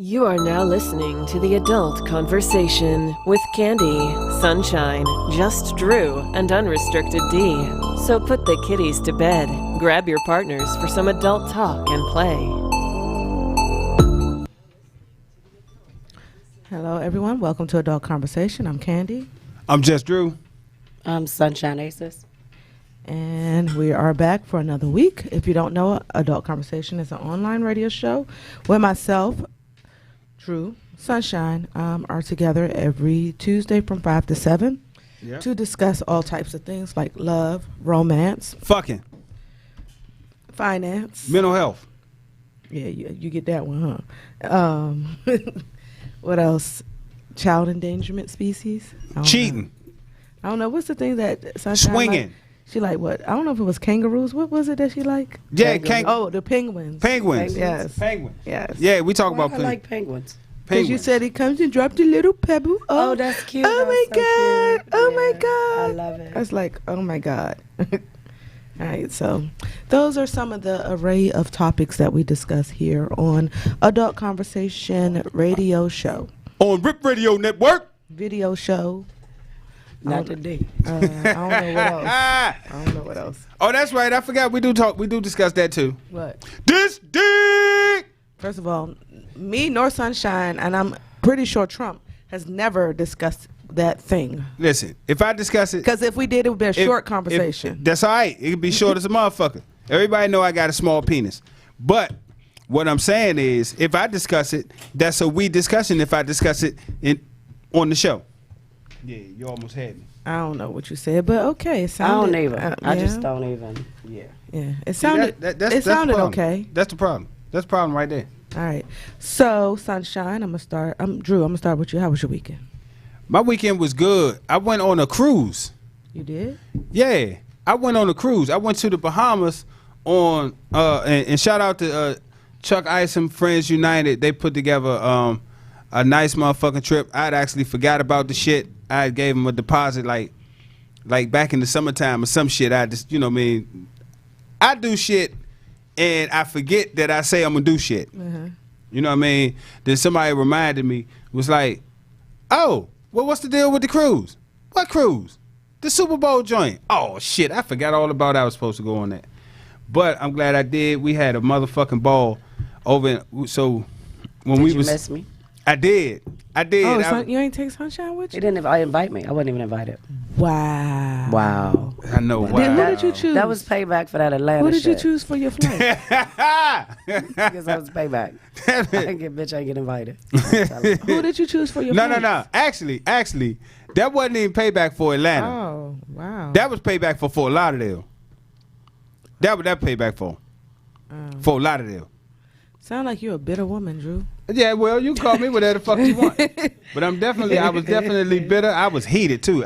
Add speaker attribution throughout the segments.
Speaker 1: You are now listening to The Adult Conversation with Candy, Sunshine, Just Drew, and Unrestricted D. So put the kiddies to bed, grab your partners for some adult talk and play.
Speaker 2: Hello, everyone. Welcome to Adult Conversation. I'm Candy.
Speaker 3: I'm Just Drew.
Speaker 4: I'm Sunshine Aces.
Speaker 2: And we are back for another week. If you don't know, Adult Conversation is an online radio show where myself, Drew, Sunshine, are together every Tuesday from 5 to 7 to discuss all types of things like love, romance,
Speaker 3: fucking,
Speaker 2: finance,
Speaker 3: mental health.
Speaker 2: Yeah, you get that one, huh? What else? Child endangerment species?
Speaker 3: Cheating.
Speaker 2: I don't know. What's the thing that Sunshine
Speaker 3: swinging?
Speaker 2: Like? She like what? I don't know if it was kangaroos. What was it that she like?
Speaker 3: Yeah,
Speaker 2: oh, the penguins.
Speaker 3: Penguins.
Speaker 2: Yes.
Speaker 3: Penguins.
Speaker 2: Yes.
Speaker 3: Yeah, we talk about
Speaker 4: I like penguins.
Speaker 2: Because you said he comes and dropped a little pebble.
Speaker 4: Oh, that's cute.
Speaker 2: Oh my God.
Speaker 4: Cute.
Speaker 2: Oh my
Speaker 4: Yeah,
Speaker 2: God.
Speaker 4: I love it.
Speaker 2: I was like, oh my God. All right, so those are some of the array of topics that we discuss here on Adult Conversation Radio Show.
Speaker 3: On Rip Radio Network.
Speaker 2: Video show.
Speaker 4: Not today.
Speaker 2: I don't know what else. I don't know what else.
Speaker 3: Oh, that's right. I forgot. We do discuss that too.
Speaker 2: What?
Speaker 3: This dick.
Speaker 2: First of all, me nor Sunshine, and I'm pretty sure Trump has never discussed that thing.
Speaker 3: Listen, if I discuss it,
Speaker 2: because if we did, it would be a short conversation.
Speaker 3: That's all right. It could be short as a motherfucker. Everybody know I got a small penis. But what I'm saying is, if I discuss it, that's a we discussion. If I discuss it on the show. Yeah, you almost had me.
Speaker 2: I don't know what you said, but okay. It
Speaker 4: I don't
Speaker 2: sounded,
Speaker 4: even. I just don't even. Yeah.
Speaker 2: Yeah. It sounded.
Speaker 3: That's
Speaker 2: it sounded
Speaker 3: the
Speaker 2: okay.
Speaker 3: That's the problem. That's the problem right there.
Speaker 2: All right. So, Sunshine, I'm gonna start. Drew. I'm gonna start with you. How was your weekend?
Speaker 3: My weekend was good. I went on a cruise.
Speaker 2: You did?
Speaker 3: Yeah, I went on a cruise. I went to the Bahamas on and shout out to Chuck Isom Friends United. They put together a nice motherfucking trip. I'd actually forgot about the shit. I gave them a deposit like back in the summertime or some shit. I just, you know what I mean? I do shit and I forget that I say I'm gonna do shit. You know what I mean? Then somebody reminded me, was like, oh, well, what's the deal with the cruise? What cruise? The Super Bowl joint. Oh shit, I forgot all about I was supposed to go on that. But I'm glad I did. We had a motherfucking ball over so when
Speaker 4: Did
Speaker 3: we
Speaker 4: you
Speaker 3: was
Speaker 4: miss me?
Speaker 3: I did.
Speaker 2: Oh, you ain't take Sunshine with you?
Speaker 4: They didn't invite me. I wasn't even invited.
Speaker 2: Wow.
Speaker 4: Wow.
Speaker 3: I know. Wow.
Speaker 2: Then who did you choose?
Speaker 4: That was payback for that Atlanta
Speaker 2: Who did you
Speaker 4: shit.
Speaker 2: choose for your flight?
Speaker 4: Because that was payback. I ain't get invited.
Speaker 2: Who did you choose for your
Speaker 3: No,
Speaker 2: flight?
Speaker 3: no. Actually, that wasn't even payback for Atlanta.
Speaker 2: Oh, wow.
Speaker 3: That was payback for Fort Lauderdale. That was that payback for Fort Lauderdale.
Speaker 2: Sound like you're a bitter woman, Drew.
Speaker 3: Yeah, well, you call me whatever the fuck you want. But I was definitely bitter. I was heated too.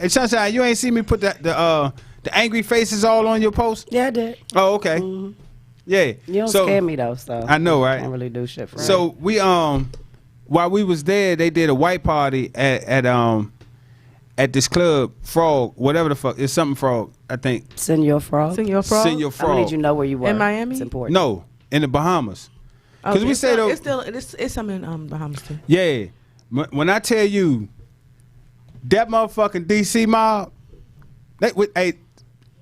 Speaker 3: Sunshine, you ain't see me put the angry faces all on your post?
Speaker 4: Yeah, I did.
Speaker 3: Oh, okay.
Speaker 4: Mm-hmm.
Speaker 3: Yeah.
Speaker 4: You don't scare me though, so
Speaker 3: I know, right?
Speaker 4: I can't really do shit for
Speaker 3: So we while we was there, they did a white party at this club, Frog, whatever the fuck, it's something Frog, I think.
Speaker 4: Senor Frog.
Speaker 2: Senor Frog.
Speaker 3: Senor Frog.
Speaker 4: I need you to know where you were
Speaker 2: In Miami?
Speaker 4: It's important.
Speaker 3: No, in the Bahamas. Because we say
Speaker 2: it's some in Bahamas too.
Speaker 3: Yeah, when I tell you that motherfucking DC mob,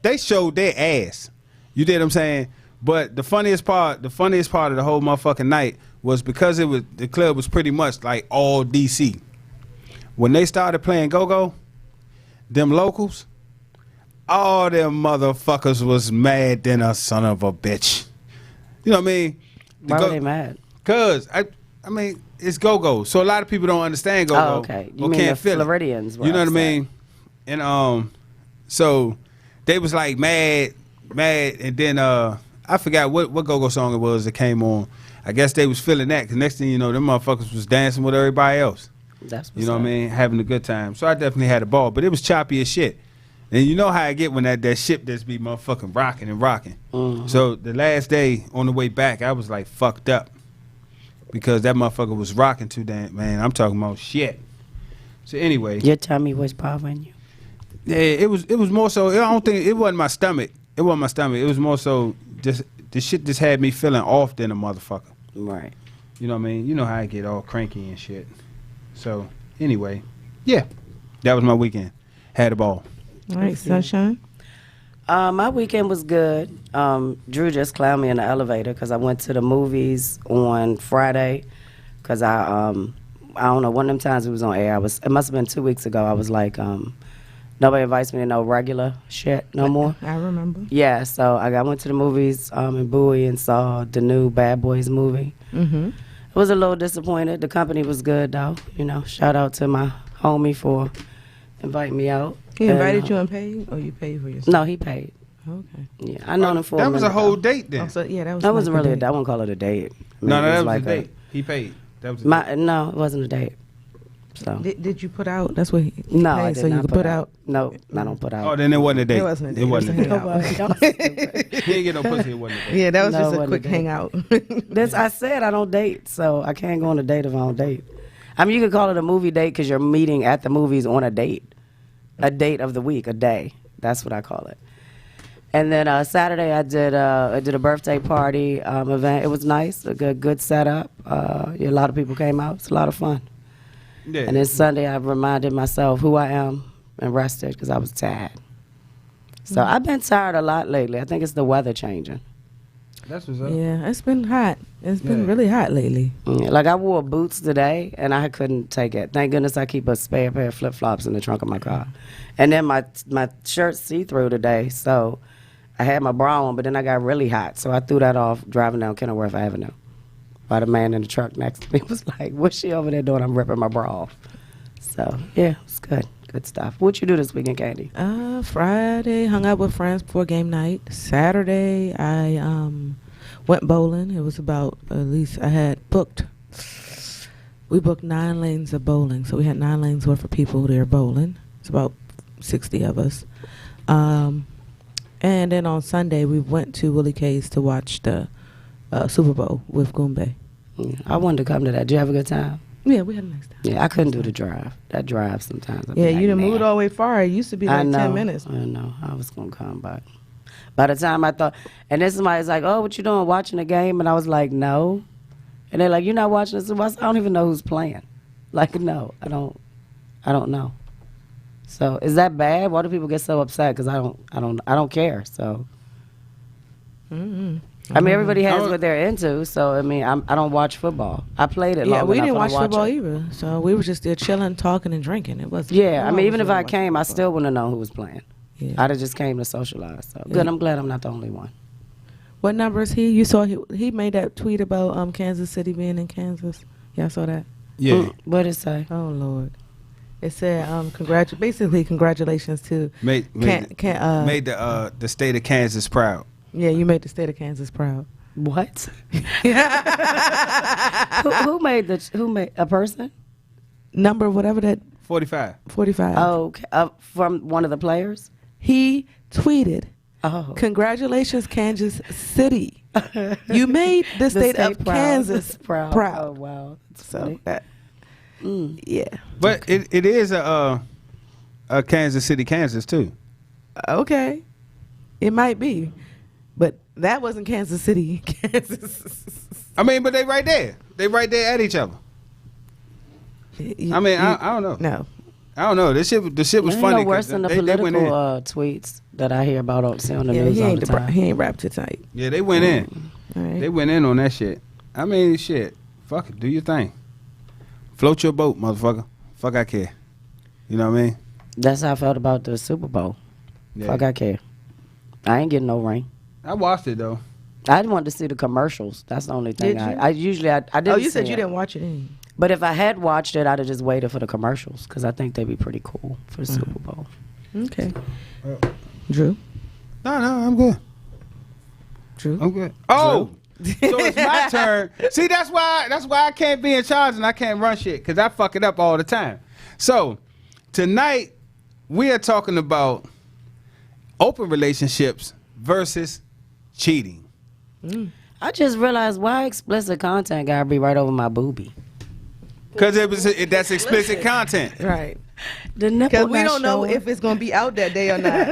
Speaker 3: they showed their ass. You did what I'm saying? But the funniest part of the whole motherfucking night was because the club was pretty much like all DC. When they started playing go-go, them locals, all them motherfuckers was mad than a son of a bitch. You know what I mean?
Speaker 4: Why were they mad?
Speaker 3: Cause I mean it's go-go, so a lot of people don't understand go-go.
Speaker 4: Oh, okay. You
Speaker 3: or
Speaker 4: mean
Speaker 3: can't
Speaker 4: the
Speaker 3: feel
Speaker 4: Floridians?
Speaker 3: it. You know what I mean? And so they was like mad, and then I forgot what go-go song it was that came on. I guess they was feeling that, cause next thing you know, them motherfuckers was dancing with everybody else.
Speaker 4: That's
Speaker 3: You know what I mean? Having a good time. So I definitely had a ball, but it was choppy as shit. And you know how I get when that ship just be motherfucking rocking and rocking.
Speaker 4: Mm-hmm.
Speaker 3: So the last day on the way back, I was like fucked up because that motherfucker was rocking too damn, man. I'm talking about shit. So anyway,
Speaker 4: Your tummy was bothering you.
Speaker 3: yeah, it was more so. I don't think it wasn't my stomach. It wasn't my stomach. It was more so just the shit just had me feeling off than a motherfucker.
Speaker 4: Right.
Speaker 3: You know what I mean? You know how I get all cranky and shit. So anyway, yeah, that was my weekend. Had a ball.
Speaker 2: All right, Sunshine.
Speaker 4: My weekend was good. Drew just clowned me in the elevator because I went to the movies on Friday. Because I don't know, one of them times we was on air, it must have been 2 weeks ago. I was like, nobody invites me to no regular shit no more.
Speaker 2: I remember.
Speaker 4: Yeah, so I went to the movies in Bowie and saw the new Bad Boys movie.
Speaker 2: Mm-hmm.
Speaker 4: I was a little disappointed. The company was good though. You know, shout out to my homie for inviting me out.
Speaker 2: He invited you and paid, or you paid for yourself?
Speaker 4: No, he paid.
Speaker 2: Okay.
Speaker 4: Yeah, I known him for
Speaker 3: That
Speaker 4: a
Speaker 3: was a
Speaker 4: minute,
Speaker 3: whole
Speaker 4: though.
Speaker 3: date then.
Speaker 2: Oh, so, yeah,
Speaker 4: That wasn't
Speaker 2: like
Speaker 4: really
Speaker 2: a date.
Speaker 4: I wouldn't call it a date. I mean,
Speaker 3: No,
Speaker 4: it
Speaker 3: that was
Speaker 4: like
Speaker 3: a date. He paid. That was a date.
Speaker 4: No, it wasn't a date. So
Speaker 2: Did you put out? That's what he
Speaker 4: no,
Speaker 2: paid,
Speaker 4: I did
Speaker 2: so you
Speaker 4: not
Speaker 2: could put out.
Speaker 4: No, I don't put out.
Speaker 3: Oh, then it wasn't a date.
Speaker 2: It wasn't a date.
Speaker 3: It wasn't a date.
Speaker 2: Nobody.
Speaker 3: He didn't get no pussy. It wasn't a date.
Speaker 2: Yeah, that was
Speaker 4: No,
Speaker 2: just
Speaker 4: it
Speaker 2: a
Speaker 4: wasn't
Speaker 2: quick
Speaker 4: a date.
Speaker 2: hangout.
Speaker 4: I said I don't date, so I can't go on a date if I don't date. I mean, you could call it a movie date because you're meeting at the movies on a date of the week, a day. That's what I call it. And then Saturday I did a birthday party event. It was nice, a good setup. A lot of people came out. It's a lot of fun.
Speaker 3: Yeah.
Speaker 4: And then Sunday I reminded myself who I am and rested because I was tired. So I've been tired a lot lately. I think it's the weather changing.
Speaker 3: That's what's up.
Speaker 2: Yeah, it's been hot. It's been
Speaker 3: Yeah.
Speaker 2: really hot lately.
Speaker 4: Yeah, like I wore boots today and I couldn't take it. Thank goodness I keep a spare pair of flip flops in the trunk of my car. And then my shirt's see through today, so I had my bra on, but then I got really hot, so I threw that off driving down Kenilworth Avenue. While the man in the truck next to me was like, "What's she over there doing?" I'm ripping my bra off. So yeah, it's good stuff. What you do this weekend, Candy?
Speaker 2: Friday, hung out with friends before game night. Saturday, I went bowling. It was about, at least I had booked. We booked 9 lanes of bowling, so we had 9 lanes worth of people there bowling. It's about 60 of us. And then on Sunday, we went to Willie K's to watch the Super Bowl with Goombay.
Speaker 4: Yeah, I wanted to come to that. Did you have a good time?
Speaker 2: Yeah, we had a nice time.
Speaker 4: Yeah, I couldn't do the drive. That drive sometimes. I'd be
Speaker 2: Yeah,
Speaker 4: like,
Speaker 2: you done
Speaker 4: "Nah."
Speaker 2: moved all the way far. It used to be
Speaker 4: I
Speaker 2: like
Speaker 4: know,
Speaker 2: 10 minutes.
Speaker 4: I know. I was gonna come, but by the time I thought, and then somebody's like, "Oh, what you doing? Watching the game?" And I was like, "No." And they're like, "You're not watching the Super Bowl?" I said, "I don't even know who's playing." Like, no, I don't know. So is that bad? Why do people get so upset? Because I don't care. So
Speaker 2: Mm-hmm.
Speaker 4: I mean, everybody has
Speaker 3: I-
Speaker 4: what they're into. So I mean, I don't watch football. I played it.
Speaker 2: Yeah,
Speaker 4: long
Speaker 2: we
Speaker 4: enough,
Speaker 2: didn't
Speaker 4: I
Speaker 2: watch
Speaker 4: don't
Speaker 2: football
Speaker 4: it.
Speaker 2: either. So we were just there chilling, talking, and drinking. It wasn't.
Speaker 4: Yeah, I
Speaker 2: no
Speaker 4: mean,
Speaker 2: one
Speaker 4: even
Speaker 2: was
Speaker 4: if I
Speaker 2: really watching
Speaker 4: came, I
Speaker 2: football.
Speaker 4: still wouldn't know who was playing.
Speaker 2: Yeah.
Speaker 4: I'd have just came to socialize. So good.
Speaker 2: Yeah.
Speaker 4: I'm glad I'm not the only one.
Speaker 2: What number is he? You saw he made that tweet about Kansas City being in Kansas. Y'all saw that?
Speaker 3: Yeah.
Speaker 4: What did it say?
Speaker 2: Oh Lord. It said basically congratulations to
Speaker 3: Made
Speaker 2: made
Speaker 3: the state of Kansas proud.
Speaker 2: Yeah, you made the state of Kansas proud.
Speaker 4: What? who made a person?
Speaker 2: Number whatever that
Speaker 3: 45.
Speaker 2: 45.
Speaker 4: Oh, okay. From one of the players.
Speaker 2: He tweeted,
Speaker 4: Oh,
Speaker 2: "Congratulations, Kansas City. You made the state of
Speaker 4: proud.
Speaker 2: Kansas
Speaker 4: proud.
Speaker 2: proud."
Speaker 4: Oh wow, that's
Speaker 2: So
Speaker 4: funny.
Speaker 2: that,
Speaker 4: Mm.
Speaker 2: yeah.
Speaker 3: But it is a Kansas City, Kansas too.
Speaker 2: Okay. It might be. But that wasn't Kansas City, Kansas.
Speaker 3: I mean, but they right there. They right there at each other. I mean, I don't know.
Speaker 2: No.
Speaker 3: I don't know. The shit was
Speaker 4: Ain't
Speaker 3: funny.
Speaker 4: no
Speaker 3: 'cause
Speaker 4: worse than the
Speaker 3: they went
Speaker 4: political
Speaker 3: in.
Speaker 4: tweets that I hear about on the
Speaker 2: Yeah,
Speaker 4: news
Speaker 2: he
Speaker 4: all
Speaker 2: ain't
Speaker 4: the time.
Speaker 2: he ain't rapped it tonight.
Speaker 3: Yeah, they went in.
Speaker 2: All right.
Speaker 3: They went in on that shit. I mean, shit. Fuck it. Do your thing. Float your boat, motherfucker. Fuck, I care. You know what I mean?
Speaker 4: That's how I felt about the Super Bowl.
Speaker 3: Yeah.
Speaker 4: Fuck, I care. I ain't getting no ring.
Speaker 3: I watched it though.
Speaker 4: I didn't want to see the commercials. That's the only thing.
Speaker 2: Did you?
Speaker 4: I usually I didn't.
Speaker 2: Oh, you said
Speaker 4: see
Speaker 2: you
Speaker 4: it.
Speaker 2: didn't watch it any.
Speaker 4: But if I had watched it, I'd have just waited for the commercials because I think they'd be pretty cool for the Super Bowl.
Speaker 2: Okay.
Speaker 3: Oh.
Speaker 2: Drew.
Speaker 3: No, I'm good.
Speaker 2: Drew.
Speaker 3: I'm good. Oh, so it's my turn. See, that's why I can't be in charge and I can't run shit because I fuck it up all the time. So tonight we are talking about open relationships versus cheating.
Speaker 4: I just realized why explicit content gotta be right over my boobie.
Speaker 3: Because that's explicit content.
Speaker 2: Right.
Speaker 4: The nipple
Speaker 2: Because we
Speaker 4: not
Speaker 2: don't know
Speaker 4: showing.
Speaker 2: if it's gonna be out that day or not.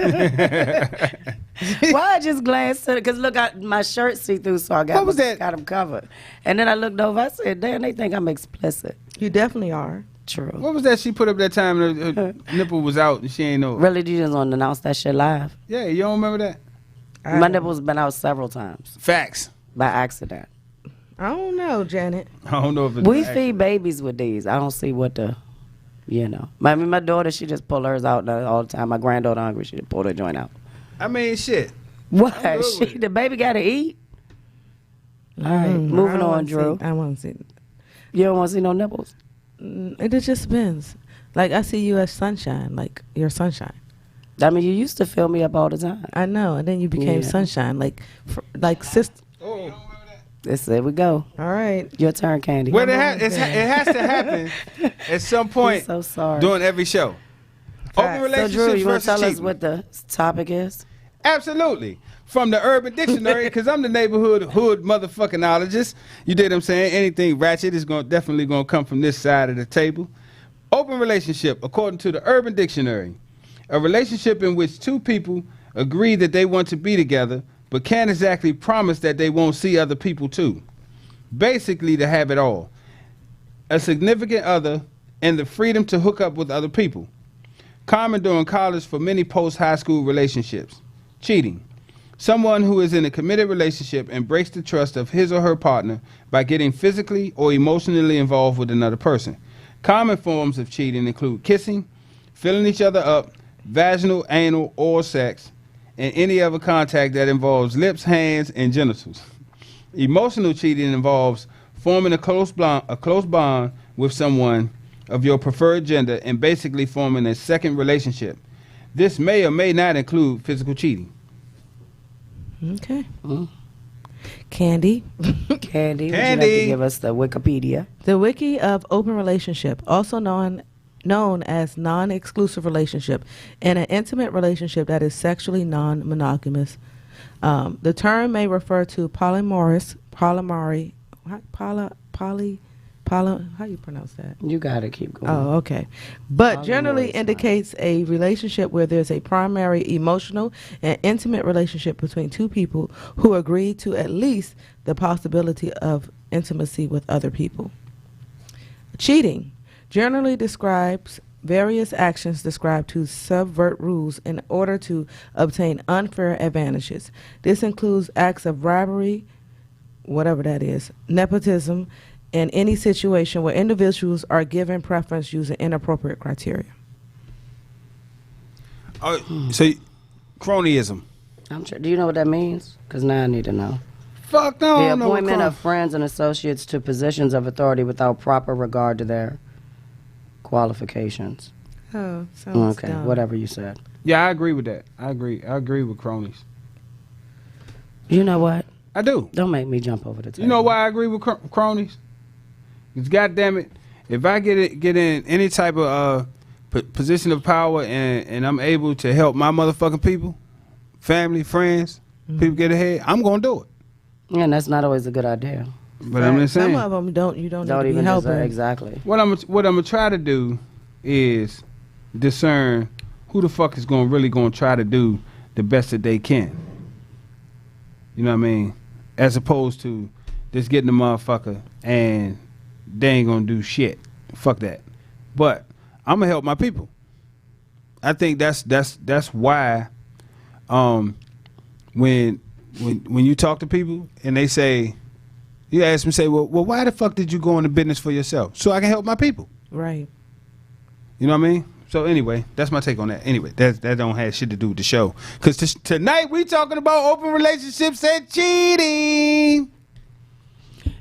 Speaker 4: Why I just glanced at it? Because look, my shirt see through, so I got
Speaker 3: What was that?
Speaker 4: got them covered. And then I looked over. I said, "Damn, they think I'm explicit."
Speaker 2: You definitely are.
Speaker 4: True.
Speaker 3: What was that she put up that time? Her nipple was out and she ain't know.
Speaker 4: Really, you just want to announce that shit live?
Speaker 3: Yeah, you don't remember that?
Speaker 4: My nipple's been out several times
Speaker 3: Facts.
Speaker 4: by accident.
Speaker 2: I don't know, Janet.
Speaker 3: I don't know if it's
Speaker 4: We
Speaker 3: an
Speaker 4: feed babies with these. I don't see what the, my daughter, she just pull hers out all the time. My granddaughter hungry, she just pull her joint out.
Speaker 3: I mean, shit.
Speaker 4: What?
Speaker 3: good with it.
Speaker 4: The baby got to eat. All right, moving on, Drew.
Speaker 2: I want to see.
Speaker 4: You don't want to see no nipples.
Speaker 2: It just depends. Like I see you as sunshine, like your sunshine.
Speaker 4: I mean, you used to fill me up all the time.
Speaker 2: I know, and then you became
Speaker 4: Yeah.
Speaker 2: sunshine, like sister.
Speaker 3: Oh.
Speaker 4: There we go.
Speaker 2: All right.
Speaker 4: Your turn, Candy.
Speaker 3: Well, it has to happen at some point
Speaker 4: I'm so sorry.
Speaker 3: during every show. Open
Speaker 2: Right.
Speaker 4: So,
Speaker 3: relationships
Speaker 4: Drew, you want
Speaker 3: versus
Speaker 4: to tell us
Speaker 3: cheating.
Speaker 4: what the topic is?
Speaker 3: Absolutely. From the Urban Dictionary, because I'm the neighborhood hood motherfucking-ologist. You did what I'm saying? Anything ratchet is definitely going to come from this side of the table. Open relationship, according to the Urban Dictionary, a relationship in which two people agree that they want to be together, but can't exactly promise that they won't see other people too. Basically, to have it all. A significant other and the freedom to hook up with other people. Common during college for many post-high school relationships. Cheating. Someone who is in a committed relationship and breaks the trust of his or her partner by getting physically or emotionally involved with another person. Common forms of cheating include kissing, filling each other up, vaginal, anal, oral sex, and any other contact that involves lips, hands, and genitals. Emotional cheating involves forming a close bond with someone of your preferred gender and basically forming a second relationship. This may or may not include physical cheating.
Speaker 2: Okay.
Speaker 4: Mm.
Speaker 2: Candy.
Speaker 4: Candy, would you like
Speaker 3: Candy.
Speaker 4: to give us the Wikipedia?
Speaker 2: The wiki of open relationship, also known as non-exclusive relationship, and an intimate relationship that is sexually non-monogamous. The term may refer to polyamorous, how you pronounce that?
Speaker 4: You got to keep going.
Speaker 2: Oh, okay. But
Speaker 4: Polyamorous,
Speaker 2: generally
Speaker 4: fine.
Speaker 2: indicates a relationship where there's a primary emotional and intimate relationship between two people who agree to at least the possibility of intimacy with other people. Cheating generally describes various actions described to subvert rules in order to obtain unfair advantages. This includes acts of bribery, whatever that is, nepotism, and any situation where individuals are given preference using inappropriate criteria.
Speaker 3: So, cronyism.
Speaker 4: I'm sure. Do you know what that means? Because now I need to know.
Speaker 3: Fuck no. I
Speaker 4: The
Speaker 3: don't know what
Speaker 4: appointment of friends and associates to positions of authority without proper regard to their qualifications.
Speaker 2: Oh, sounds
Speaker 4: Okay,
Speaker 2: dumb.
Speaker 4: whatever you said.
Speaker 3: Yeah, I agree with that. I agree with cronies.
Speaker 4: You know what?
Speaker 3: I do.
Speaker 4: Don't make me jump over the table.
Speaker 3: You know why I agree with cronies? Because goddamn it, if I get in any type of position of power and I'm able to help my motherfucking people, family, friends, people get ahead, I'm gonna do it.
Speaker 4: And that's not always a good idea.
Speaker 3: But I'm just saying,
Speaker 2: Some of them don't. You don't,
Speaker 4: Don't
Speaker 2: need to
Speaker 4: even
Speaker 2: be
Speaker 4: deserve
Speaker 2: helping.
Speaker 4: exactly.
Speaker 3: what I'm gonna try to do is discern who the fuck is really gonna try to do the best that they can. You know what I mean? As opposed to just getting the motherfucker and they ain't gonna do shit. Fuck that. But I'm gonna help my people. I think that's why when you talk to people and they say, you ask them, say, well, why the fuck did you go into business for yourself? So I can help my people.
Speaker 2: Right.
Speaker 3: You know what I mean? So anyway, that's my take on that. Anyway, that don't have shit to do with the show. Because tonight we talking about open relationships and cheating.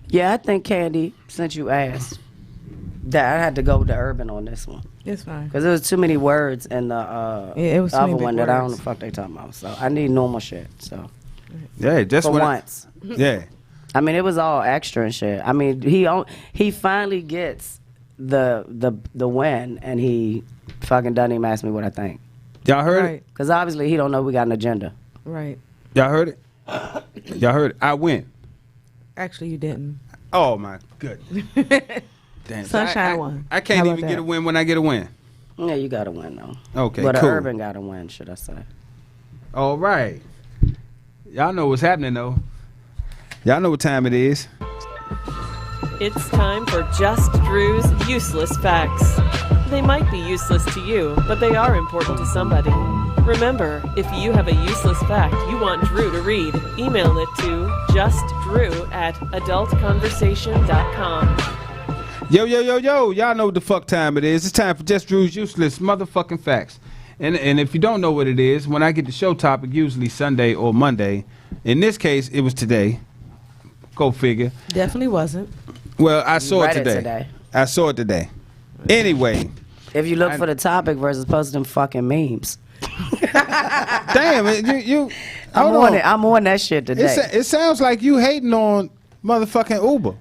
Speaker 4: Yeah, I think, Candy, since you asked, that I had to go with the urban on this one.
Speaker 2: It's fine.
Speaker 4: Because there was too many words in the
Speaker 2: It was too
Speaker 4: other
Speaker 2: many big
Speaker 4: one that I don't know
Speaker 2: words.
Speaker 4: the fuck they talking about. So I need normal shit. So
Speaker 3: Yeah, that's
Speaker 4: for
Speaker 3: what
Speaker 4: once.
Speaker 3: yeah.
Speaker 4: I mean, it was all extra and shit. I mean, he finally gets the win, and he fucking doesn't even ask me what I think.
Speaker 3: Y'all heard
Speaker 2: Right.
Speaker 3: it?
Speaker 4: Because obviously he don't know we got an agenda.
Speaker 2: Right.
Speaker 3: Y'all heard it? Y'all heard it? I win.
Speaker 2: Actually, you didn't.
Speaker 3: Oh my goodness. Damn.
Speaker 2: Sunshine
Speaker 3: I-
Speaker 2: won.
Speaker 3: I can't
Speaker 2: How
Speaker 3: even
Speaker 2: about
Speaker 3: get
Speaker 2: that?
Speaker 3: a win when I get a win.
Speaker 4: Yeah, you gotta win though.
Speaker 3: Okay,
Speaker 4: but
Speaker 3: cool.
Speaker 4: an urban gotta win, should I say?
Speaker 3: All right. Y'all know what's happening though. Y'all know what time it is.
Speaker 1: It's time for Just Drew's Useless Facts. They might be useless to you, but they are important to somebody. Remember, if you have a useless fact you want Drew to read, email it to justdrew@adultconversation.com.
Speaker 3: Yo, y'all know what the fuck time it is. It's time for Just Drew's Useless Motherfucking Facts. And if you don't know what it is, when I get the show topic, usually Sunday or Monday, in this case, it was today. Go figure.
Speaker 2: Definitely wasn't.
Speaker 3: Well, I saw it
Speaker 4: read it
Speaker 3: today.
Speaker 4: today.
Speaker 3: I saw it today. Anyway.
Speaker 4: If you look for the topic versus posting them fucking memes.
Speaker 3: Damn, you
Speaker 4: I'm
Speaker 3: hold
Speaker 4: on it. I'm on that shit today.
Speaker 3: It sounds like you hating on motherfucking Uber.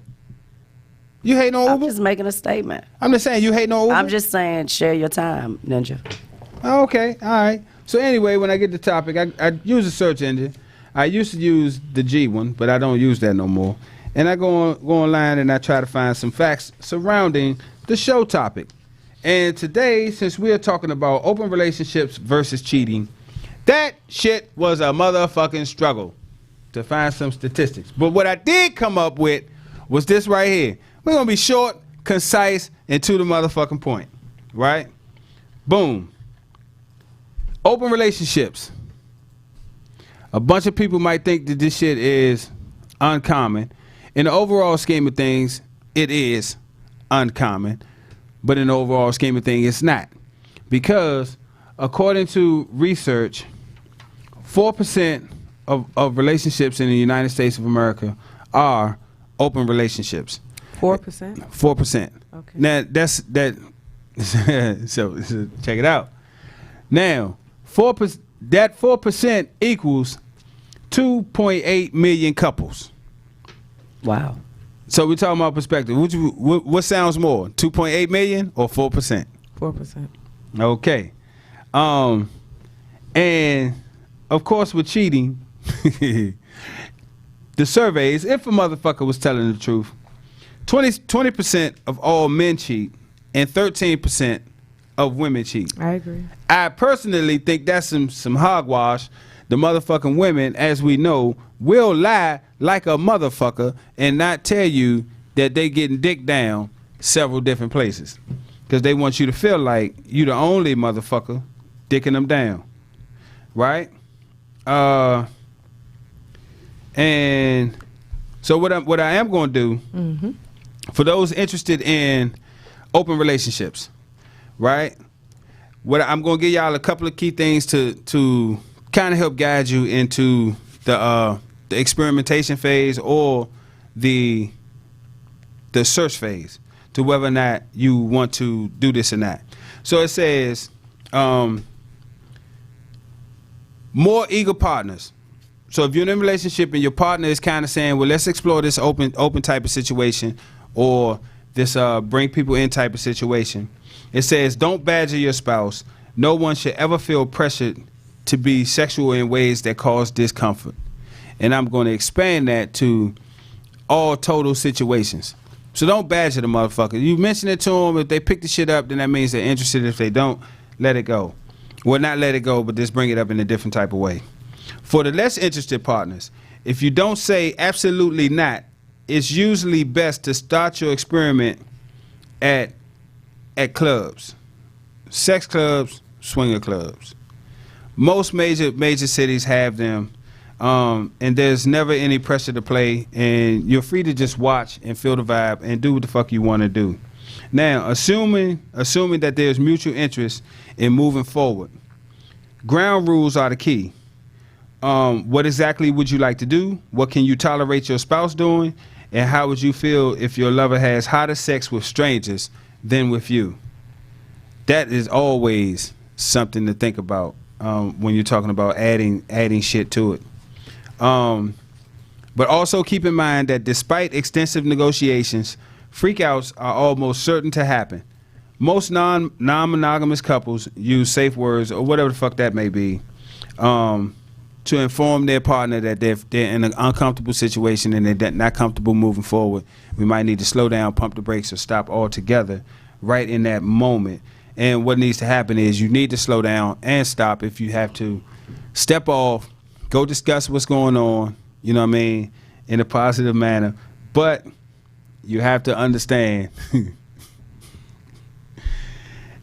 Speaker 3: You hating on
Speaker 4: I'm
Speaker 3: Uber?
Speaker 4: just making a statement.
Speaker 3: I'm just saying you hating on Uber.
Speaker 4: I'm just saying share your time, Ninja.
Speaker 3: Oh, okay, all right. So anyway, when I get the topic, I use a search engine. I used to use the G one, but I don't use that no more. And I go online and I try to find some facts surrounding the show topic. And today, since we are talking about open relationships versus cheating, that shit was a motherfucking struggle to find some statistics. But what I did come up with was this right here. We're going to be short, concise, and to the motherfucking point. Right? Boom. Open relationships. A bunch of people might think that this shit is uncommon. In the overall scheme of things, it is uncommon. But in the overall scheme of things, it's not. Because according to research, 4% of relationships in the United States of America are open relationships.
Speaker 2: 4%?
Speaker 3: 4%.
Speaker 2: Okay.
Speaker 3: Now, that's that. so check it out. Now, 4%. That 4% equals 2.8 million couples.
Speaker 4: Wow.
Speaker 3: So we're talking about perspective. What sounds more, 2.8 million or 4%?
Speaker 2: 4%.
Speaker 3: Okay. And of course with cheating, the surveys, if a motherfucker was telling the truth, 20% of all men cheat and 13% of women cheat.
Speaker 2: I agree.
Speaker 3: I personally think that's some hogwash. The motherfucking women, as we know, will lie like a motherfucker and not tell you that they getting dick down several different places. Because they want you to feel like you the only motherfucker dicking them down. Right? And so what I am going to do, for those interested in open relationships, right? What I'm going to give y'all a couple of key things to kind of help guide you into the experimentation phase or the search phase to whether or not you want to do this or not. So it says more eager partners. So if you're in a relationship and your partner is kind of saying, well, let's explore this open type of situation or this bring people in type of situation. It says, don't badger your spouse. No one should ever feel pressured to be sexual in ways that cause discomfort. And I'm going to expand that to all total situations. So don't badger the motherfucker. You mention it to them. If they pick the shit up, then that means they're interested. If they don't, let it go. Well, not let it go, but just bring it up in a different type of way. For the less interested partners, if you don't say absolutely not, it's usually best to start your experiment at clubs, sex clubs, swinger clubs. Most major cities have them, and there's never any pressure to play, and you're free to just watch and feel the vibe and do what the fuck you want to do. Now, assuming that there's mutual interest in moving forward, ground rules are the key. What exactly would you like to do? What can you tolerate your spouse doing? And how would you feel if your lover has hotter sex with strangers than with you? That is always something to think about when you're talking about adding shit to it. But also keep in mind that despite extensive negotiations, freakouts are almost certain to happen. Most non-monogamous couples use safe words or whatever the fuck that may be to inform their partner that they're in an uncomfortable situation and they're not comfortable moving forward. We might need to slow down, pump the brakes, or stop altogether right in that moment. And what needs to happen is you need to slow down and stop if you have to. Step off, go discuss what's going on, you know what I mean, in a positive manner. But you have to understand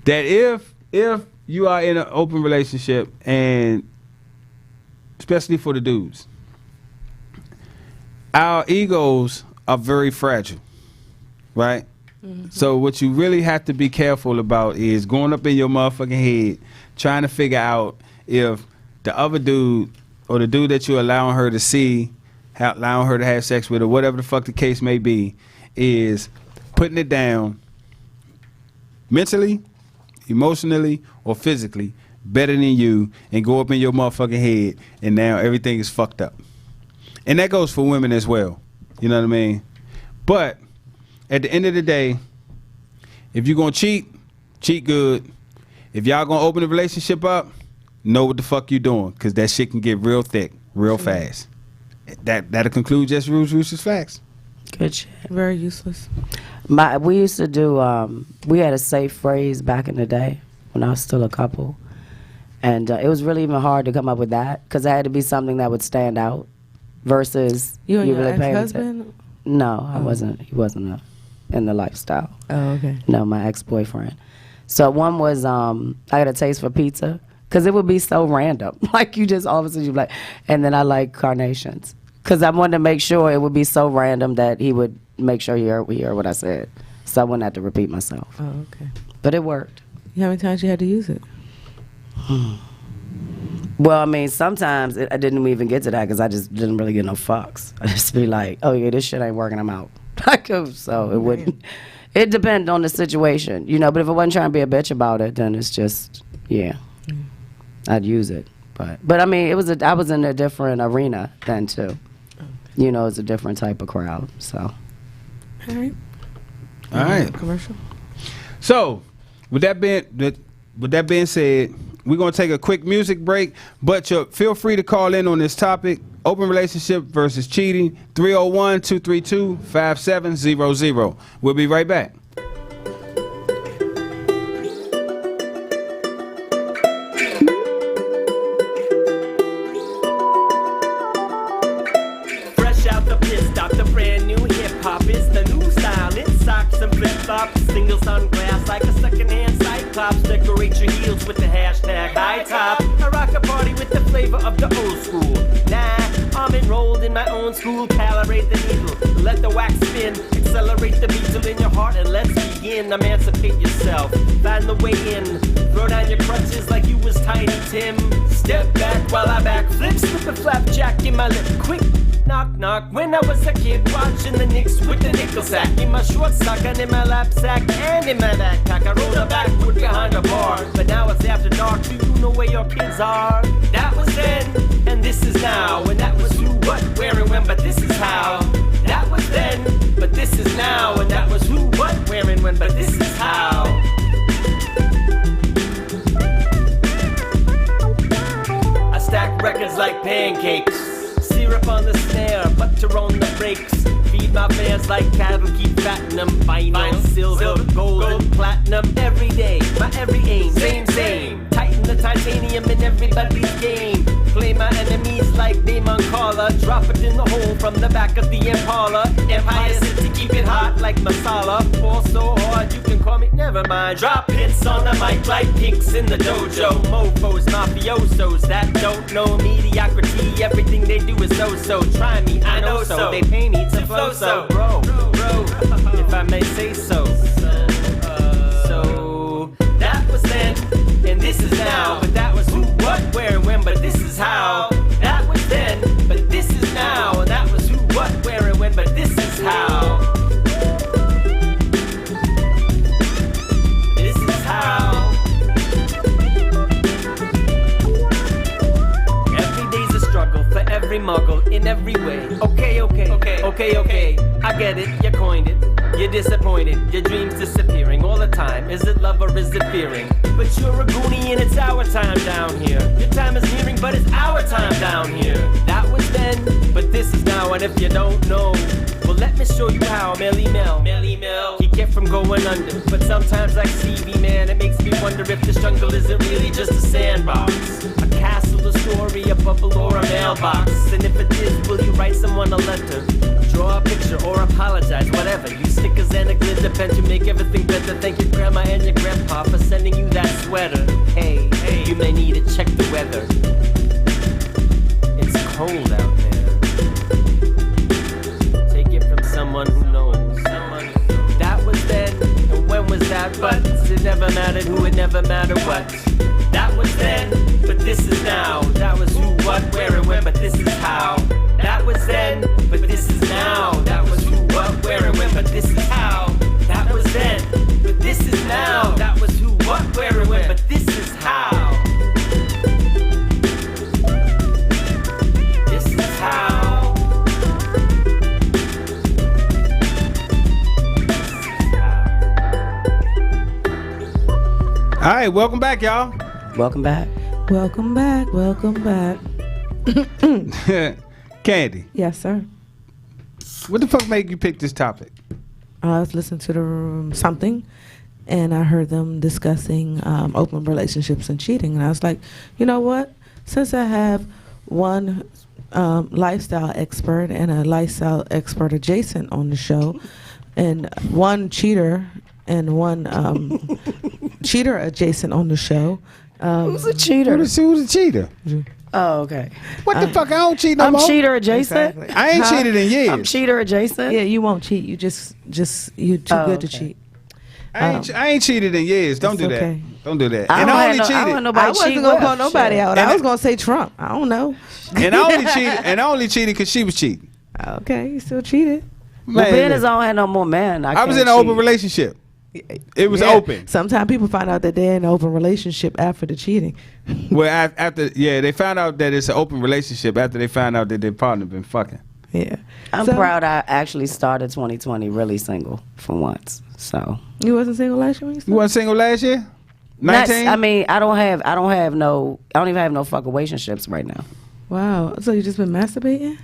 Speaker 3: that if you are in an open relationship, and especially for the dudes, our egos are very fragile, right? Mm-hmm. So what you really have to be careful about is going up in your motherfucking head, trying to figure out if the other dude or the dude that you're allowing her to see, allowing her to have sex with, or whatever the fuck the case may be, is putting it down mentally, emotionally, or physically better than you, and go up in your motherfucking head, and now everything is fucked up. And that goes for women as well. You know what I mean? But at the end of the day, if you're gonna cheat good. If y'all gonna open the relationship up, know what the fuck you doing, because that shit can get real thick, real fast. That'll conclude Just Rules, Roosters, Facts.
Speaker 4: Good shit.
Speaker 2: Very useless.
Speaker 4: We used to do, we had a safe phrase back in the day when I was still a couple. And it was really even hard to come up with that, because it had to be something that would stand out versus
Speaker 2: You and your
Speaker 4: really paying
Speaker 2: ex-husband?
Speaker 4: attention. No, I wasn't. He wasn't in the lifestyle.
Speaker 2: Oh, okay.
Speaker 4: No, my ex-boyfriend. So one was, I got a taste for pizza, because it would be so random. Like, you just all of a sudden, you'd be like, and then I like carnations. Because I wanted to make sure it would be so random that he would make sure he heard what I said. So I wouldn't have to repeat myself.
Speaker 2: Oh, okay.
Speaker 4: But it worked.
Speaker 2: How many times you had to use it?
Speaker 4: Well, I mean, sometimes I didn't even get to that because I just didn't really get no fucks. I just be like, oh, yeah, this shit ain't working, I'm out. So it wouldn't. It depends on the situation, you know. But if I wasn't trying to be a bitch about it, then it's just, yeah, I'd use it. But I mean, I was in a different arena then too. You know, it's a different type of crowd. So.
Speaker 2: All right.
Speaker 3: All right.
Speaker 2: Commercial.
Speaker 3: So, with that being said, we're gonna take a quick music break. But feel free to call in on this topic: open relationship versus cheating. 301-232-5700. We'll be right back.
Speaker 5: Fresh out the pit stop, the brand new hip hop is the new style. It socks and flip flops, singles on glass like a secondhand cyclops. Decorate your heels with the hashtag high top. I rock a party with the flavor of the old school. Nah, I'm enrolled in my own school. Calibrate the needle, let the wax spin. Accelerate the beat till in your heart and let's begin. Emancipate yourself, find the way in. Throw down your crutches like you was Tiny Tim. Step back while I backflip, slip a flapjack in my lip quick. Knock, knock, when I was a kid watching the Knicks with the nickel sack in my short sock and in my lap sack and in my backpack. I rolled a backward behind a bar, but now it's after dark. Do you know where your kids are? That was then, and this is now. And that was who, what, where, and when, but this is how. That was then, but this is now. And that was who, what, where, and when, but this is how. I stack records like pancakes. Syrup on the snare, butter on the brakes. Feed my fans like cattle, keep fatting them. Vinyl, silver, gold, and platinum. Every day, my every aim, same. Tighten the titanium in everybody's game. Play my enemies like Damon Carla. Drop it in the hole from the back of the Impala. Empire City, keep it hot like masala. Fall so hard you can call me, never mind. Drop hits on the mic like pinks in the dojo. Mofos, mafiosos that don't know mediocrity. Everything they do is so. Try me, I know so. They pay me to flow so. Bro, if I may say so. So that was then, and this is now. But that was who, what, where, and when. But this is how. That was then, but this is now. And that was who, what, where, and when. But this is how. This is how. Every day's a struggle for every muggle in every way. Okay. I get it, you coined it. You're disappointed, your dreams disappearing all the time. Is it love or is it fearing? But you're a goonie and it's our time down here. Your time is nearing, but it's our time down here. That was then, but this is now. And if you don't know, well, let me show you how. Melly Mel, keep your from going under. But sometimes like Stevie, man, it makes me wonder if this jungle isn't really just a sandbox. A castle, a story, a bubble, or a mailbox. And if it is, will you write someone a letter? Draw a picture or apologize, whatever. Use stickers and a glitter pen to make everything better. Thank your grandma and your grandpa for sending you that sweater. Hey, you may need to check the weather. It's cold out there. Take it from someone who knows. That was then, and when was that? But it never mattered who, it never mattered what. That was then, but this is now. That was who, what, where, and when, but this is how. That was then, but this is now. That was who, what, where, and when, but this is how. That was then, but this is now. That was who, what, where, and when, but this is how. This is how.
Speaker 3: All right, welcome back, y'all.
Speaker 4: Welcome back.
Speaker 2: Welcome back. Welcome back.
Speaker 3: Candy,
Speaker 2: Yes, sir.
Speaker 3: what the fuck made you pick this topic?
Speaker 2: I was listening to the something, and I heard them discussing open relationships and cheating, and I was like, you know what? Since I have one lifestyle expert and a lifestyle expert adjacent on the show, and one cheater and one cheater adjacent on the show.
Speaker 4: Who's a cheater?
Speaker 3: Who's a cheater?
Speaker 4: Oh, okay.
Speaker 3: What the fuck? I don't cheat no
Speaker 4: I'm
Speaker 3: more.
Speaker 4: cheater adjacent.
Speaker 2: Exactly.
Speaker 3: I ain't cheated in years.
Speaker 4: I'm cheater adjacent.
Speaker 2: Yeah, you won't cheat. You just you too
Speaker 4: Oh,
Speaker 2: good to
Speaker 4: okay.
Speaker 2: cheat.
Speaker 3: I ain't cheated in years. Don't
Speaker 2: It's
Speaker 3: do that.
Speaker 2: okay.
Speaker 3: Don't do that.
Speaker 4: I
Speaker 3: And
Speaker 4: don't
Speaker 3: I
Speaker 4: have
Speaker 3: only
Speaker 4: no- I
Speaker 3: cheated.
Speaker 4: don't
Speaker 2: I
Speaker 4: nobody
Speaker 2: wasn't
Speaker 4: cheat
Speaker 2: gonna
Speaker 4: with.
Speaker 2: call nobody
Speaker 4: Shit.
Speaker 2: out.
Speaker 3: And
Speaker 2: I was gonna say Trump. I don't know.
Speaker 3: And I only cheated. And I only cheated because she was cheating.
Speaker 2: Okay, you still cheated.
Speaker 4: Well,
Speaker 3: Man,
Speaker 4: being as I don't have no more man,
Speaker 3: I was
Speaker 4: can't
Speaker 3: in an open
Speaker 4: cheat.
Speaker 3: relationship. It was
Speaker 2: Yeah.
Speaker 3: open.
Speaker 2: Sometimes people find out that they're in an open relationship after the cheating.
Speaker 3: Well, after they found out that it's an open relationship after they found out that their partner been fucking.
Speaker 2: Yeah.
Speaker 4: I'm
Speaker 2: So,
Speaker 4: proud I actually started 2020 really single for once. So
Speaker 2: You wasn't single last year when you
Speaker 3: You
Speaker 2: started?
Speaker 3: wasn't single last year?
Speaker 4: That's-
Speaker 3: 19?
Speaker 4: I mean, I don't even have no fucking relationships right now.
Speaker 2: Wow. So you just been masturbating?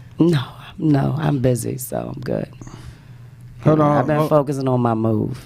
Speaker 4: No, I'm busy, so I'm good.
Speaker 3: Hold on.
Speaker 4: I've been focusing on my move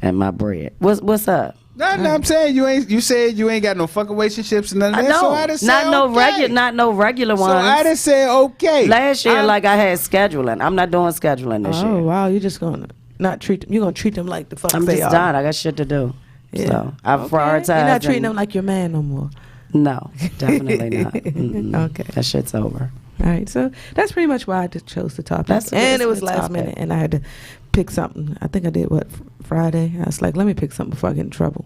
Speaker 4: and my bread. What's up?
Speaker 3: No, I'm saying you said you ain't got no fucking relationships and none of
Speaker 4: I
Speaker 3: that.
Speaker 4: know,
Speaker 3: So I just
Speaker 4: not
Speaker 3: said
Speaker 4: no
Speaker 3: okay.
Speaker 4: regular ones.
Speaker 3: So I just said okay.
Speaker 4: Last year,
Speaker 3: I'm-
Speaker 4: like I had scheduling. I'm not doing scheduling this
Speaker 2: Oh
Speaker 4: year.
Speaker 2: wow, you're just gonna not treat them. You're gonna treat them like the fuck
Speaker 4: I'm
Speaker 2: they
Speaker 4: just
Speaker 2: are.
Speaker 4: done. I got shit to do.
Speaker 2: Yeah.
Speaker 4: So I've
Speaker 2: Okay.
Speaker 4: prioritized.
Speaker 2: You're not treating
Speaker 4: and-
Speaker 2: them like your man no more.
Speaker 4: No, definitely not. Mm-mm.
Speaker 2: Okay.
Speaker 4: That shit's over.
Speaker 2: All right, so that's pretty much why I just chose the topic.
Speaker 4: That's a-
Speaker 2: and
Speaker 4: that's
Speaker 2: it
Speaker 4: a
Speaker 2: was
Speaker 4: good
Speaker 2: last
Speaker 4: topic.
Speaker 2: minute, and I had to pick something. I think I did Friday. I was like, let me pick something before I get in trouble.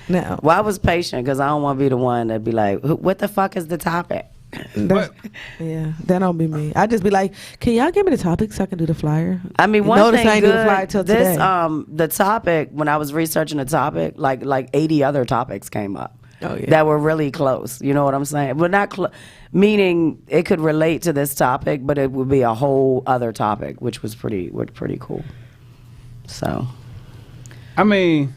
Speaker 2: Now,
Speaker 4: Well, I was patient because I don't want to be the one that be like, "What the fuck is the topic?"
Speaker 2: that's- yeah, that don't be me. I just be like, can y'all give me the topic so I can do the flyer?
Speaker 4: I mean, one
Speaker 2: Notice
Speaker 4: thing
Speaker 2: I ain't
Speaker 4: good.
Speaker 2: do the flyer till
Speaker 4: this,
Speaker 2: today.
Speaker 4: the topic when I was researching the topic, like 80 other topics came up.
Speaker 2: Oh, yeah.
Speaker 4: That were really close. You know what I'm saying? But not meaning it could relate to this topic, but it would be a whole other topic, which was pretty cool. So
Speaker 3: I mean,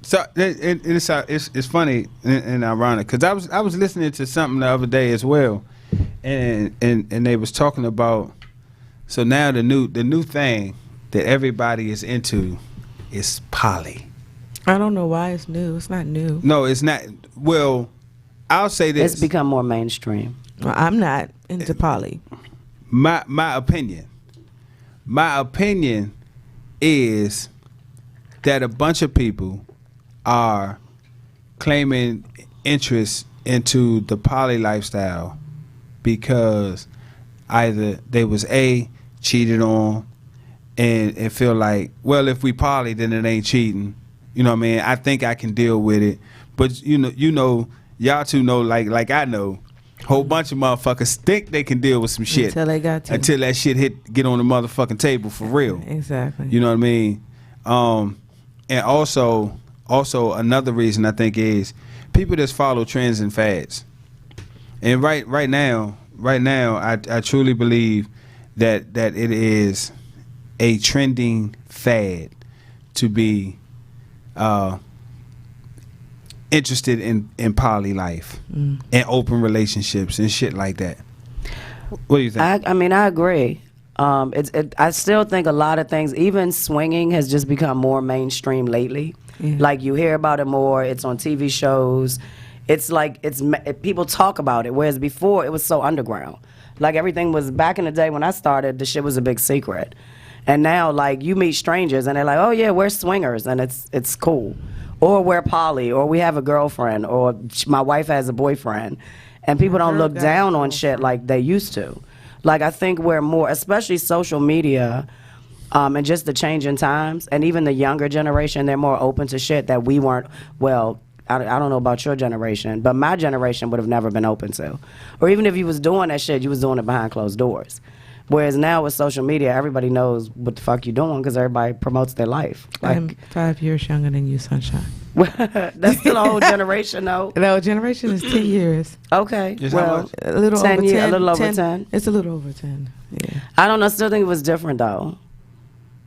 Speaker 3: so it's funny and ironic because I was listening to something the other day as well, and they was talking about so now the new thing that everybody is into is poly.
Speaker 2: I don't know why it's new. It's not new.
Speaker 3: No, it's not. Well, I'll say this.
Speaker 4: it's become more mainstream.
Speaker 2: Well, I'm not into poly.
Speaker 3: My opinion is that a bunch of people are claiming interest into the poly lifestyle because either they was cheated on and feel like, well, if we poly then it ain't cheating. You know what I mean? I think I can deal with it. But you know, y'all two know like I know, whole bunch of motherfuckers think they can deal with some shit
Speaker 2: Until they got to.
Speaker 3: until that shit get on the motherfucking table for real.
Speaker 2: Exactly.
Speaker 3: You know what I mean? And also another reason I think is people just follow trends and fads. And right now, I truly believe that it is a trending fad to be interested in poly life and open relationships and shit like that. What do you think?
Speaker 4: I mean, I agree. I still think a lot of things, even swinging, has just become more mainstream lately.
Speaker 2: Yeah.
Speaker 4: Like you hear about it more. It's on TV shows. It's like people talk about it. Whereas before it was so underground. Like everything was back in the day when I started. The shit was a big secret. And now, like, you meet strangers and they're like, oh yeah, we're swingers, and it's cool. Or we're poly, or we have a girlfriend, or my wife has a boyfriend. And people don't look down on shit like they used to. Like, I think we're more, especially social media, and just the change in times, and even the younger generation, they're more open to shit that we weren't, well, I don't know about your generation, but my generation would have never been open to. Or even if you was doing that shit, you was doing it behind closed doors. Whereas now with social media, everybody knows what the fuck you're doing because everybody promotes their life. Like,
Speaker 2: I'm 5 years younger than you, Sunshine.
Speaker 4: that's still a whole generation, though.
Speaker 2: No, generation is 10 years.
Speaker 4: Okay,
Speaker 3: Is how
Speaker 4: well,
Speaker 3: much?
Speaker 2: A little
Speaker 4: 10
Speaker 2: over
Speaker 4: year-
Speaker 2: 10.
Speaker 4: a little over 10.
Speaker 2: It's a little over 10. Yeah.
Speaker 4: I don't know. I still think it was different, though.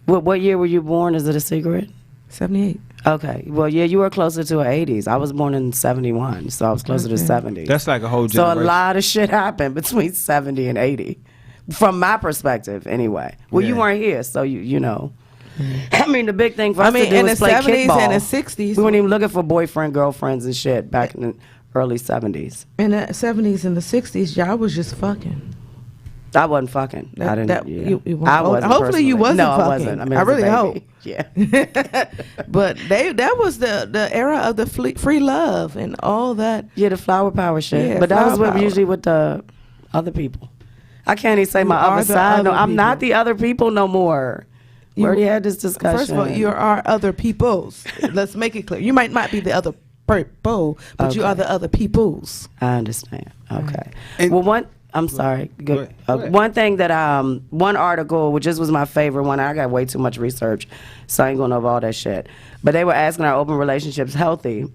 Speaker 4: What year were you born? Is it a secret?
Speaker 2: 78.
Speaker 4: Okay. Well, yeah, you were closer to an 80s. I was born in 71, so I was closer to
Speaker 2: Okay.
Speaker 4: 70.
Speaker 3: That's like a whole
Speaker 4: So a
Speaker 3: generation.
Speaker 4: lot of shit happened between 70 and 80. From my perspective, anyway. Well, you
Speaker 3: Yeah.
Speaker 4: weren't here, so you know. I mean, the big thing for us
Speaker 2: I mean,
Speaker 4: to do
Speaker 2: in the
Speaker 4: was play
Speaker 2: 70s
Speaker 4: kickball.
Speaker 2: and the 60s.
Speaker 4: We weren't even looking for boyfriend, girlfriends and shit back in the early 70s.
Speaker 2: In the 70s and the 60s, y'all was just fucking.
Speaker 4: I wasn't fucking. I didn't.
Speaker 2: that-
Speaker 4: yeah.
Speaker 2: you weren't-
Speaker 4: I wasn't.
Speaker 2: hopefully you
Speaker 4: personally.
Speaker 2: wasn't
Speaker 4: No, I
Speaker 2: fucking.
Speaker 4: wasn't. I, mean,
Speaker 2: I
Speaker 4: as a
Speaker 2: really
Speaker 4: baby.
Speaker 2: hope.
Speaker 4: Yeah.
Speaker 2: But that was the era of the free love and all that.
Speaker 4: Yeah, the flower power shit.
Speaker 2: Yeah,
Speaker 4: But that was
Speaker 2: flower power.
Speaker 4: usually with the other people. I can't even say my
Speaker 2: are
Speaker 4: other
Speaker 2: the
Speaker 4: side. No,
Speaker 2: other
Speaker 4: I'm not
Speaker 2: people.
Speaker 4: the other people no more. We
Speaker 2: You-
Speaker 4: already had this discussion.
Speaker 2: First of all, you are other peoples. Let's make it clear. You might not be the other people, but you
Speaker 4: Okay.
Speaker 2: are the other peoples.
Speaker 4: I understand. Okay.
Speaker 3: And-
Speaker 4: Well, I'm sorry.
Speaker 3: Go
Speaker 4: Good.
Speaker 3: ahead. Go ahead.
Speaker 4: One thing that one article, which just was my favorite one. I got way too much research, so I ain't going over all that shit. But they were asking, are open relationships healthy?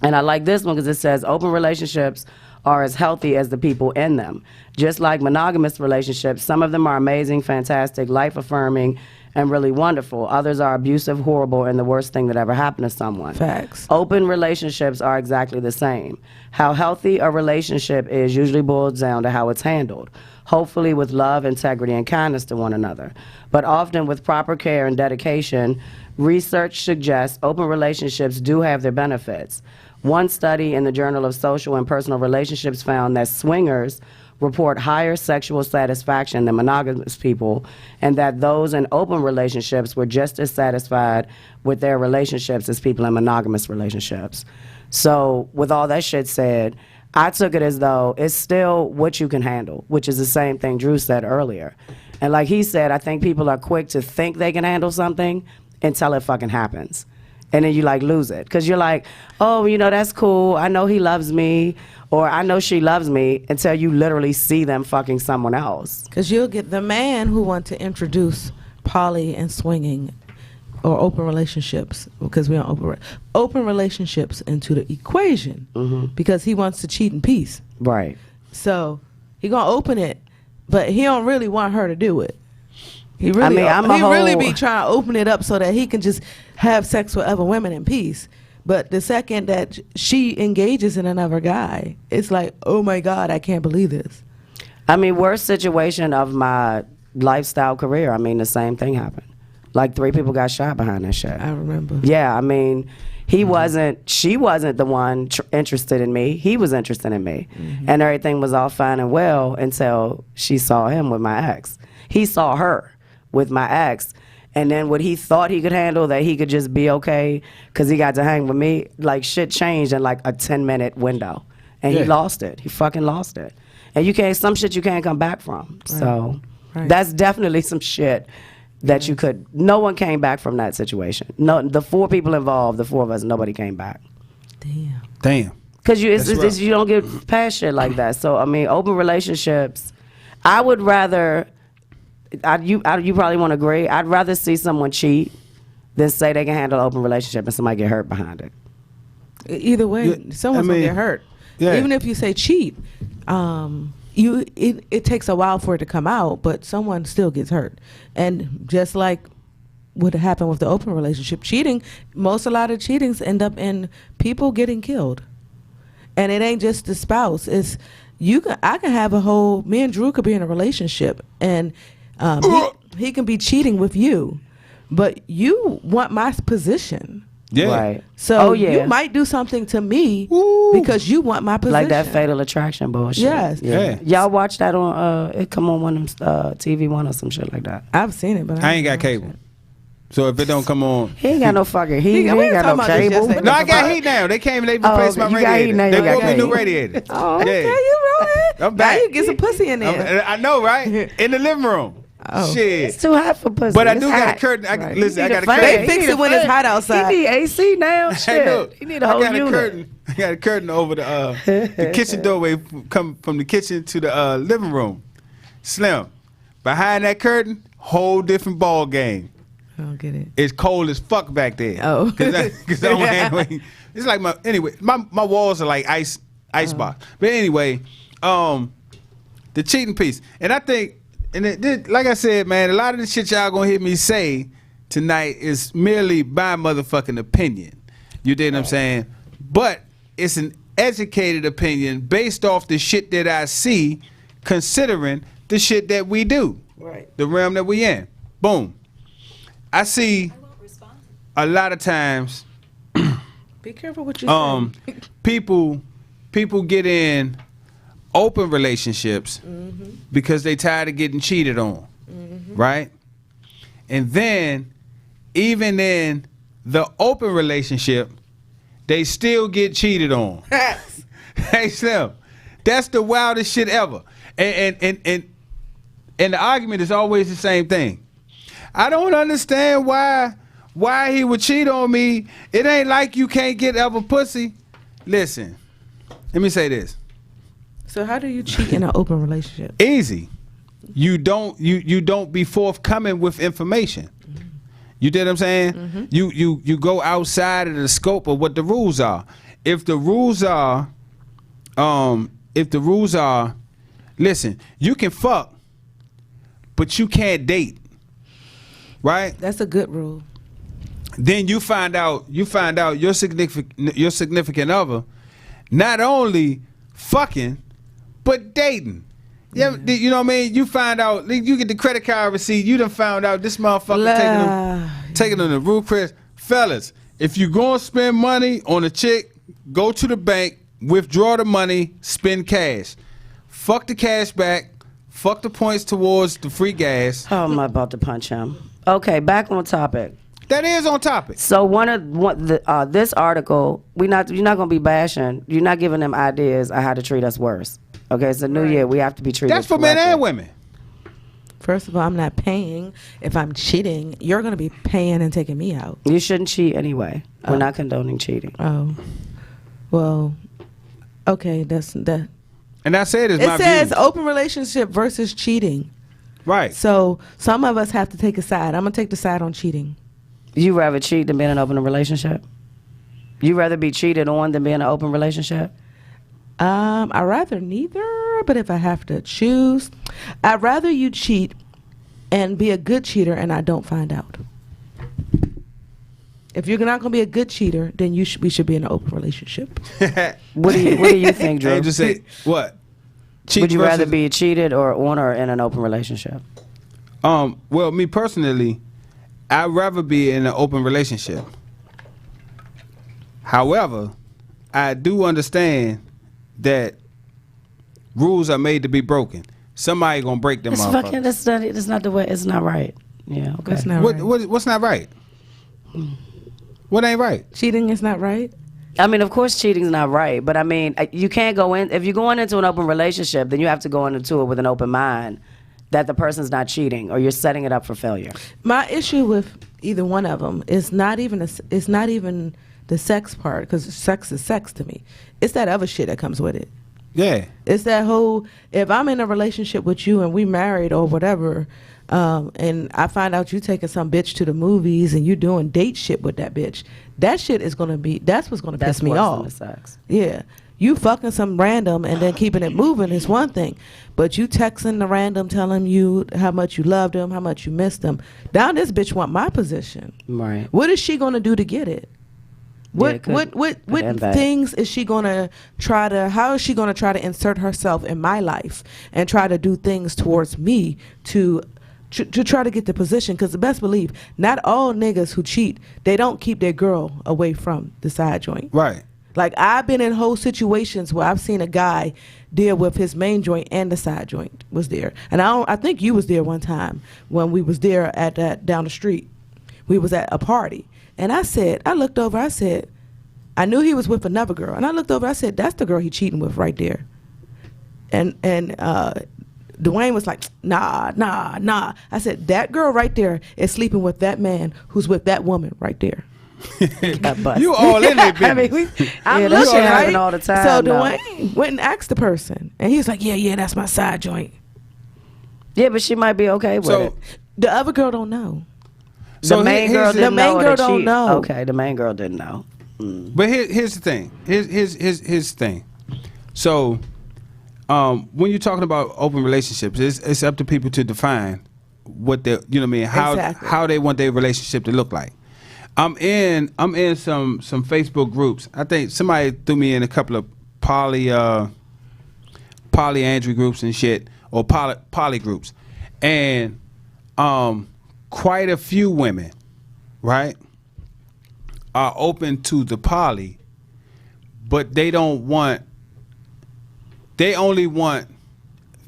Speaker 4: And I like this one because it says open relationships are as healthy as the people in them. Just like monogamous relationships, some of them are amazing, fantastic, life-affirming, and really wonderful. Others are abusive, horrible, and the worst thing that ever happened to someone.
Speaker 2: Facts.
Speaker 4: Open relationships are exactly the same. How healthy a relationship is usually boils down to how it's handled, hopefully with love, integrity, and kindness to one another. But often with proper care and dedication, research suggests open relationships do have their benefits. One study in the Journal of Social and Personal Relationships found that swingers report higher sexual satisfaction than monogamous people, and that those in open relationships were just as satisfied with their relationships as people in monogamous relationships. So with all that shit said, I took it as though it's still what you can handle, which is the same thing Drew said earlier. And like he said, I think people are quick to think they can handle something until it fucking happens. And then you like lose it. Because you're like, oh, you know, that's cool. I know he loves me. Or I know she loves me, until you literally see them fucking someone else.
Speaker 2: Because you'll get the man who wants to introduce poly and swinging or open relationships, because we don't open relationships into the equation, because he wants to cheat in peace.
Speaker 4: Right.
Speaker 2: So he gonna open it, but he don't really want her to do it. He really,
Speaker 4: I'm a
Speaker 2: really
Speaker 4: whole-
Speaker 2: be trying to open it up so that he can just have sex with other women in peace. But the second that she engages in another guy, it's like, oh my God, I can't believe this.
Speaker 4: I mean, worst situation of my lifestyle career. I mean, the same thing happened. Like 3 people got shot behind that shit.
Speaker 2: I remember.
Speaker 4: Yeah, I mean, she wasn't the one interested in me. He was interested in me. And everything was all fine and well until she saw him with my ex. He saw her with my ex. And then what he thought he could handle, that he could just be okay because he got to hang with me, like shit changed in like a 10-minute window. And he
Speaker 3: Yeah.
Speaker 4: lost it. He fucking lost it. And some shit you can't come back from. So
Speaker 2: Right.
Speaker 4: that's definitely some shit that you could, no one came back from that situation. No, the 4 people involved, the 4 of us, nobody came back.
Speaker 2: Damn.
Speaker 3: Damn.
Speaker 4: Because
Speaker 3: That's rough.
Speaker 4: you don't get past shit like that. So, I mean, open relationships, I would rather, you probably won't agree, I'd rather see someone cheat than say they can handle an open relationship and somebody get hurt behind it.
Speaker 2: Either way,
Speaker 3: Yeah,
Speaker 2: someone's
Speaker 3: I mean,
Speaker 2: gonna get hurt.
Speaker 3: yeah.
Speaker 2: Even if you say cheat, it takes a while for it to come out, but someone still gets hurt. And just like what happened with the open relationship, a lot of cheatings end up in people getting killed. And it ain't just the spouse. It's I can have me and Drew could be in a relationship, and He can be cheating with you, but you want my position.
Speaker 3: Yeah.
Speaker 4: Right.
Speaker 2: So
Speaker 4: yeah.
Speaker 2: you might do something to me
Speaker 3: Ooh.
Speaker 2: because you want my position.
Speaker 4: Like that Fatal Attraction bullshit.
Speaker 2: Yes.
Speaker 3: Yeah.
Speaker 4: Y'all watch that on it come on one of them TV One or some shit like that.
Speaker 2: I've seen it, but
Speaker 3: I ain't got cable. So if it don't come on.
Speaker 4: He ain't got no fucking he
Speaker 2: We
Speaker 4: ain't
Speaker 2: were
Speaker 4: got
Speaker 2: talking
Speaker 4: no
Speaker 2: about this
Speaker 4: cable.
Speaker 2: yesterday.
Speaker 3: No, I got heat now. They came and they replaced my
Speaker 4: you got heat
Speaker 3: radiator.
Speaker 4: now, you
Speaker 3: They
Speaker 4: got
Speaker 3: brought me new
Speaker 4: heat.
Speaker 3: radiator.
Speaker 2: Oh, okay,
Speaker 3: Yeah.
Speaker 2: you rolling.
Speaker 3: I'm back.
Speaker 2: Now you get some pussy in there.
Speaker 3: I know, right? In the living room.
Speaker 2: Oh.
Speaker 3: Shit.
Speaker 4: It's too hot for pussy.
Speaker 3: But I
Speaker 4: It's
Speaker 3: do got a
Speaker 4: hot.
Speaker 3: curtain.
Speaker 2: Right.
Speaker 3: Listen, I
Speaker 4: Need
Speaker 3: got a
Speaker 4: fan.
Speaker 3: curtain.
Speaker 2: They
Speaker 4: He
Speaker 2: fix
Speaker 4: need
Speaker 2: it
Speaker 4: a
Speaker 2: when it's
Speaker 4: fan.
Speaker 2: hot outside.
Speaker 4: He need AC now.
Speaker 3: Hey,
Speaker 4: Shit.
Speaker 3: look,
Speaker 4: He need a whole
Speaker 3: I got
Speaker 4: unit.
Speaker 3: a curtain. I got a curtain over the kitchen doorway. Come from the kitchen to the living room. Slim. Behind that curtain, whole different ball game.
Speaker 2: I don't get it.
Speaker 3: It's cold as fuck back there.
Speaker 2: Oh.
Speaker 3: Cause I don't anyway. It's like my walls are like ice box. But anyway, the cheating piece, and I think, like I said, man, a lot of the shit y'all gonna hear me say tonight is merely my motherfucking opinion. You dig what I'm saying? But it's an educated opinion based off the shit that I see, considering the shit that we do,
Speaker 2: Right.
Speaker 3: the realm that we in. Boom. I see a lot of times
Speaker 2: Be careful what you say.
Speaker 3: people get in open relationships because they tired of getting cheated on, right? And then even in the open relationship, they still get cheated on. Hey Slim, that's the wildest shit ever. And the argument is always the same thing. I don't understand why he would cheat on me. It ain't like you can't get other pussy. Listen, let me say this.
Speaker 2: So how do you cheat in an open relationship?
Speaker 3: Easy. You don't be forthcoming with information. You get what I'm saying? You go outside of the scope of what the rules are. If the rules are, listen, you can fuck, but you can't date. Right?
Speaker 2: That's a good rule.
Speaker 3: Then you find out your significant other not only fucking but dating. Yeah, you know what I mean? You find out, you get the credit card receipt, you done found out this motherfucker taking them to Ruth Chris. Fellas, if you gonna spend money on a chick, go to the bank, withdraw the money, spend cash. Fuck the cash back, fuck the points towards the free gas.
Speaker 4: Oh, I'm about to punch him. Okay, back on topic.
Speaker 3: That is on topic.
Speaker 4: So this article, you're not gonna be bashing. You're not giving them ideas on how to treat us worse. Okay, it's a new year. We have to be treated.
Speaker 3: That's for men
Speaker 4: correctly.
Speaker 3: and women.
Speaker 2: First of all, I'm not paying. If I'm cheating, you're going to be paying and taking me out.
Speaker 4: You shouldn't cheat anyway.
Speaker 2: Oh.
Speaker 4: We're not condoning cheating.
Speaker 2: Oh, well, okay. That's that.
Speaker 3: And I said it's my
Speaker 2: It says
Speaker 3: view.
Speaker 2: open relationship versus cheating.
Speaker 3: Right.
Speaker 2: So some of us have to take a side. I'm gonna take the side on cheating.
Speaker 4: You rather cheat than be in an open relationship? You rather be cheated on than be in an open relationship?
Speaker 2: I rather neither. But if I have to choose, I'd rather you cheat and be a good cheater, and I don't find out. If you're not gonna be a good cheater, then we should be in an open relationship.
Speaker 4: What do you think, Drew?
Speaker 3: Hey, just say what? Cheat
Speaker 4: Would you rather
Speaker 3: versus-
Speaker 4: be cheated or on or in an open relationship?
Speaker 3: Well, me personally, I'd rather be in an open relationship. However, I do understand that rules are made to be broken. Somebody gonna break them
Speaker 4: It's
Speaker 3: motherfuckers.
Speaker 4: fucking. That's not the way. It's not right. Yeah. Okay.
Speaker 2: That's not right.
Speaker 3: What's not right? What ain't right?
Speaker 2: Cheating is not right.
Speaker 4: I mean, of course, cheating's not right, but I mean, you can't go in if you're going into an open relationship, then you have to go into it with an open mind that the person's not cheating, or you're setting it up for failure.
Speaker 2: My issue with either one of them is not even the sex part, because sex is sex to me. It's that other shit that comes with it.
Speaker 3: Yeah.
Speaker 2: It's that whole, if I'm in a relationship with you and we married or whatever, and I find out you taking some bitch to the movies and you doing date shit with that bitch, that shit is gonna be, that's what's gonna
Speaker 4: That's
Speaker 2: piss me
Speaker 4: worse
Speaker 2: off.
Speaker 4: than the sex.
Speaker 2: Yeah. You fucking some random and then keeping it moving is one thing. But you texting the random telling you how much you loved them, how much you missed them. Now this bitch want my position.
Speaker 4: Right.
Speaker 2: What is she gonna do to get it?
Speaker 4: Yeah, it
Speaker 2: What
Speaker 4: could end bad.
Speaker 2: things is she gonna how is she gonna try to insert herself in my life and try to do things towards me to to try to get the position. Because the best believe, not all niggas who cheat, they don't keep their girl away from the side joint.
Speaker 3: Right.
Speaker 2: Like, I've been in whole situations where I've seen a guy deal with his main joint and the side joint was there. And I think you was there one time when we was there at that down the street. We was at a party. And I looked over, I said, I knew he was with another girl. And I looked over, I said, that's the girl he cheating with right there. And Dwayne was like, nah. I said, that girl right there is sleeping with that man who's with that woman right there.
Speaker 3: You all in there,
Speaker 2: I
Speaker 3: baby.
Speaker 2: mean, I'm
Speaker 4: Yeah, that
Speaker 2: looking,
Speaker 4: shit
Speaker 2: right?
Speaker 4: happen all the time,
Speaker 2: So
Speaker 4: though.
Speaker 2: Dwayne went and asked the person, and he was like, yeah, that's my side joint.
Speaker 4: Yeah, but she might be okay with it.
Speaker 2: The other girl don't know.
Speaker 3: So
Speaker 4: The main girl
Speaker 2: the
Speaker 4: didn't
Speaker 2: main
Speaker 4: know.
Speaker 2: girl
Speaker 4: that
Speaker 2: don't
Speaker 4: she-
Speaker 2: know.
Speaker 4: Okay, the main girl didn't know.
Speaker 3: But here's the thing. Here's the thing. So, when you're talking about open relationships, it's up to people to define what they, you know what I mean,
Speaker 2: Exactly.
Speaker 3: how they want their relationship to look like. I'm in some Facebook groups. I think somebody threw me in a couple of polyandry groups and shit, or poly groups, and quite a few women, right, are open to the poly, but they only want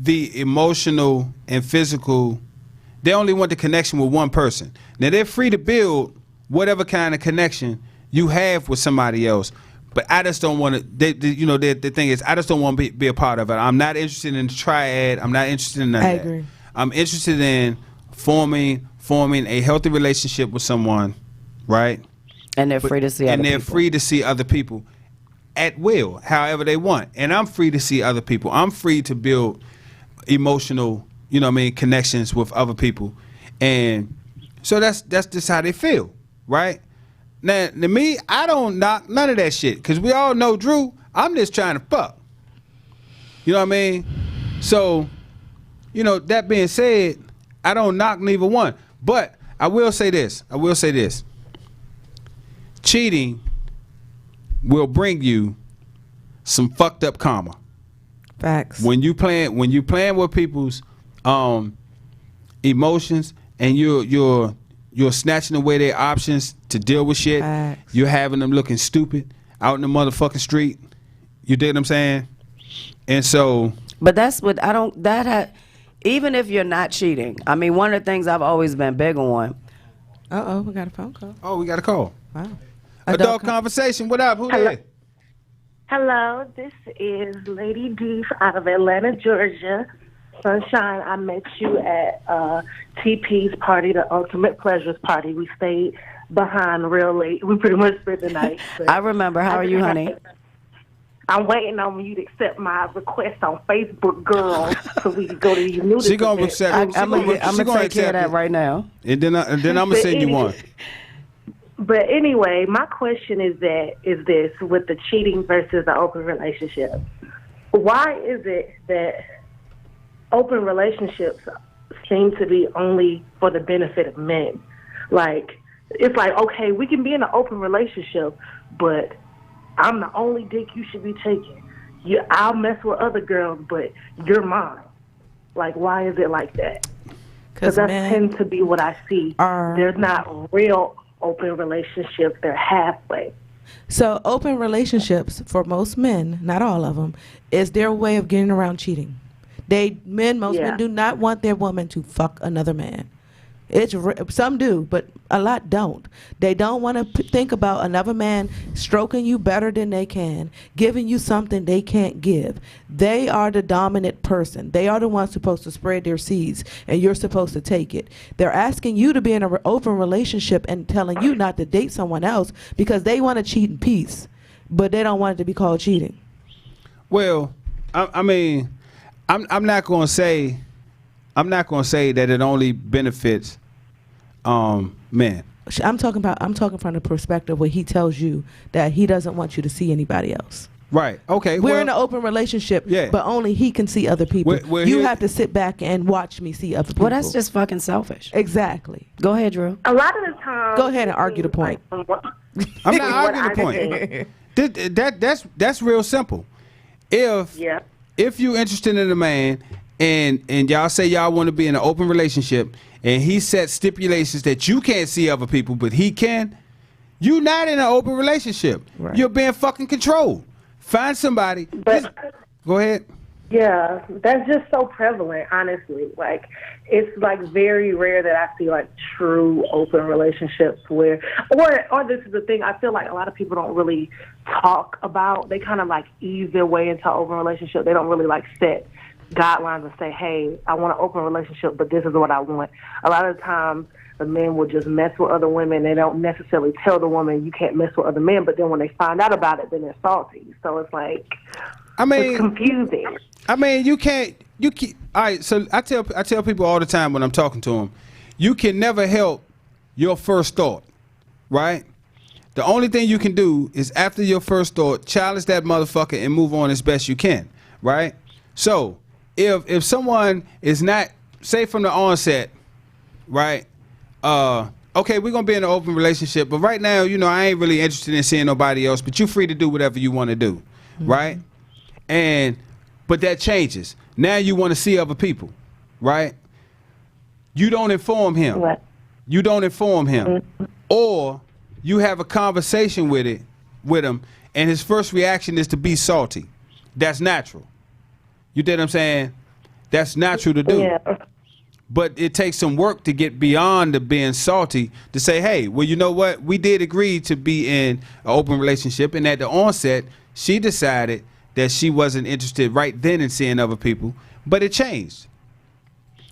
Speaker 3: the emotional and physical. They only want the connection with one person. Now they're free to build whatever kind of connection you have with somebody else, but I just don't want to. The thing is, I just don't want to be a part of it. I'm not interested in the triad. I'm not interested in none
Speaker 2: I
Speaker 3: of that.
Speaker 2: agree.
Speaker 3: I'm interested in forming a healthy relationship with someone, right?
Speaker 4: And they're free to see other
Speaker 3: And they're
Speaker 4: people.
Speaker 3: free to see other people at will, however they want. And I'm free to see other people. I'm free to build emotional, connections with other people. And so that's just how they feel, right? Now, to me, I don't knock none of that shit, because we all know Drew, I'm just trying to fuck. You know what I mean? So, that being said, I don't knock neither one. But I will say this. Cheating will bring you some fucked up karma.
Speaker 2: Facts.
Speaker 3: When you playing with people's emotions, and you're snatching away their options to deal with shit.
Speaker 2: Facts.
Speaker 3: You're having them looking stupid out in the motherfucking street. You dig what I'm saying? And so,
Speaker 4: But that's what I don't. Even if you're not cheating, I mean, one of the things I've always been big on.
Speaker 2: We got a phone call.
Speaker 3: we got a call.
Speaker 2: Wow.
Speaker 3: Adult conversation. What up? Who
Speaker 6: Hello.
Speaker 3: there?
Speaker 6: Hello, this is Lady D out of Atlanta, Georgia. Sunshine, I met you at TP's party, the Ultimate Pleasures party. We stayed behind real late. We pretty much spent the night. but
Speaker 4: I remember. How are you, honey?
Speaker 6: I'm waiting on you to accept my request on Facebook, girl, so we can go to your nudist
Speaker 3: She gonna
Speaker 6: event.
Speaker 3: accept.
Speaker 4: I'm gonna take care of
Speaker 3: accept
Speaker 4: that
Speaker 3: it.
Speaker 4: right now.
Speaker 3: And then I'm gonna
Speaker 6: But
Speaker 3: send you one.
Speaker 6: But anyway, my question is this with the cheating versus the open relationship. Why is it that open relationships seem to be only for the benefit of men? Like, it's like, okay, we can be in an open relationship, but I'm the only dick you should be taking. I'll mess with other girls, but you're mine. Like, why is it like that? Because that tends to be what I see. They're not real open relationships. They're halfway.
Speaker 2: So open relationships for most men, not all of them, is their way of getting around cheating. Most men do not want their woman to fuck another man. Some do, but a lot don't. They don't want to think about another man stroking you better than they can, giving you something they can't give. They are the dominant person. They are the ones supposed to spread their seeds, and you're supposed to take it. They're asking you to be in an open relationship and telling you not to date someone else because they want to cheat in peace, but they don't want it to be called cheating.
Speaker 3: Well, I mean, I'm not gonna say that it only benefits men.
Speaker 2: I'm talking from the perspective where he tells you that he doesn't want you to see anybody else.
Speaker 3: Right. Okay.
Speaker 2: We're in an open relationship, but only he can see other people. You have to sit back and watch me see other people.
Speaker 4: Well, that's just fucking selfish.
Speaker 2: Exactly.
Speaker 4: Go ahead, Drew.
Speaker 6: A lot of the time.
Speaker 2: Go ahead and argue the point.
Speaker 3: I'm not arguing the point. That's real simple. If you're interested in a man and y'all say y'all want to be in an open relationship, and he sets stipulations that you can't see other people, but he can, you not in an open relationship.
Speaker 2: Right.
Speaker 3: You're being fucking controlled. Find somebody.
Speaker 6: But
Speaker 3: Go ahead.
Speaker 6: yeah, that's just so prevalent, honestly. Like, it's like very rare that I see like true open relationships where, or this is the thing, I feel like a lot of people don't really talk about, they kind of like ease their way into an open relationship. They don't really like set guidelines and say, hey, I want an open relationship, but this is what I want. A lot of the times, the men will just mess with other women. They don't necessarily tell the woman you can't mess with other men, but then when they find out about it, then they're salty. So it's like, it's confusing.
Speaker 3: I mean, you can't. All right. So I tell people all the time when I'm talking to them, you can never help your first thought, right? The only thing you can do is after your first thought, challenge that motherfucker and move on as best you can, right? So if someone is not, say from the onset, right? Okay, we're gonna be in an open relationship, but right now, I ain't really interested in seeing nobody else. But you're free to do whatever you want to do, right? But that changes. Now you want to see other people, right? You don't inform him.
Speaker 6: What?
Speaker 3: You don't inform him. Or you have a conversation with him, and his first reaction is to be salty. That's natural. You get what I'm saying? That's natural to do.
Speaker 6: Yeah.
Speaker 3: But it takes some work to get beyond the being salty to say, hey, well, you know what? We did agree to be in an open relationship, and at the onset, she decided that she wasn't interested right then in seeing other people, but it changed.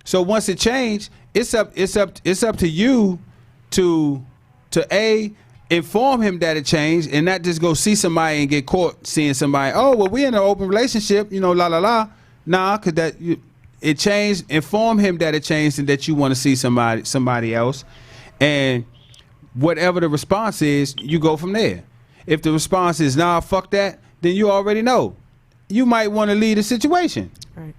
Speaker 3: So once it changed, it's up to you to inform him that it changed, and not just go see somebody and get caught seeing somebody. Oh, well, we in an open relationship, la la la. Nah, cause it changed. Inform him that it changed and that you want to see somebody else, and whatever the response is, you go from there. If the response is nah, fuck that, then you already know. You might want to leave the situation.
Speaker 2: Right.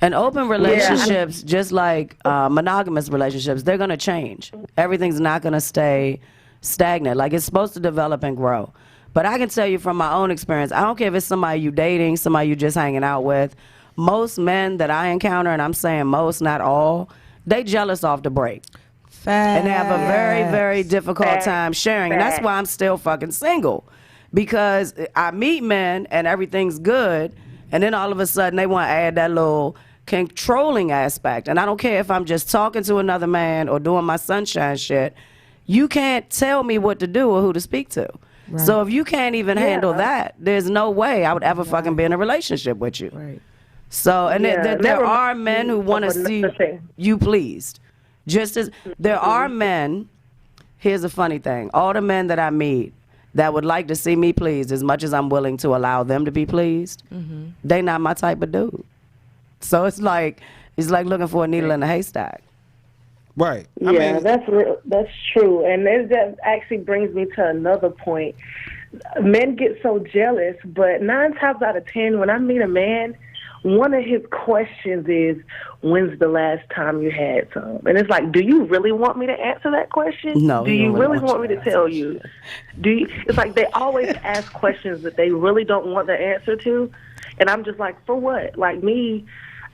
Speaker 4: And open relationships, just like monogamous relationships, they're going to change. Everything's not going to stay stagnant. Like, it's supposed to develop and grow. But I can tell you from my own experience, I don't care if it's somebody you dating, somebody you just hanging out with, most men that I encounter, and I'm saying most, not all, they jealous off the break.
Speaker 2: Facts.
Speaker 4: And they have a very, very difficult time sharing. And that's why I'm still fucking single. Because I meet men and everything's good, and then all of a sudden they want to add that little controlling aspect. And I don't care if I'm just talking to another man or doing my sunshine shit. You can't tell me what to do or who to speak to. Right. So if you can't even handle that, there's no way I would ever fucking be in a relationship with you. Right. So, and there are men who want to see you pleased. Just as there are men, here's a funny thing. All the men that I meet that would like to see me pleased as much as I'm willing to allow them to be pleased, they not my type of dude. So it's like looking for a needle in a haystack.
Speaker 3: Right.
Speaker 6: That's true. And that actually brings me to another point. Men get so jealous, but 9 times out of 10, when I meet a man, one of his questions is, when's the last time you had some? And it's like, do you really want me to answer that question?
Speaker 4: No.
Speaker 6: Do you really want me to tell you? It's like they always ask questions that they really don't want the answer to. And I'm just like, for what? Like me,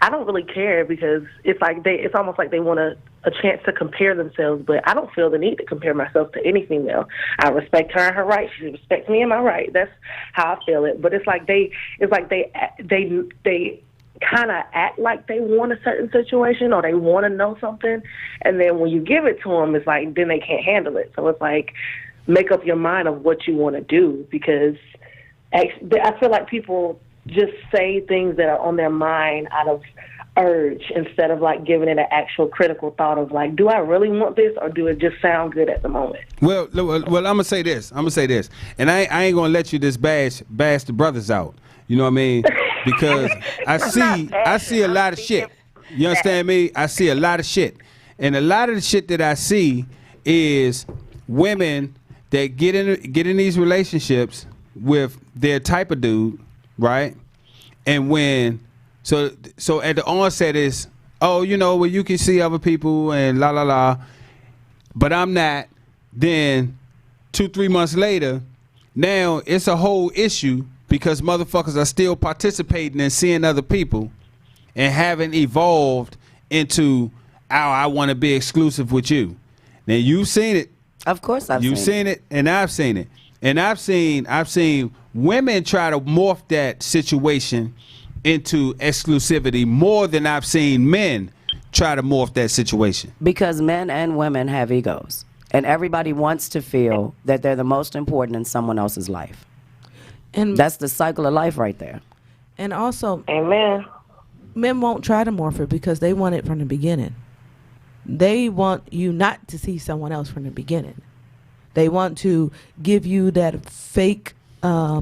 Speaker 6: I don't really care, because it's like it's almost like they want a chance to compare themselves, but I don't feel the need to compare myself to any female. I respect her and her right. She respects me and my right. That's how I feel it. But it's like they kind of act like they want a certain situation or they want to know something, and then when you give it to them, it's like then they can't handle it. So it's like, make up your mind of what you want to do, because I feel like people just say things that are on their mind out of urge instead of like giving it an actual critical thought of like, do I really want this or do it just sound good at the moment? Well,
Speaker 3: I'm gonna say this, and I ain't gonna let you just bash the brothers out. You know what I mean? Because I see a lot of shit. You understand me? I see a lot of shit, and a lot of the shit that I see is women that get in these relationships with their type of dude, right? And when so at the onset is, oh, well, you can see other people and la la la, but I'm not. Then 2-3 months later, now it's a whole issue because motherfuckers are still participating and seeing other people, and haven't evolved into, oh, I want to be exclusive with you. Now you've seen it.
Speaker 4: Of course
Speaker 3: You've seen it, and I've seen it. And I've seen women try to morph that situation into exclusivity more than I've seen men try to morph that situation.
Speaker 4: Because men and women have egos. And everybody wants to feel that they're the most important in someone else's life.
Speaker 2: And
Speaker 4: That's the cycle of life right there.
Speaker 2: and also,
Speaker 6: Amen.
Speaker 2: men won't try to morph it because they want it from the beginning. They want you not to see someone else from the beginning. They want to give you that fake, I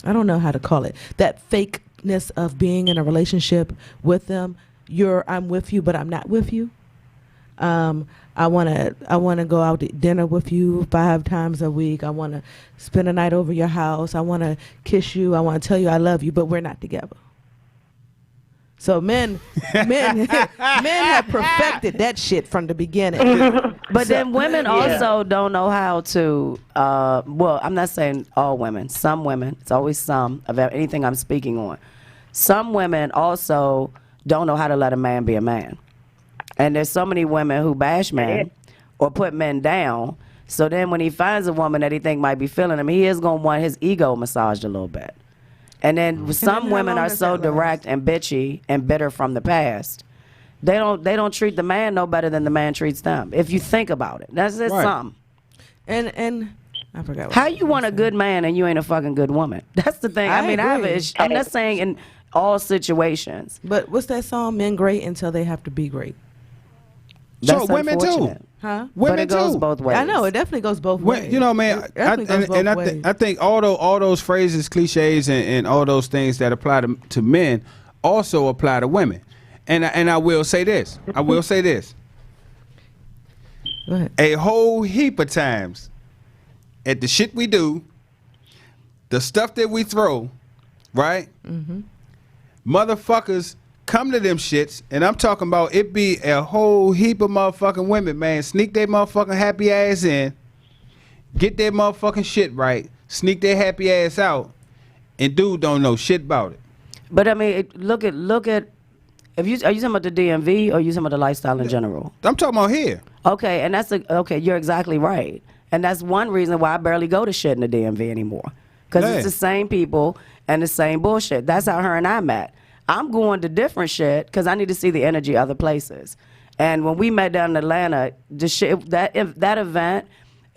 Speaker 2: don't know how to call it, that fakeness of being in a relationship with them. I'm with you, but I'm not with you. I wanna go out to dinner with you 5 times a week. I wanna spend a night over your house. I wanna kiss you. I wanna tell you I love you, but we're not together. So men have perfected that shit from the beginning.
Speaker 4: But then women also don't know how to, well, I'm not saying all women. Some women, it's always some of anything I'm speaking on. Some women also don't know how to let a man be a man. And there's so many women who bash men or put men down. So then when he finds a woman that he think might be feeling him, he is going to want his ego massaged a little bit. And then some
Speaker 2: then how
Speaker 4: women
Speaker 2: long
Speaker 4: are
Speaker 2: does
Speaker 4: so
Speaker 2: that last?
Speaker 4: direct and bitchy and bitter from the past. They don't treat the man no better than the man treats them. If you think about it, that's just
Speaker 3: Right.
Speaker 4: something.
Speaker 2: And I forgot. What
Speaker 4: How
Speaker 2: I was
Speaker 4: you want a
Speaker 2: gonna
Speaker 4: good man and you ain't a fucking good woman? That's the thing.
Speaker 2: I
Speaker 4: I mean, I have
Speaker 2: agree.
Speaker 4: I'm not saying in all situations.
Speaker 2: say. But what's that song? Men great until they have to be great.
Speaker 3: So
Speaker 4: That's
Speaker 3: women too.
Speaker 4: unfortunate.
Speaker 2: Huh?
Speaker 4: But
Speaker 3: Women
Speaker 4: it goes
Speaker 3: too.
Speaker 4: both ways.
Speaker 2: I know it definitely goes both
Speaker 3: Well,
Speaker 2: ways.
Speaker 3: you know, man,
Speaker 2: It definitely goes both ways.
Speaker 3: I think all those phrases, cliches, and all those things that apply to men also apply to women. And I will say this.
Speaker 2: Go ahead.
Speaker 3: A whole heap of times, at the shit we do, the stuff that we throw, right?
Speaker 2: Mm-hmm.
Speaker 3: Motherfuckers come to them shits, and I'm talking about it be a whole heap of motherfucking women, man. Sneak their motherfucking happy ass in, get their motherfucking shit right, sneak their happy ass out, and dude don't know shit about it.
Speaker 4: But I mean, look at. Are you talking about the DMV or are you talking about the lifestyle in general?
Speaker 3: I'm talking about here.
Speaker 4: Okay, and okay. You're exactly right, and that's one reason why I barely go to shit in the DMV anymore, because
Speaker 3: Yeah.
Speaker 4: it's the same people and the same bullshit. That's how her and I met. I'm going to different shit because I need to see the energy other places. And when we met down in Atlanta, the shit that event,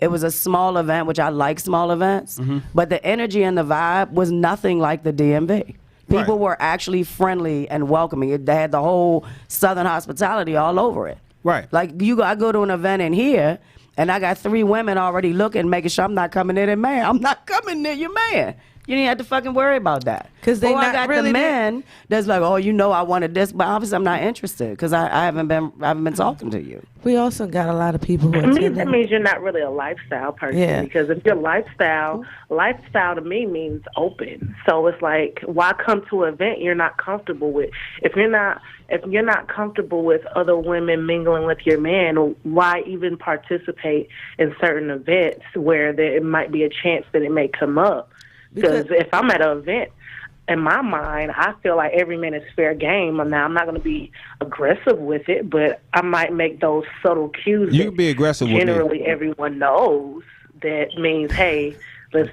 Speaker 4: it was a small event, which I like small events, but the energy and the vibe was nothing like the DMV. People
Speaker 3: Right.
Speaker 4: were actually friendly and welcoming. They had the whole Southern hospitality all over it.
Speaker 3: Right.
Speaker 4: Like I go to an event in here, and I got 3 women already looking, making sure I'm not coming near their man. I'm not coming near your man. You didn't have to fucking worry about that.
Speaker 2: 'Cause they
Speaker 4: Or I
Speaker 2: not
Speaker 4: got
Speaker 2: really
Speaker 4: the men that's like, oh, you know, I wanted this, but obviously I'm not interested because I haven't been talking to you.
Speaker 2: We also got a lot of people who
Speaker 6: To me,
Speaker 2: attend.
Speaker 6: that means you're not really a lifestyle person.
Speaker 2: Yeah.
Speaker 6: Because if your lifestyle to me means open. So it's like, why come to an event you're not comfortable with? If you're not comfortable with other women mingling with your man, why even participate in certain events where it might be a chance that it may come up? Because if I'm at an event, in my mind, I feel like every man is fair game. Now, I'm not going to be aggressive with it, but I might make those subtle cues.
Speaker 3: You
Speaker 6: that
Speaker 3: can be aggressive with me.
Speaker 6: generally everyone knows that means, hey, let's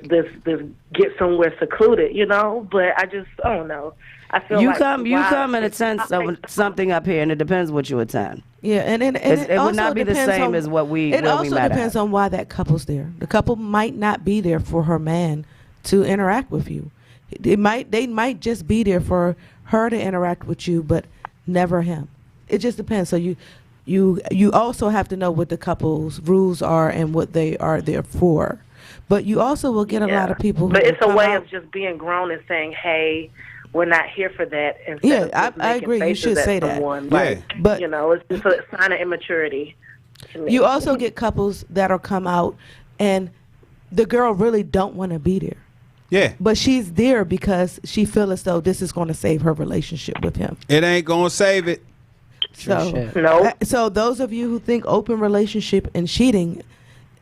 Speaker 6: get somewhere secluded, you know? But I don't know. I feel
Speaker 4: You
Speaker 6: like
Speaker 4: come and
Speaker 6: it's
Speaker 4: attend something up here, and it depends what you attend.
Speaker 2: Yeah, and
Speaker 4: It would
Speaker 2: also
Speaker 4: not be the
Speaker 2: depends
Speaker 4: same
Speaker 2: on-
Speaker 4: as what we
Speaker 2: It
Speaker 4: where we
Speaker 2: also
Speaker 4: met
Speaker 2: depends
Speaker 4: at.
Speaker 2: on why that couple's there. The couple might not be there for her man to interact with you. They might just be there for her to interact with you, but never him. It just depends. So you also have to know what the couple's rules are and what they are there for. But you also will get a lot of people who
Speaker 6: But
Speaker 2: will
Speaker 6: it's a
Speaker 2: come
Speaker 6: way
Speaker 2: out-
Speaker 6: of just being grown and saying, hey, we're not here for that. Instead
Speaker 2: Yeah,
Speaker 6: of just
Speaker 2: I
Speaker 6: making
Speaker 2: agree. You
Speaker 6: faces
Speaker 2: should
Speaker 6: at
Speaker 2: say that.
Speaker 6: someone.
Speaker 3: Yeah.
Speaker 6: Like,
Speaker 2: But-
Speaker 6: you know, it's just a sign of immaturity to me.
Speaker 2: You also get couples that'll come out and the girl really don't want to be there.
Speaker 3: Yeah.
Speaker 2: But she's there because she feels as though this is going to save her relationship with him.
Speaker 3: It ain't gonna save it.
Speaker 2: So,
Speaker 4: shit.
Speaker 6: No.
Speaker 2: so those of you who think open relationship and cheating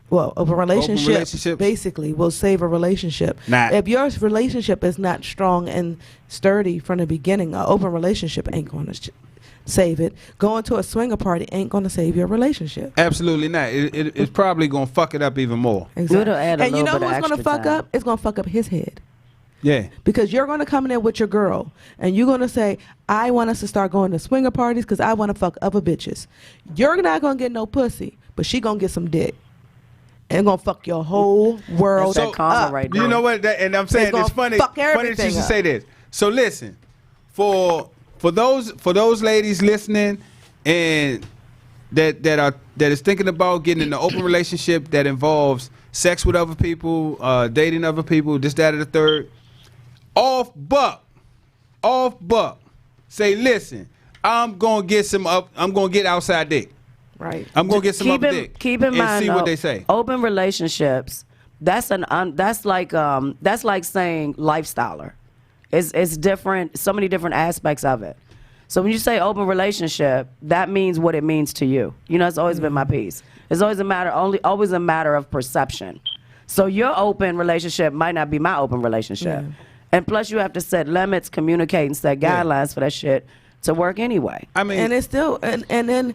Speaker 2: Well, open relationship,
Speaker 3: relationships?
Speaker 2: basically will save a relationship.
Speaker 3: Nah.
Speaker 2: If your relationship is not strong and sturdy from the beginning, an open relationship ain't going to save it. Going to a swinger party ain't going to save your relationship.
Speaker 3: Absolutely not. It's probably gonna fuck it up even more.
Speaker 2: Exactly.
Speaker 4: It'll add a
Speaker 2: And you
Speaker 4: little
Speaker 2: know
Speaker 4: bit of
Speaker 2: who's going to
Speaker 4: extra
Speaker 2: fuck
Speaker 4: time.
Speaker 2: up? It's going to fuck up his head.
Speaker 3: Yeah.
Speaker 2: Because you're going to come in there with your girl and you're going to say, I want us to start going to swinger parties because I want to fuck other bitches. You're not going to get no pussy, but she going to get some dick. And going to fuck your whole world
Speaker 4: That's that karma
Speaker 2: up.
Speaker 4: right
Speaker 3: You
Speaker 4: there.
Speaker 3: know what? And I'm saying
Speaker 2: It's gonna
Speaker 3: it's funny.
Speaker 2: fuck
Speaker 3: Funny that
Speaker 2: everything
Speaker 3: you should
Speaker 2: up.
Speaker 3: say this. So listen, for those ladies listening and that is thinking about getting in an open relationship that involves sex with other people, dating other people, this, that, or the third. Off buck. Say, listen, I'm gonna get outside dick.
Speaker 2: Right.
Speaker 3: I'm gonna get some other dick.
Speaker 4: Keep in
Speaker 3: and
Speaker 4: mind,
Speaker 3: see
Speaker 4: though,
Speaker 3: what they say.
Speaker 4: Open relationships. That's like saying lifestyler. It's different. So many different aspects of it. So when you say open relationship, that means what it means to you. You know, it's always been my piece. It's always a matter of perception. So your open relationship might not be my open relationship.
Speaker 2: Yeah.
Speaker 4: And plus, you have to set limits, communicate, and set
Speaker 3: Yeah.
Speaker 4: guidelines for that shit to work anyway.
Speaker 3: I mean,
Speaker 2: And it's still, and then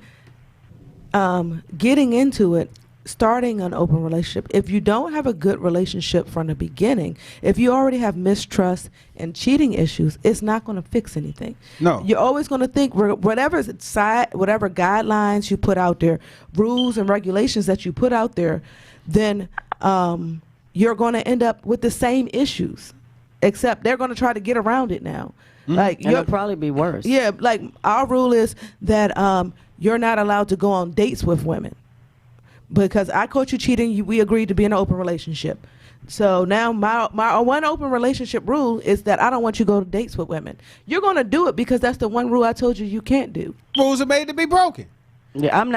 Speaker 2: getting into it, starting an open relationship. If you don't have a good relationship from the beginning, if you already have mistrust and cheating issues, it's not going to fix anything.
Speaker 3: No.
Speaker 2: You're always going to think whatever guidelines you put out there, rules and regulations that you put out there, then you're going to end up with the same issues, except they're going to try to get around it now. Like
Speaker 4: And it'll probably be worse.
Speaker 2: yeah, like our rule is that you're not allowed to go on dates with women. Because I caught you cheating, we agreed to be in an open relationship. So now my one open relationship rule is that I don't want you to go to dates with women. You're going to do it because that's the one rule I told you can't do.
Speaker 3: rules are made to be broken.
Speaker 4: Yeah, I'm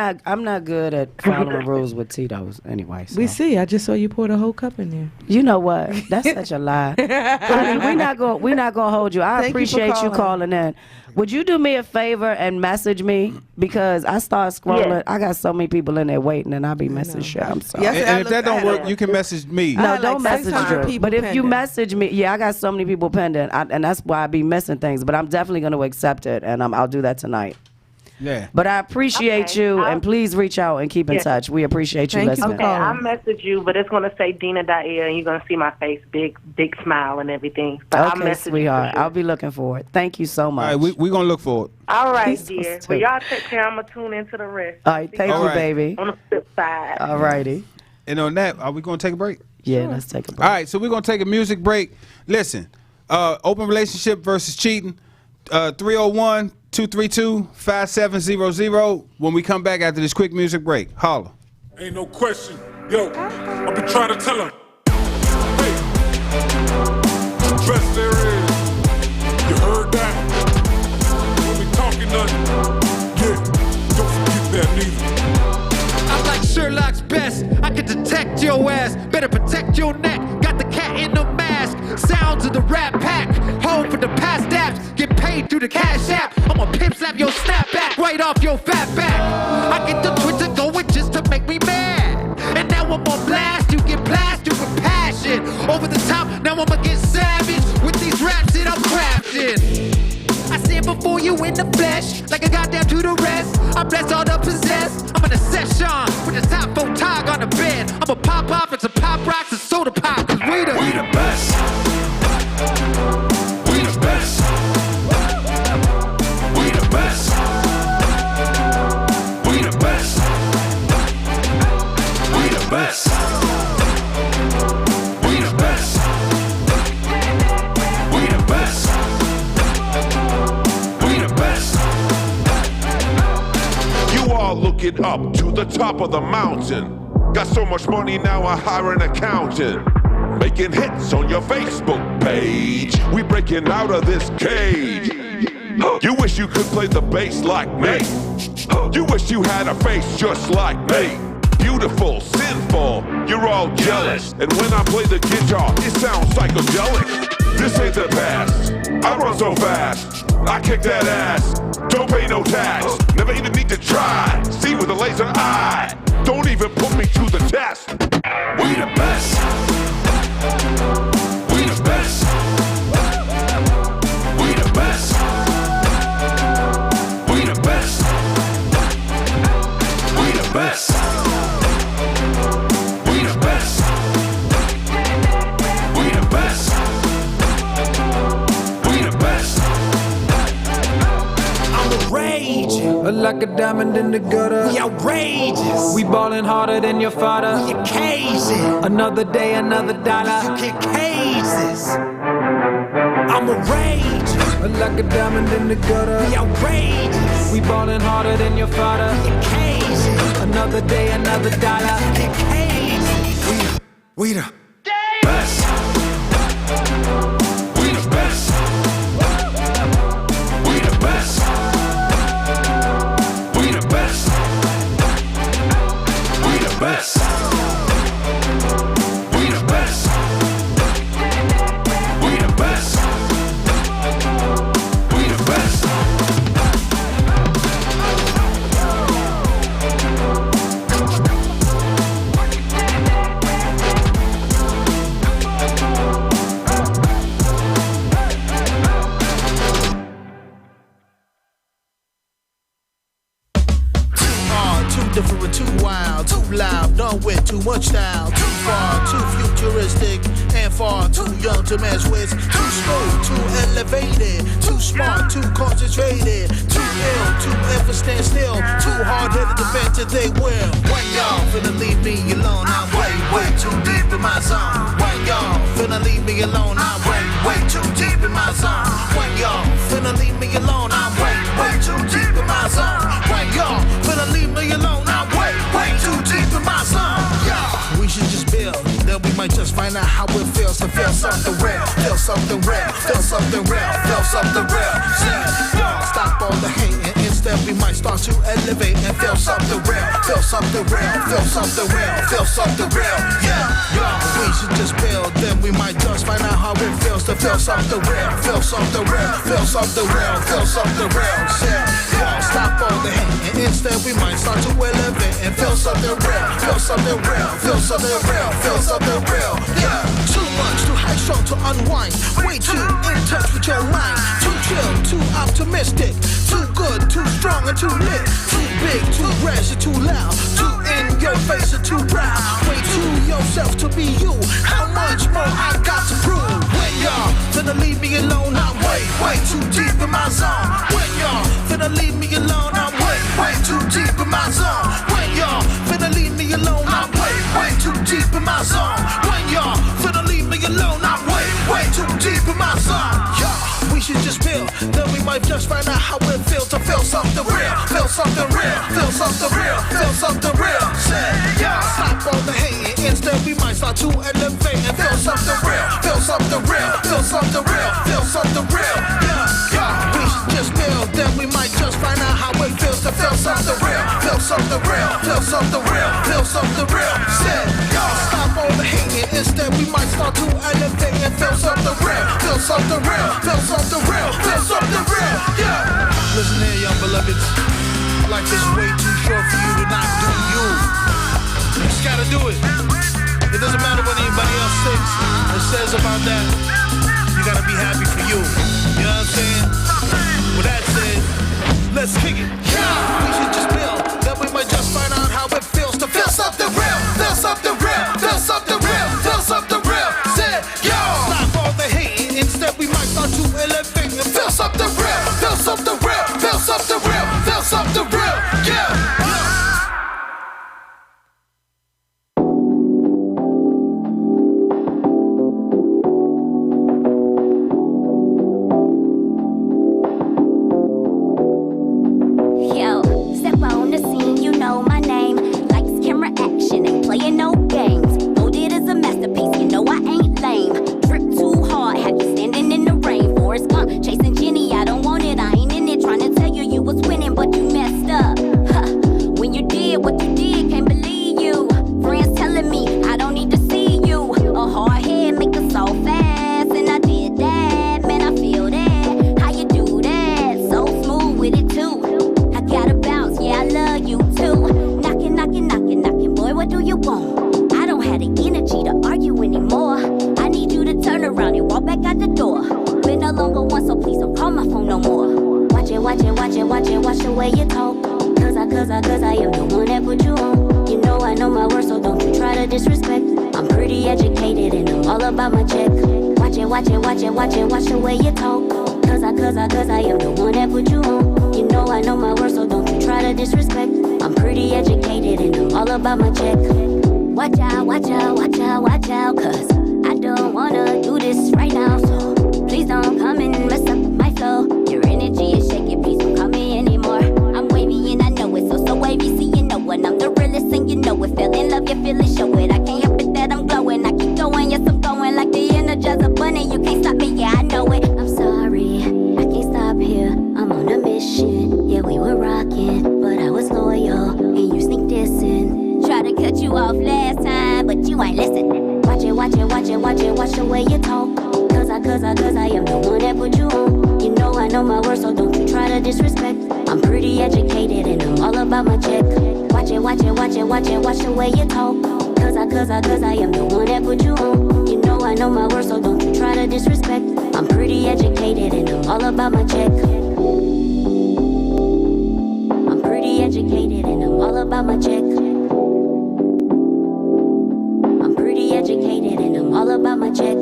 Speaker 4: not good at following rules with Tito's anyway. So.
Speaker 2: We see. I just saw you pour the whole cup in there.
Speaker 4: You know what? That's such a lie. Honey, we're not gonna hold you. I
Speaker 2: Thank you for
Speaker 4: appreciate you calling in. Would you do me a favor and message me, because I start scrolling.
Speaker 6: Yeah.
Speaker 4: I got so many people in there waiting, and I be missing shit. I'm sorry.
Speaker 2: Yes.
Speaker 3: And if that don't work,
Speaker 6: at it.
Speaker 3: you can message me.
Speaker 2: I
Speaker 4: No,
Speaker 2: had
Speaker 4: don't
Speaker 2: like
Speaker 4: message
Speaker 2: 600
Speaker 4: Drew.
Speaker 2: people
Speaker 4: But if you
Speaker 2: pending.
Speaker 4: message me, I got so many people pending, and that's why I be missing things. But I'm definitely gonna accept it, and I'll do that tonight.
Speaker 3: Yeah.
Speaker 4: But I appreciate
Speaker 6: Okay,
Speaker 4: you,
Speaker 6: I'll-
Speaker 4: and please reach out and keep in
Speaker 6: Yeah.
Speaker 4: touch. We appreciate you
Speaker 2: Thank you for
Speaker 4: listening.
Speaker 6: Okay, I'll message you, but it's going to say Dina Daia, and you're going to see my face, big smile and everything. So I'll
Speaker 4: Okay,
Speaker 6: message
Speaker 4: sweetheart.
Speaker 6: you for sure.
Speaker 4: I'll be looking for it. Thank you so
Speaker 3: All
Speaker 4: much.
Speaker 3: right, we're going to look for it.
Speaker 6: All right,
Speaker 4: He's so
Speaker 6: dear.
Speaker 4: stupid.
Speaker 6: Well, y'all take care. I'm going to tune into the rest.
Speaker 4: All right, thank
Speaker 3: All
Speaker 4: you,
Speaker 3: right.
Speaker 4: baby.
Speaker 6: On the flip side.
Speaker 4: All righty.
Speaker 3: And on that, are we going to take a break?
Speaker 4: Yeah, let's take a break.
Speaker 3: All right, so we're going to take a music break. Listen, open relationship versus cheating, 301-232-5700. When we come back after this quick music break, holla.
Speaker 7: Ain't no question. Yo, I've been trying to tell him. Hey, dress there is. You heard that? When we talking nothing. Yeah, don't forget that neither.
Speaker 8: I'm like Sherlock's best. I can detect your ass. Better protect your neck. Got the cat in the mask. Sounds of the rap pack. Home for the past apps. Get paid through the cash app. I'ma pimp slap your snapback right off your fat back. I get the Twitter going just to make me mad. And now I'm on blast. You get blasted with passion. Over the top, now I'ma get savage with these raps that I'm crafting. I stand before you in the flesh, like a goddamn to the rest. I bless all the possessed. I'm in a session with the top photog on the bed. I'ma pop off and some pop rocks and soda pop, cause we the
Speaker 7: best. We the best. We the best. We the best. We the best. We the best. We the best. We the best. You are looking up to the top of the mountain. Got so much money now I hire an accountant. Making hits on your Facebook page. We breaking out of this cage. You wish you could play the bass like me. You wish you had a face just like me. Beautiful, sinful, you're all jealous. And when I play the guitar, it sounds psychedelic. This ain't the past. I run so fast. I kick that ass. Don't pay no tax. Never even need to try. See with a laser eye. Don't even put me to the test. We the best. We the best. We the best. We the best. We the best. We the best. We the best. We the best.
Speaker 5: I'm a rage.
Speaker 8: Like a diamond in the gutter.
Speaker 5: We outrageous.
Speaker 8: We ballin' harder than your father.
Speaker 5: We occasion.
Speaker 8: Another day, another dollar.
Speaker 5: Kick cases. I'm a rage.
Speaker 8: Like a diamond in the gutter.
Speaker 5: We outrageous.
Speaker 8: We ballin' harder than your father.
Speaker 5: We occasion.
Speaker 8: Another day, another dollar.
Speaker 5: Kick cases.
Speaker 7: We the best. We the best. We the best. We the best. We the best. We the best. We the best. We the best.
Speaker 9: Too different, too wild, too loud, done with too much style. Too far, too futuristic, and far too young to mess with. Too smooth, too elevated, too smart, too concentrated, too ill, too ever stand still, too hard-headed to bend to they will. When y'all finna leave me alone, I'm way too deep in my zone. When y'all finna leave me alone, I'm way too deep in my zone. When y'all finna leave me alone, I'm way too deep in my zone. When y'all finna leave me alone, I'm way too deep in my zone. Yeah, we should just build, then we might just find out how it feels to feel something real, feel something real, feel something real, feel something real. Yeah, stop all the hate and instead we might start to elevate and feel something real, feel something real, feel something real, feel something real. Yeah, we should just build, then we might just find out how it feels to feel something real, feel something real, feel something real, feel something real. Yeah, stop all the hate and instead we might start to elevate and feel something real, feel something real, feel something real, feel something real. Yeah, too much, too high strung to unwind, way too in touch with your mind, too chill, too optimistic, too good, too strong and too lit, too big, too rash and too loud, too in your face and too proud, way too yourself to be you. How much more I got to prove? When y'all finna leave me alone, I'm way too deep in my zone. When y'all finna leave me alone, I'm way too deep in my zone. When y'all finna leave me alone, I'm way too deep in my zone. When y'all finna leave me alone, I'm way too deep in my zone. Yeah, we should just build, then we might just find out how it feels to feel something real, feel something real, feel something real, feel something real. Yeah, stop all the hate, instead we might start to elevate and feel something real, feel something real, feel something real, feel something real. Yeah, we should just build, then we might just find out how it feels to feel something real, feel something real, feel something real, feel something real. Y'all stop all the hating, instead we might start to elevate and feel something real, feel something real, feel something real, feel something real. Yeah. Listen here, young beloveds, life is way too short for you to not do you. You just gotta do it. It doesn't matter what anybody else thinks or says about that. You gotta be happy for you. You know what I'm saying? With that said, let's kick it. Yeah, we should just build. Then we might just find out how it feels to feel something real. Feel something real. Feel something real. Feel something real. Say, yo, stop all the hate. Instead, we might start to elevate and feel something real. Feel something real. Feel something real. Feel something real. Yeah.
Speaker 10: Chasing Jenny, I don't want it. I ain't in it trying to tell you you was with watch the way you talk. Cause I am the one that put you on. You know I know my worth, so don't you try to disrespect. I'm pretty educated and I'm all about my check. Watch the way you talk. Cause I am the one that put you on. You know I know my worth, so don't you try to disrespect. I'm pretty educated and I'm all about my check. Watch out, cause I don't wanna do this right now. So please don't come and mess up my flow. Your energy is shaky, please don't call me anymore. I'm wavy and I know it, so wavy, see you know when I'm the realest and you know it. Fell in love, you feel it, show it. I can't help it that I'm glowing. I keep going, yes I'm going like the Energizer Bunny. You can't stop me, yeah I know it. I'm sorry, I can't stop here. I'm on a mission. Yeah, we were rocking, but I was loyal and you sneak dissing. Try to cut you off last time, but you ain't listen. Watch the way you talk. Cause I am the one that put you on. You know I know my worth, so don't you try to disrespect. I'm pretty educated and I'm all about my check. Watch the way you talk. Cause I am the one that put you on. You know I know my worth, so don't you try to disrespect. I'm pretty educated and I'm all about my check. I'm pretty educated and I'm all about my check. Educated and I'm all about my check.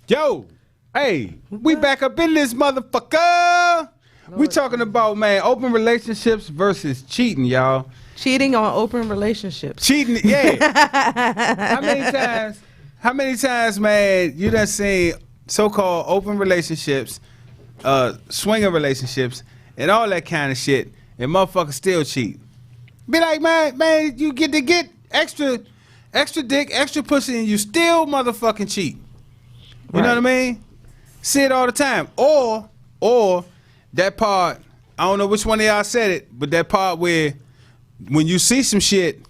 Speaker 3: Yo, hey, we back up in this motherfucker. We talking about, man, open relationships versus cheating, y'all.
Speaker 2: Cheating on open relationships.
Speaker 3: Cheating, yeah. How many times, man, you done seen so-called open relationships, swinger relationships, and all that kind of shit, and motherfuckers still cheat? Be like, man, you get to get extra dick, extra pussy, and you still motherfucking cheat. You know what I mean? See it all the time. Or that part, I don't know which one of y'all said it, but that part where when you see some shit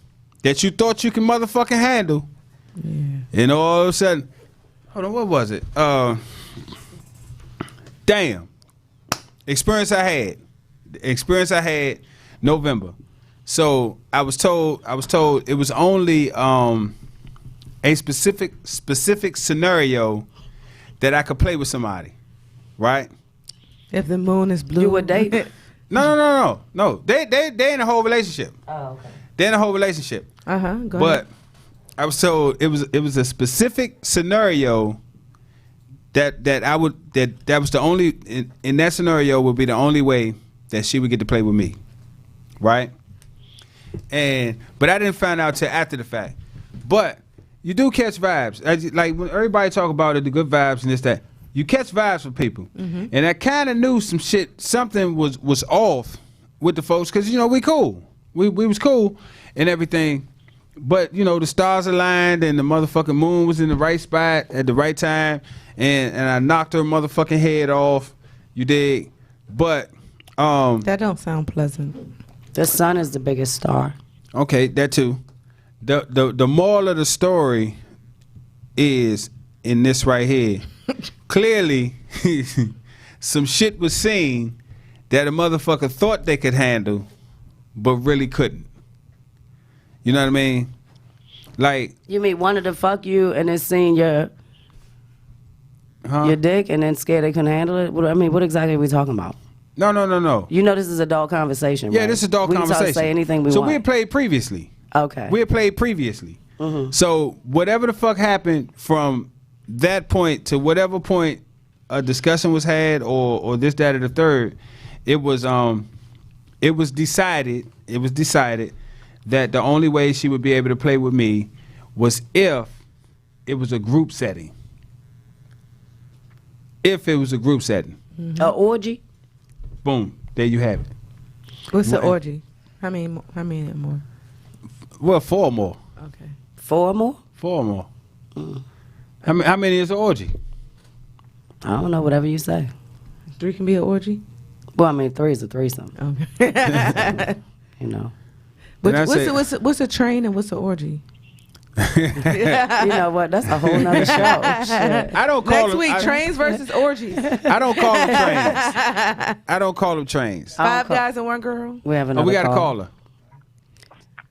Speaker 3: that you thought you can motherfucking handle, and all of a sudden, hold on, what was it? Damn. Experience I had November. So I was told it was only a specific scenario that I could play with somebody, right?
Speaker 2: If the moon is blue,
Speaker 4: you would date?
Speaker 3: No. They in a whole relationship.
Speaker 4: Oh, okay.
Speaker 3: They're in a whole relationship.
Speaker 2: Go
Speaker 3: but
Speaker 2: ahead.
Speaker 3: I was told it was a specific scenario that was the only in that scenario would be the only way that she would get to play with me, right? But I didn't find out till after the fact. But you do catch vibes. Like when everybody talk about it, the good vibes and this, that. You catch vibes from people. Mm-hmm. And I kind of knew something was off with the folks because, you know, we cool. We was cool and everything. But, you know, the stars aligned and the motherfucking moon was in the right spot at the right time. And I knocked her motherfucking head off. You dig? But
Speaker 2: that don't sound pleasant.
Speaker 4: The sun is the biggest star.
Speaker 3: Okay, that too. The moral of the story is in this right here. Clearly, some shit was seen that a motherfucker thought they could handle, but really couldn't. You know what I mean? Like,
Speaker 4: you mean wanted to fuck you and then seen your dick and then scared they couldn't handle it? I mean, what exactly are we talking about?
Speaker 3: No.
Speaker 4: You know this is adult conversation,
Speaker 3: Yeah,
Speaker 4: right?
Speaker 3: this is adult conversation.
Speaker 4: We can say anything we want.
Speaker 3: So we had played previously.
Speaker 4: Okay.
Speaker 3: We had played previously. Mm-hmm. So whatever the fuck happened from that point to whatever point a discussion was had or this, that, or the third, it was decided that the only way she would be able to play with me was if it was a group setting. If it was a group setting.
Speaker 4: Mm-hmm. An orgy?
Speaker 3: Boom. There you have it.
Speaker 2: What's the orgy? How many more?
Speaker 3: Well, 4 more.
Speaker 2: Okay.
Speaker 4: 4 more?
Speaker 3: 4 more. Mm. How many is an orgy?
Speaker 4: I don't know, whatever you say.
Speaker 2: 3 can be an orgy?
Speaker 4: Well, I mean, 3 is a threesome.
Speaker 2: Okay.
Speaker 4: You know.
Speaker 2: But what's a train and what's an orgy?
Speaker 4: You know what? That's a whole nother show. Shit.
Speaker 3: I don't call
Speaker 2: Next week, trains versus orgies.
Speaker 3: I don't call them trains. I don't call them trains.
Speaker 2: 5 guys and 1 girl.
Speaker 4: We have another
Speaker 3: we got a caller.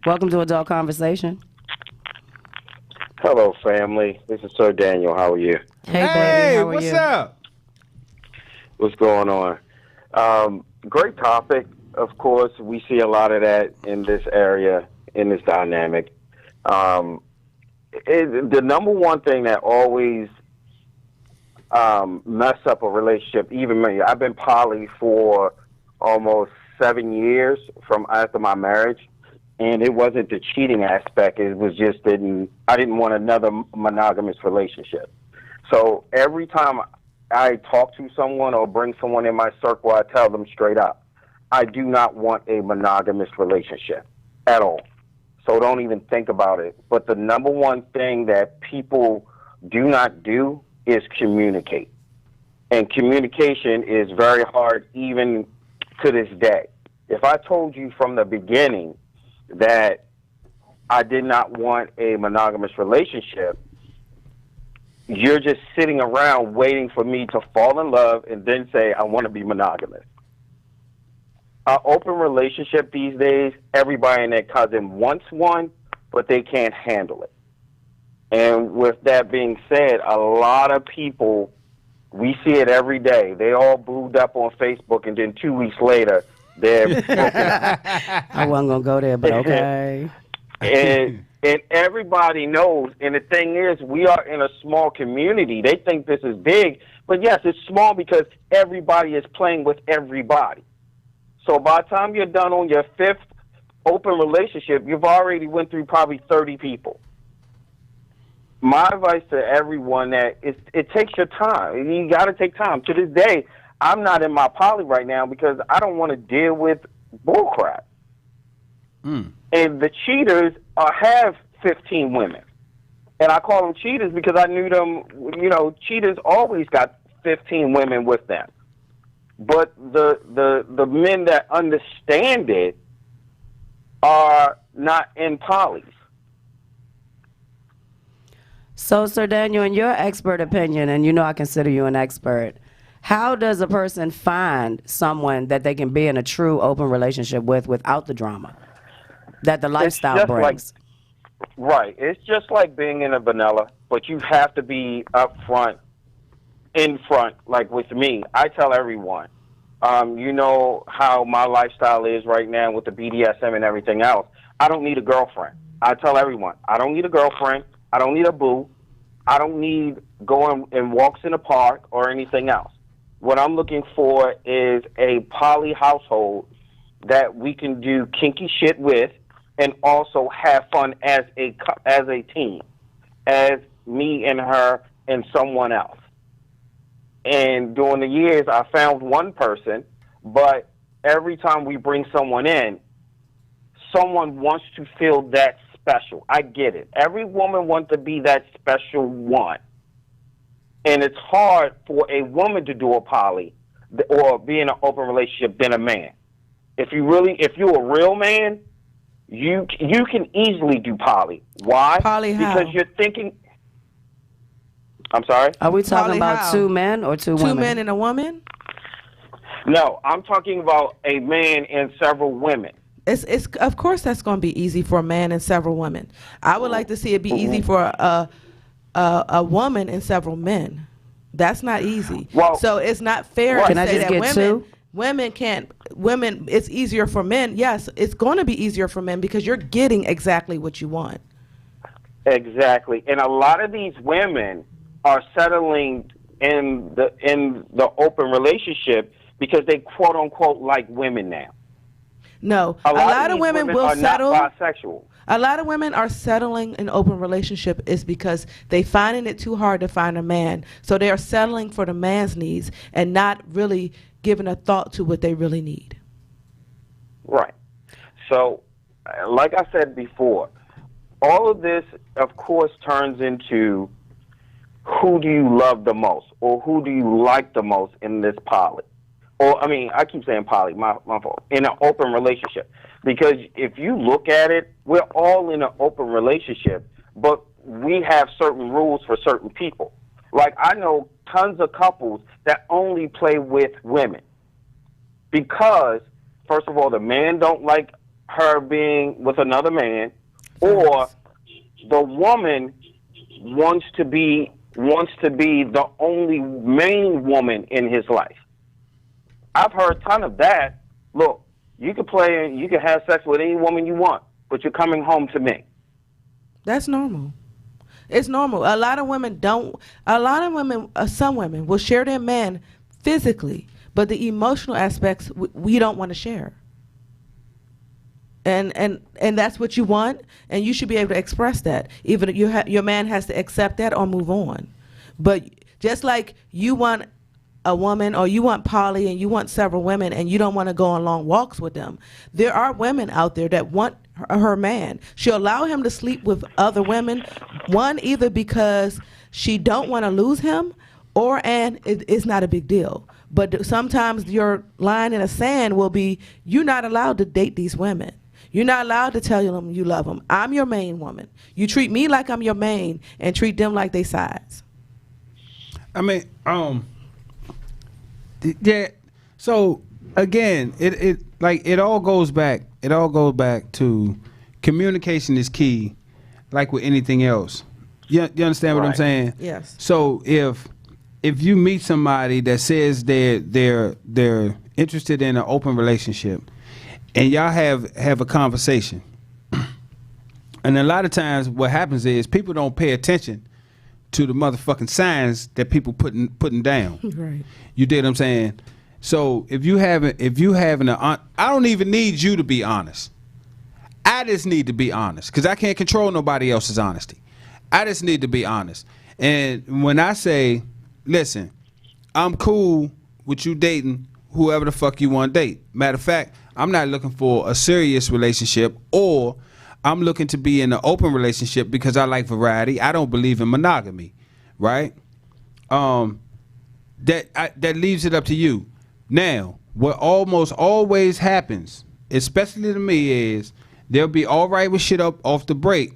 Speaker 4: Welcome to Adult Conversation.
Speaker 11: Hello, family. This is Sir Daniel. How are you?
Speaker 4: Hey, baby. How are
Speaker 3: what's
Speaker 4: you?
Speaker 3: up?
Speaker 11: What's going on? Great topic. Of course, we see a lot of that in this area, in this dynamic. The number one thing that always mess up a relationship, even me, I've been poly for almost 7 years from after my marriage, and it wasn't the cheating aspect. It was just I didn't want another monogamous relationship. So every time I talk to someone or bring someone in my circle, I tell them straight up, I do not want a monogamous relationship at all. So don't even think about it. But the number one thing that people do not do is communicate. And communication is very hard even to this day. If I told you from the beginning that I did not want a monogamous relationship, you're just sitting around waiting for me to fall in love and then say, I want to be monogamous. An open relationship these days, everybody and their cousin wants one, but they can't handle it. And with that being said, a lot of people, we see it every day. They all booed up on Facebook, and then 2 weeks later, they're
Speaker 4: I wasn't going to go there, but okay.
Speaker 11: and everybody knows. And the thing is, we are in a small community. They think this is big, but yes, it's small because everybody is playing with everybody. So by the time you're done on your 5th open relationship, you've already went through probably 30 people. My advice to everyone that it takes your time. You got to take time. To this day, I'm not in my poly right now because I don't want to deal with bullcrap. And the cheaters have 15 women. And I call them cheaters because I knew them, cheaters always got 15 women with them. But the men that understand it are not in polys.
Speaker 4: So, Sir Daniel, in your expert opinion, and I consider you an expert, how does a person find someone that they can be in a true open relationship with without the drama that the lifestyle brings?
Speaker 11: Right. It's just like being in a vanilla, but you have to be in front, like with me. I tell everyone, you know how my lifestyle is right now with the BDSM and everything else. I don't need a girlfriend. I tell everyone, I don't need a girlfriend. I don't need a boo. I don't need going and walks in the park or anything else. What I'm looking for is a poly household that we can do kinky shit with and also have fun as a team, as me and her and someone else. And during the years, I found one person, but every time we bring someone in, someone wants to feel that special. I get it. Every woman wants to be that special one. And it's hard for a woman to do a poly or be in an open relationship than a man. If you're a real man, you can easily do poly. Why?
Speaker 2: Poly how?
Speaker 11: Because you're thinking. I'm sorry?
Speaker 4: Are we talking
Speaker 2: Poly
Speaker 4: about
Speaker 2: how?
Speaker 4: 2 men or 2 women?
Speaker 2: 2 men and a woman?
Speaker 11: No, I'm talking about a man and several women.
Speaker 2: It's of course that's going to be easy for a man and several women. I would like to see it be easy for a woman and several men. That's not easy.
Speaker 11: Well,
Speaker 2: so it's not fair to
Speaker 4: Can I
Speaker 2: say
Speaker 4: just
Speaker 2: that
Speaker 4: get 2?
Speaker 2: women it's easier for men. Yes, it's going to be easier for men because you're getting exactly what you want.
Speaker 11: Exactly. And a lot of these women are settling in the open relationship because they quote unquote like women now.
Speaker 2: No, a lot of women will
Speaker 11: are
Speaker 2: settle.
Speaker 11: Not bisexual.
Speaker 2: A lot of women are settling in open relationship is because they finding it too hard to find a man. So they are settling for the man's needs and not really giving a thought to what they really need.
Speaker 11: Right. So, like I said before, all of this, of course, turns into who do you love the most or who do you like the most in this poly. Or, I keep saying poly, my fault, in an open relationship. Because if you look at it, we're all in an open relationship, but we have certain rules for certain people. Like, I know tons of couples that only play with women. Because, first of all, the man don't like her being with another man, or the woman wants to be the only main woman in his life. I've heard a ton of that. Look, you can have sex with any woman you want, but you're coming home to me.
Speaker 2: That's normal. It's normal. A lot of women don't. Some women will share their man physically, but the emotional aspects we don't want to share. And that's what you want, and you should be able to express that. Even your man has to accept that or move on. But just like you want a woman, or you want poly, and you want several women, and you don't want to go on long walks with them, there are women out there that want her man. She'll allow him to sleep with other women, one, either because she don't want to lose him, and it's not a big deal. But sometimes your line in the sand will be, you're not allowed to date these women. You're not allowed to tell them you love them. I'm your main woman. You treat me like I'm your main, and treat them like they sides.
Speaker 3: I mean, yeah. So again, it all goes back. It all goes back to communication is key, like with anything else. You understand what I'm saying?
Speaker 2: Yes.
Speaker 3: So if you meet somebody that says they're interested in an open relationship, and y'all have a conversation, and a lot of times what happens is people don't pay attention to the motherfucking signs that people putting down.
Speaker 2: Right.
Speaker 3: You dig what I'm saying? So if you having I don't even need you to be honest. I just need to be honest, because I can't control nobody else's honesty. I just need to be honest. And when I say, listen, I'm cool with you dating whoever the fuck you want to date. Matter of fact, I'm not looking for a serious relationship, or I'm looking to be in an open relationship because I like variety. I don't believe in monogamy, right? That leaves it up to you. Now, what almost always happens, especially to me, is they'll be all right with shit up off the break,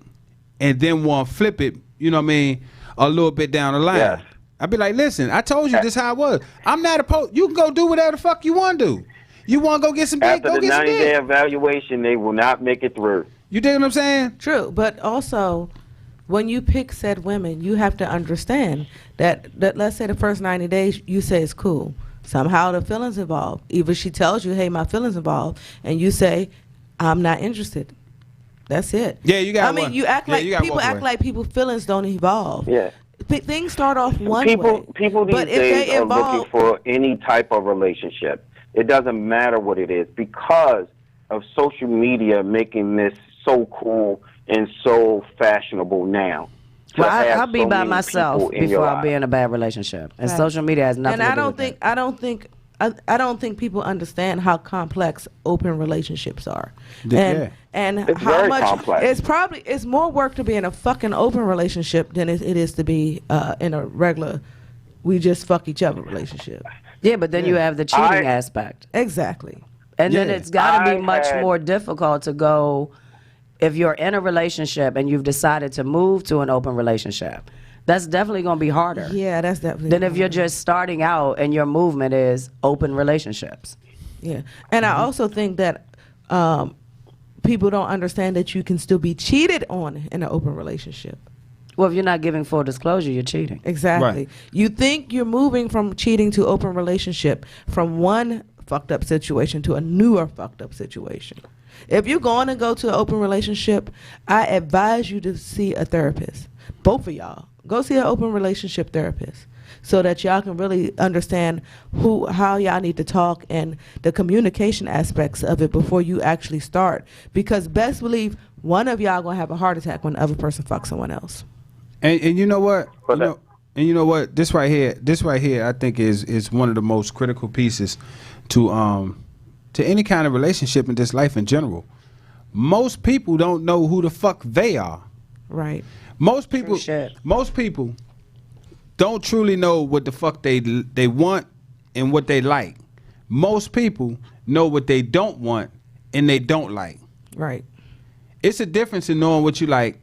Speaker 3: and then want to flip it, you know what I mean, a little bit down the line.
Speaker 11: Yes.
Speaker 3: I'd be like, listen, I told you this how it was. I'm not opposed. You can go do whatever the fuck you want to do. You want to go get some dick, go get some dick.
Speaker 11: After the 90-day evaluation, they will not make it through.
Speaker 3: You dig what I'm saying?
Speaker 2: True, but also, when you pick said women, you have to understand that let's say the first 90 days you say it's cool. Somehow the feelings involved. Either she tells you, hey, my feelings involved, and you say, I'm not interested. That's it.
Speaker 3: Yeah, you got.
Speaker 2: I mean, you act like people act like people's feelings don't evolve.
Speaker 11: Yeah.
Speaker 2: Things start off one way.
Speaker 11: People these days are looking for any type of relationship. It doesn't matter what it is, because of social media making this so cool and so fashionable now.
Speaker 4: Well, I'll be by myself before I'll be in a bad relationship, and social media has nothing to do with it.
Speaker 2: I don't think people understand how complex open relationships are, and
Speaker 11: it's
Speaker 2: how
Speaker 11: very
Speaker 2: much
Speaker 11: complex.
Speaker 2: it's more work to be in a fucking open relationship than it is to be in a regular we just fuck each other relationship.
Speaker 4: Yeah, but then you have the cheating aspect.
Speaker 2: Exactly.
Speaker 4: And then it's got to be much more difficult to go if you're in a relationship and you've decided to move to an open relationship. That's definitely going to be harder.
Speaker 2: Yeah, that's definitely
Speaker 4: than if you're just starting out and your movement is open relationships.
Speaker 2: Yeah. And I also think that people don't understand that you can still be cheated on in an open relationship.
Speaker 4: Well, if you're not giving full disclosure, you're cheating.
Speaker 2: Exactly.
Speaker 3: Right.
Speaker 2: You think you're moving from cheating to open relationship, from one fucked up situation to a newer fucked up situation. If you're going to go to an open relationship, I advise you to see a therapist. Both of y'all. Go see an open relationship therapist so that y'all can really understand how y'all need to talk and the communication aspects of it before you actually start. Because best believe one of y'all going to have a heart attack when the other person fucks someone else.
Speaker 3: And you know what? You know what? This right here, I think is one of the most critical pieces to any kind of relationship in this life in general. Most people don't know who the fuck they are.
Speaker 2: Right.
Speaker 3: Most people don't truly know what the fuck they want and what they like. Most people know what they don't want and they don't like.
Speaker 2: Right.
Speaker 3: It's a difference in knowing what you like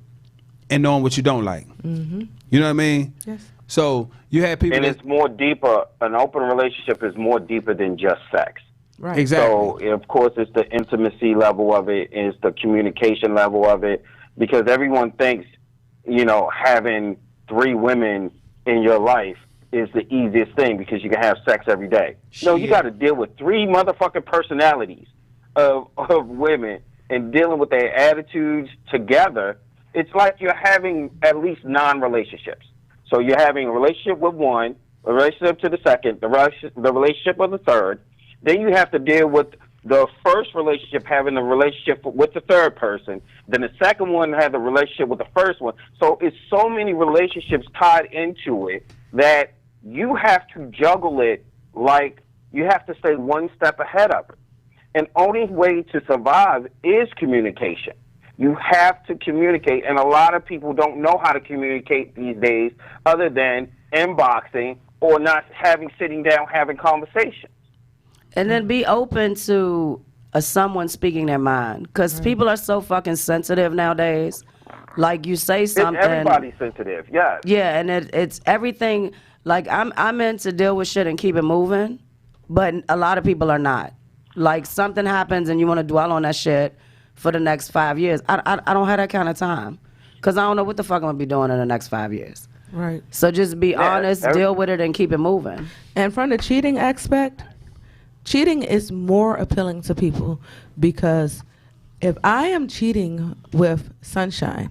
Speaker 3: and knowing what you don't like.
Speaker 2: Mm-hmm.
Speaker 3: You know what I mean?
Speaker 2: Yes.
Speaker 3: So you have people,
Speaker 11: and it's more deeper. An open relationship is more deeper than just sex.
Speaker 2: Right.
Speaker 3: Exactly.
Speaker 11: So of course it's the intimacy level of it, it's the communication level of it, because everyone thinks, having 3 women in your life is the easiest thing because you can have sex every day. No, you got to deal with 3 motherfucking personalities of women and dealing with their attitudes together. It's like you're having at least 9 relationships. So you're having a relationship with one, a relationship to the second, the relationship with the third. Then you have to deal with the first relationship having a relationship with the third person. Then the second one had the relationship with the first one. So it's so many relationships tied into it that you have to juggle it like you have to stay one step ahead of it. And only way to survive is communication. You have to communicate, and a lot of people don't know how to communicate these days other than inboxing or not sitting down having conversations.
Speaker 4: And then be open to someone speaking their mind, because people are so fucking sensitive nowadays. Like, you say something,
Speaker 11: Everybody's sensitive, yes.
Speaker 4: Yeah, and it's everything. Like, I'm meant to deal with shit and keep it moving, but a lot of people are not. Like, something happens and you want to dwell on that shit for the next 5 years. I don't have that kind of time, because I don't know what the fuck I'm gonna be doing in the next 5 years.
Speaker 2: Right.
Speaker 4: So just be honest, deal with it, and keep it moving.
Speaker 2: And from the cheating aspect, cheating is more appealing to people, because if I am cheating with Sunshine,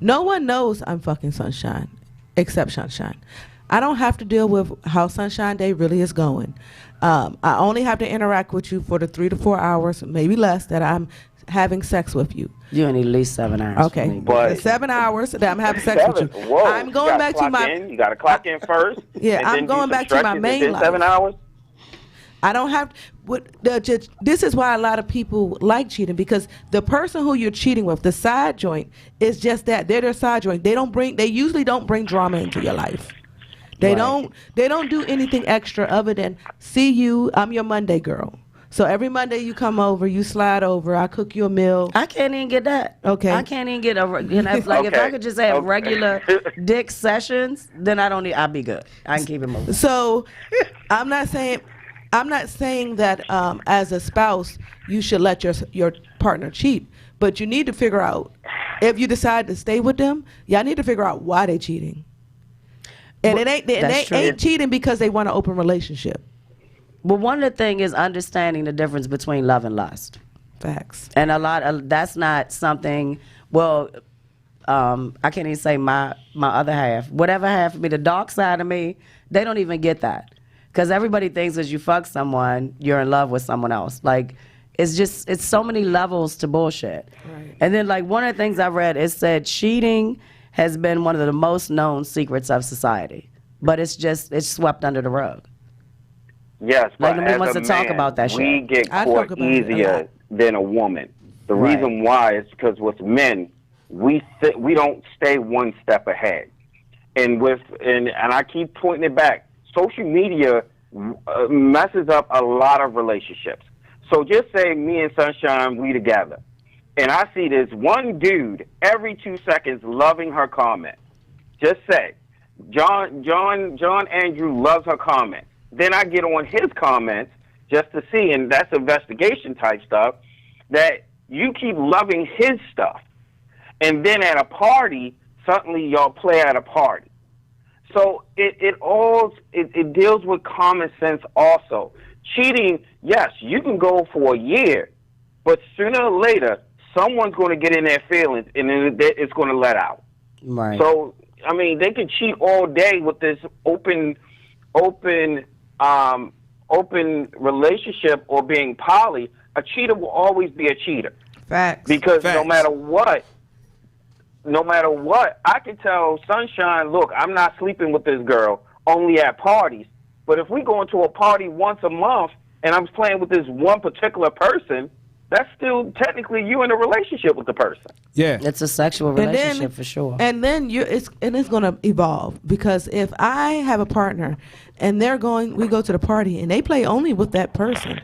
Speaker 2: no one knows I'm fucking Sunshine except Sunshine. I don't have to deal with how Sunshine Day really is going. I only have to interact with you for the 3 to 4 hours, maybe less, that I'm having sex with you.
Speaker 4: You need at least 7 hours.
Speaker 2: Okay,
Speaker 11: But
Speaker 2: the 7 hours that I'm having sex with you.
Speaker 11: Whoa,
Speaker 2: I'm going back to my.
Speaker 11: You got to clock in first.
Speaker 2: Yeah,
Speaker 11: and
Speaker 2: I'm
Speaker 11: then do
Speaker 2: going
Speaker 11: some
Speaker 2: back to my
Speaker 11: stretches,
Speaker 2: main
Speaker 11: and then
Speaker 2: life.
Speaker 11: 7 hours.
Speaker 2: I don't have this is why a lot of people like cheating, because the person who you're cheating with, the side joint, is just that. They're their side joint. They usually don't bring drama into your life. They don't do anything extra other than, see you, I'm your Monday girl. So every Monday you come over, you slide over, I cook you a meal.
Speaker 4: I can't even get that.
Speaker 2: Okay.
Speaker 4: I can't even get if I could just have regular dick sessions, then I'll be good. I can keep it moving.
Speaker 2: So I'm not saying that as a spouse you should let your partner cheat, but you need to figure out, if you decide to stay with them, y'all need to figure out why they cheating. And they ain't cheating because they want an open relationship.
Speaker 4: But one of the things is understanding the difference between love and lust.
Speaker 2: Facts.
Speaker 4: And that's not something. Well, I can't even say my other half. Whatever half of me, the dark side of me, they don't even get that. Because everybody thinks as you fuck someone, you're in love with someone else. Like, it's so many levels to bullshit. Right. And then, like, one of the things I read, it said cheating has been one of the most known secrets of society, but it's swept under the rug.
Speaker 11: Yes, but
Speaker 4: nobody wants to
Speaker 11: man,
Speaker 4: talk about that
Speaker 11: we
Speaker 4: shit.
Speaker 11: get caught easier than a woman. The reason why is because with men, we don't stay one step ahead, and I keep pointing it back. Social media messes up a lot of relationships. So just say me and Sunshine, we together, and I see this one dude every 2 seconds loving her comment. Just say, John Andrew loves her comment. Then I get on his comments just to see, and that's investigation type stuff, that you keep loving his stuff. And then at a party, suddenly y'all play at a party. So it deals with common sense also. Cheating, yes, you can go for a year, but sooner or later, someone's going to get in their feelings, and then it's going to let out.
Speaker 4: Right.
Speaker 11: So, I mean, they can cheat all day with this open relationship or being poly. A cheater will always be a cheater.
Speaker 2: Facts.
Speaker 11: Because no matter what, I can tell Sunshine, look, I'm not sleeping with this girl only at parties. But if we go into a party once a month and I'm playing with this one particular person, that's still technically you in a relationship with the person.
Speaker 3: Yeah.
Speaker 4: It's a sexual relationship for sure.
Speaker 2: And then it's going to evolve, because if I have a partner and we go to the party and they play only with that person,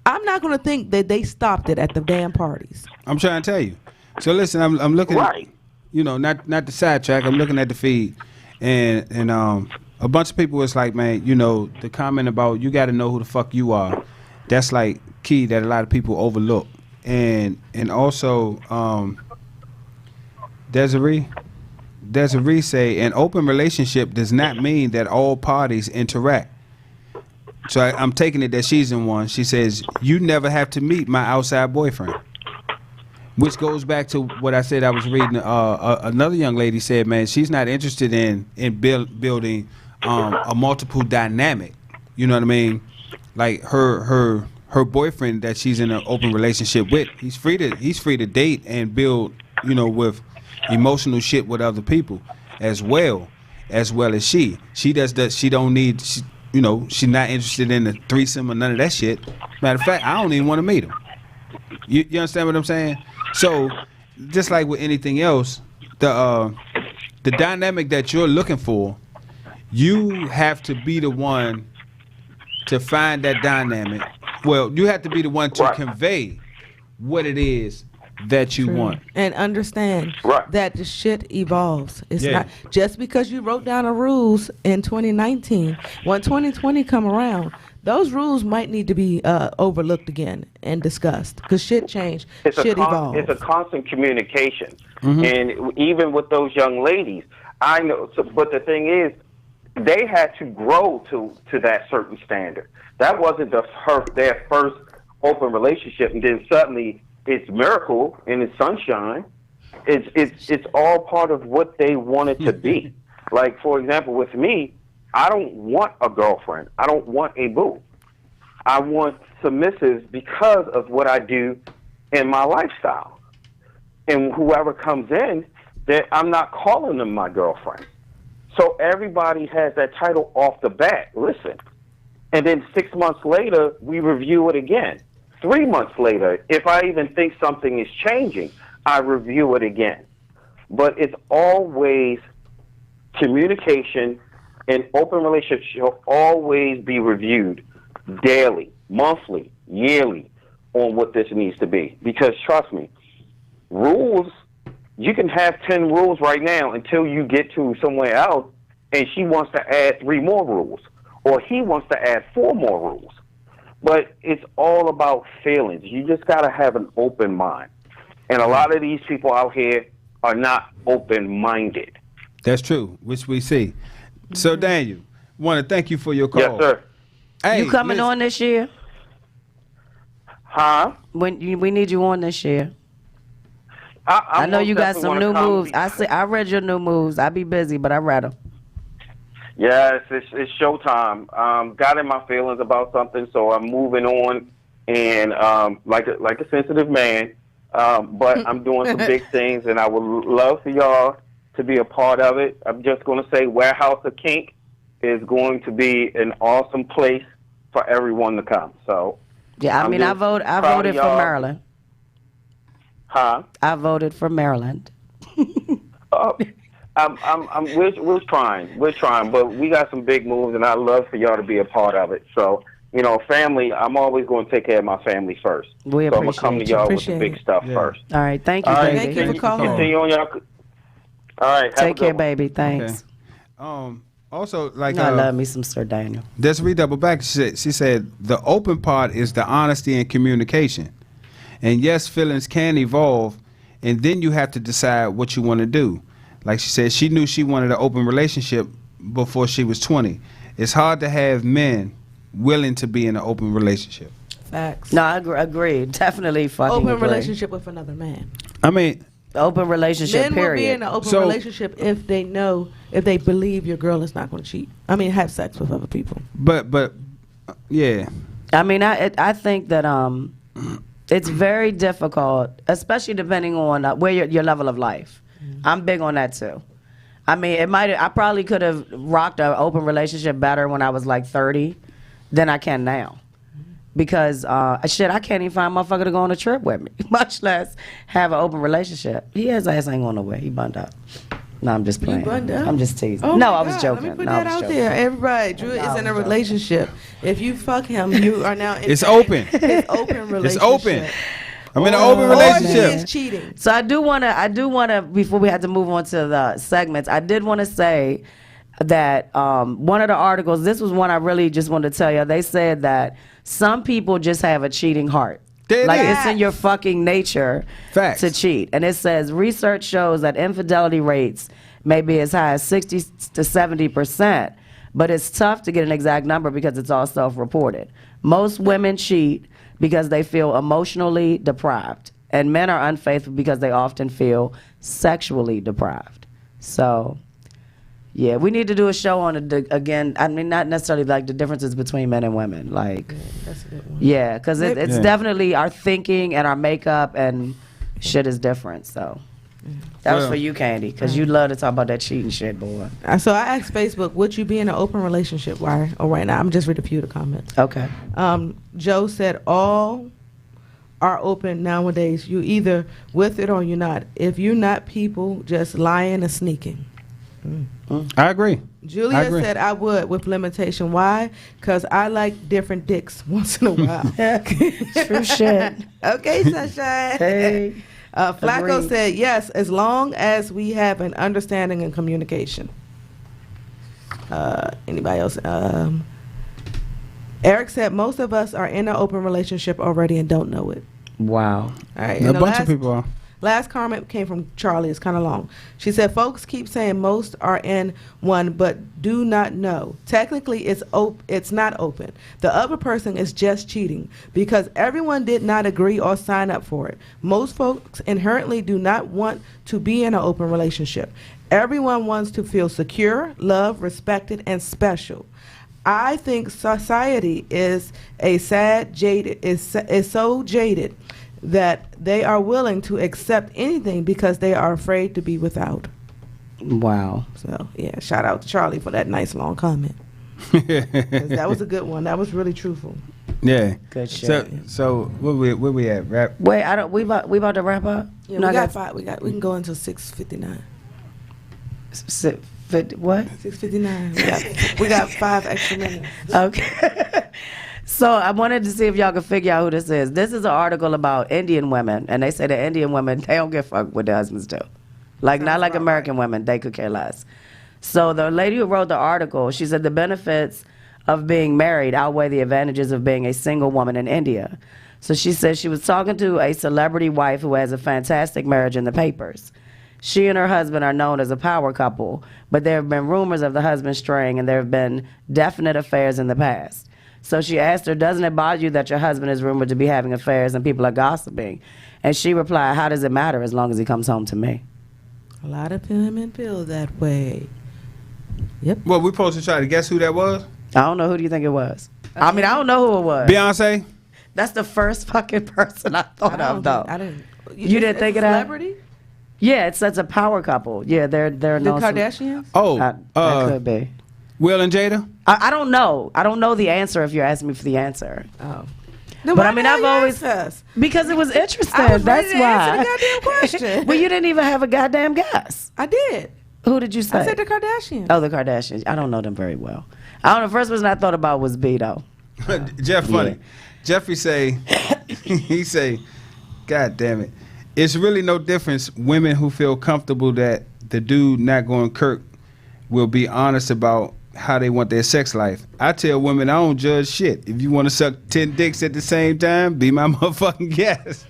Speaker 2: I'm not going to think that they stopped it at the damn parties.
Speaker 3: I'm trying to tell you. So listen, I'm looking at, not the sidetrack. I'm looking at the feed, and a bunch of people was like, man, the comment about you got to know who the fuck you are. That's like key that a lot of people overlook, and also Desiree, Desiree say, an open relationship does not mean that all parties interact. So I'm taking it that she's in one. She says, you never have to meet my outside boyfriend. Which goes back to what I said. I was reading. Another young lady said, man, she's not interested in building a multiple dynamic. You know what I mean? Like her boyfriend that she's in an open relationship with, he's free to date and build, with emotional shit with other people as well as she. She don't need. She's not interested in the threesome or none of that shit. Matter of fact, I don't even want to meet him. You understand what I'm saying? So, just like with anything else, the dynamic that you're looking for, you have to be the one to find that dynamic. Well, you have to be the one to convey what it is that you want.
Speaker 2: And understand that the shit evolves. It's
Speaker 3: Yeah.
Speaker 2: not just because you wrote down the rules in 2019. When 2020 come around, those rules might need to be overlooked again and discussed because shit changed, shit evolved.
Speaker 11: It's a constant communication, and even with those young ladies, I know. But the thing is, they had to grow to that certain standard. That wasn't their first open relationship, and then suddenly it's miracle and it's sunshine. It's all part of what they wanted to be. Like, for example, with me, I don't want a girlfriend. I don't want a boo. I want submissives because of what I do in my lifestyle. And whoever comes in, that I'm not calling them my girlfriend. So everybody has that title off the bat. Listen. And then 6 months later, we review it again. 3 months later, if I even think something is changing, I review it again. But it's always communication. An open relationship should always be reviewed daily, monthly, yearly on what this needs to be. Because trust me, rules, you can have 10 rules right now until you get to somewhere else and she wants to add 3 more rules or he wants to add 4 more rules. But it's all about feelings. You just got to have an open mind. And a lot of these people out here are not open-minded.
Speaker 3: That's true, which we see. So, Daniel, want to thank you for your call.
Speaker 11: Yes, sir.
Speaker 3: Hey,
Speaker 4: You coming on this year?
Speaker 11: Huh?
Speaker 4: We need you on this year.
Speaker 11: I
Speaker 4: I know
Speaker 11: most
Speaker 4: you got
Speaker 11: definitely
Speaker 4: some
Speaker 11: wanna
Speaker 4: new
Speaker 11: come.
Speaker 4: moves. I read your new moves. I be busy, but I read them.
Speaker 11: Yes, it's showtime. Got in my feelings about something, so I'm moving on, and like a sensitive man. But I'm doing some big things, and I would love for y'all to be a part of it. I'm just going to say Warehouse of Kink is going to be an awesome place for everyone to come. So
Speaker 4: Yeah, I mean, I voted for Maryland.
Speaker 11: Huh?
Speaker 4: I voted for Maryland.
Speaker 11: We're trying, but we got some big moves, and I'd love for y'all to be a part of it. So, family, I'm always going to take care of my family first.
Speaker 4: We
Speaker 11: so I'm going to come to y'all with the big stuff first.
Speaker 4: All right, thank you,
Speaker 11: All right,
Speaker 4: baby.
Speaker 2: Thank you for calling.
Speaker 11: Continue on y'all. All right, have a
Speaker 4: Take
Speaker 11: good
Speaker 4: care,
Speaker 11: one.
Speaker 4: baby. Thanks.
Speaker 3: Also, like
Speaker 4: I love me some Sir Daniel.
Speaker 3: Desiree double back. She said the open part is the honesty and communication, and yes, feelings can evolve, and then you have to decide what you want to do. Like she said, she knew she wanted an open relationship before she was 20. It's hard to have men willing to be in an open relationship.
Speaker 2: Facts.
Speaker 4: No, I agree. Definitely fucking
Speaker 2: Open
Speaker 4: agree.
Speaker 2: relationship with another man.
Speaker 3: I mean,
Speaker 4: Open relationship,
Speaker 2: Men
Speaker 4: period.
Speaker 2: will be in an open
Speaker 3: So-
Speaker 2: relationship if they believe your girl is not going to cheat. I mean, have sex with other people.
Speaker 3: but yeah,
Speaker 4: I mean, I think that it's very difficult, especially depending on where your level of life. I'm big on that too. I mean, I probably could have rocked an open relationship better when I was like 30 than I can now. Because I can't even find a motherfucker to go on a trip with me, much less have an open relationship. His ass ain't going nowhere. He bunned up. No, I'm just playing.
Speaker 2: bunned up?
Speaker 4: I'm just teasing.
Speaker 2: Oh
Speaker 4: No,
Speaker 2: my
Speaker 4: I was
Speaker 2: God,
Speaker 4: joking.
Speaker 2: Let me put
Speaker 4: No, I
Speaker 2: that
Speaker 4: was
Speaker 2: out
Speaker 4: joking.
Speaker 2: there. Everybody, Drew is in a relationship. If you fuck him, you are now.
Speaker 3: it's open.
Speaker 2: It's open relationship.
Speaker 3: It's open. I'm in an open
Speaker 2: Or he
Speaker 3: relationship.
Speaker 2: is cheating.
Speaker 4: So I do want to, before we had to move on to the segments, I did want to say that one of the articles, this was one I really just wanted to tell you. They said that some people just have a cheating heart.
Speaker 3: There it
Speaker 4: Like
Speaker 3: is.
Speaker 4: it's in your fucking nature
Speaker 3: Facts.
Speaker 4: to cheat. And it says research shows that infidelity rates maybe as high as 60 to 70%. But it's tough to get an exact number because it's all self-reported. Most women cheat because they feel emotionally deprived, and men are unfaithful because they often feel sexually deprived. So, yeah, we need to do a show on it again. I mean, not necessarily like the differences between men and women. Like,
Speaker 2: That's a good one.
Speaker 4: yeah, because it's
Speaker 3: Yeah.
Speaker 4: definitely our thinking and our makeup and shit is different. So, that was
Speaker 3: Well-
Speaker 4: for you, Candy, because you love to talk about that cheating shit, boy.
Speaker 2: So I asked Facebook, would you be in an open relationship? Why? Or right now, I'm just reading a few of the comments.
Speaker 4: Okay.
Speaker 2: Joe said all are open nowadays. You either with it or you're not. If you're not, people just lying and sneaking.
Speaker 3: I agree.
Speaker 2: Julia
Speaker 3: I agree.
Speaker 2: said I would with limitation. Why? Because I like different dicks once in a while.
Speaker 4: True shit.
Speaker 2: Okay, Sunshine.
Speaker 4: Hey.
Speaker 2: Flacco
Speaker 4: Agreed.
Speaker 2: said yes, as long as we have an understanding and communication. Anybody else? Eric said most of us are in an open relationship already and don't know it.
Speaker 4: Wow.
Speaker 2: All right.
Speaker 3: A
Speaker 2: and the
Speaker 3: bunch of people are.
Speaker 2: Last comment came from Charlie. It's kind of long. She said, folks keep saying most are in one, but do not know. Technically, it's not open. The other person is just cheating because everyone did not agree or sign up for it. Most folks inherently do not want to be in an open relationship. Everyone wants to feel secure, loved, respected, and special. I think society is so jaded that they are willing to accept anything because they are afraid to be without.
Speaker 4: Wow.
Speaker 2: So, yeah, shout out to Charlie for that nice long comment. 'Cause that was a good one. That was really truthful.
Speaker 3: Yeah.
Speaker 4: Good shit.
Speaker 3: So where we at? Rap.
Speaker 4: Wait, we about to wrap up?
Speaker 2: Yeah,
Speaker 4: No,
Speaker 2: we
Speaker 4: I
Speaker 2: got five. We can go until 6:59.
Speaker 4: What?
Speaker 2: 6:59. We got 5 extra minutes.
Speaker 4: Okay. So I wanted to see if y'all could figure out who this is. This is an article about Indian women, and they say that Indian women, they don't give a fuck what their husbands do. Like, not like American women, they could care less. So the lady who wrote the article, she said the benefits of being married outweigh the advantages of being a single woman in India. So she said she was talking to a celebrity wife who has a fantastic marriage in the papers. She and her husband are known as a power couple, but there have been rumors of the husband straying, and there have been definite affairs in the past. So she asked her, doesn't it bother you that your husband is rumored to be having affairs and people are gossiping? And she replied, how does it matter as long as he comes home to me?
Speaker 2: A lot of women feel that way. Yep.
Speaker 3: Well, we supposed to try to guess who that was?
Speaker 4: I don't know. Who do you think it was? I mean, I don't know who it was.
Speaker 3: Beyonce?
Speaker 4: That's the first fucking person I thought of, though.
Speaker 2: I didn't.
Speaker 4: You didn't think of that?
Speaker 2: Celebrity?
Speaker 4: Yeah, it's a power couple. Yeah, they're
Speaker 2: The
Speaker 4: known.
Speaker 2: Kardashians?
Speaker 3: Oh,
Speaker 4: That could be.
Speaker 3: Will and Jada?
Speaker 4: I don't know. I don't know the answer if you're asking me for the answer.
Speaker 2: Oh.
Speaker 4: But I mean, I've always
Speaker 2: us.
Speaker 4: because it was interesting.
Speaker 2: I was ready
Speaker 4: That's
Speaker 2: to
Speaker 4: why.
Speaker 2: answer the goddamn question.
Speaker 4: Well, you didn't even have a goddamn guess.
Speaker 2: I did.
Speaker 4: Who did you say?
Speaker 2: I said the Kardashians.
Speaker 4: Oh, the Kardashians. I don't know them very well. I don't know. The first person I thought about was B, though.
Speaker 3: Jeff funny. Jeffrey say, he say, God damn it. It's really no difference. Women who feel comfortable that the dude not going Kirk will be honest about how they want their sex life. I tell women I don't judge shit. If you want to suck 10 dicks at the same time, be my motherfucking guest.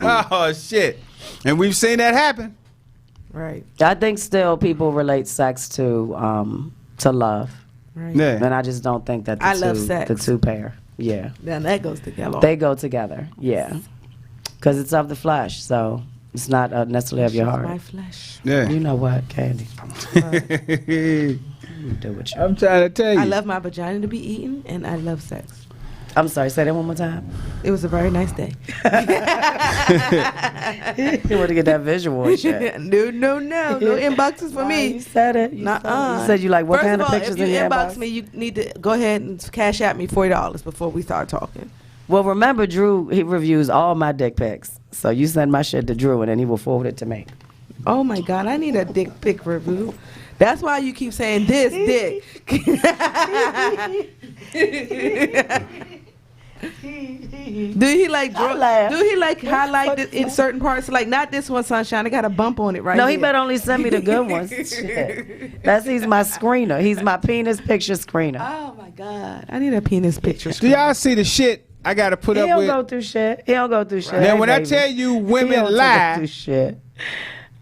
Speaker 3: Oh, shit. And we've seen that happen.
Speaker 2: Right.
Speaker 4: I think still people relate sex to love.
Speaker 2: Right.
Speaker 3: Yeah.
Speaker 4: And I just don't think that
Speaker 2: I love sex.
Speaker 4: the two pair. Yeah.
Speaker 2: Then that goes together.
Speaker 4: They go together. Yeah. Because it's of the flesh, so it's not necessarily of your heart.
Speaker 2: My flesh.
Speaker 3: Yeah.
Speaker 4: You know what, Candy? You do what you.
Speaker 3: I'm trying to tell you.
Speaker 2: I love my vagina to be eaten, and I love sex.
Speaker 4: I'm sorry, say that one more time.
Speaker 2: It was a very nice day.
Speaker 4: You want to get that visual and shit.
Speaker 2: No inboxes for me.
Speaker 4: You said it.
Speaker 2: Nuh-uh.
Speaker 4: You said you like what
Speaker 2: First
Speaker 4: kind of
Speaker 2: all,
Speaker 4: pictures
Speaker 2: if you
Speaker 4: in your
Speaker 2: inbox
Speaker 4: inbox?
Speaker 2: me, you need to go ahead and cash out me $40 before we start talking.
Speaker 4: Well, remember, Drew, he reviews all my dick pics. So you send my shit to Drew, and then he will forward it to me.
Speaker 2: Oh my God, I need a dick pic review. That's why you keep saying this dick. Do he like highlight it in certain parts? Like not this one, Sunshine. I got a bump on it right
Speaker 4: No,
Speaker 2: here.
Speaker 4: he better only send me the good ones. Shit. He's my screener. He's my penis picture screener.
Speaker 2: Oh my God, I need a penis picture.
Speaker 3: Do y'all see the shit I got to put
Speaker 4: He
Speaker 3: up
Speaker 4: don't
Speaker 3: with?
Speaker 4: go through shit. He don't go through shit.
Speaker 3: Now, when I
Speaker 4: baby.
Speaker 3: tell you
Speaker 4: He
Speaker 3: women
Speaker 4: don't go
Speaker 3: lie,
Speaker 4: through shit.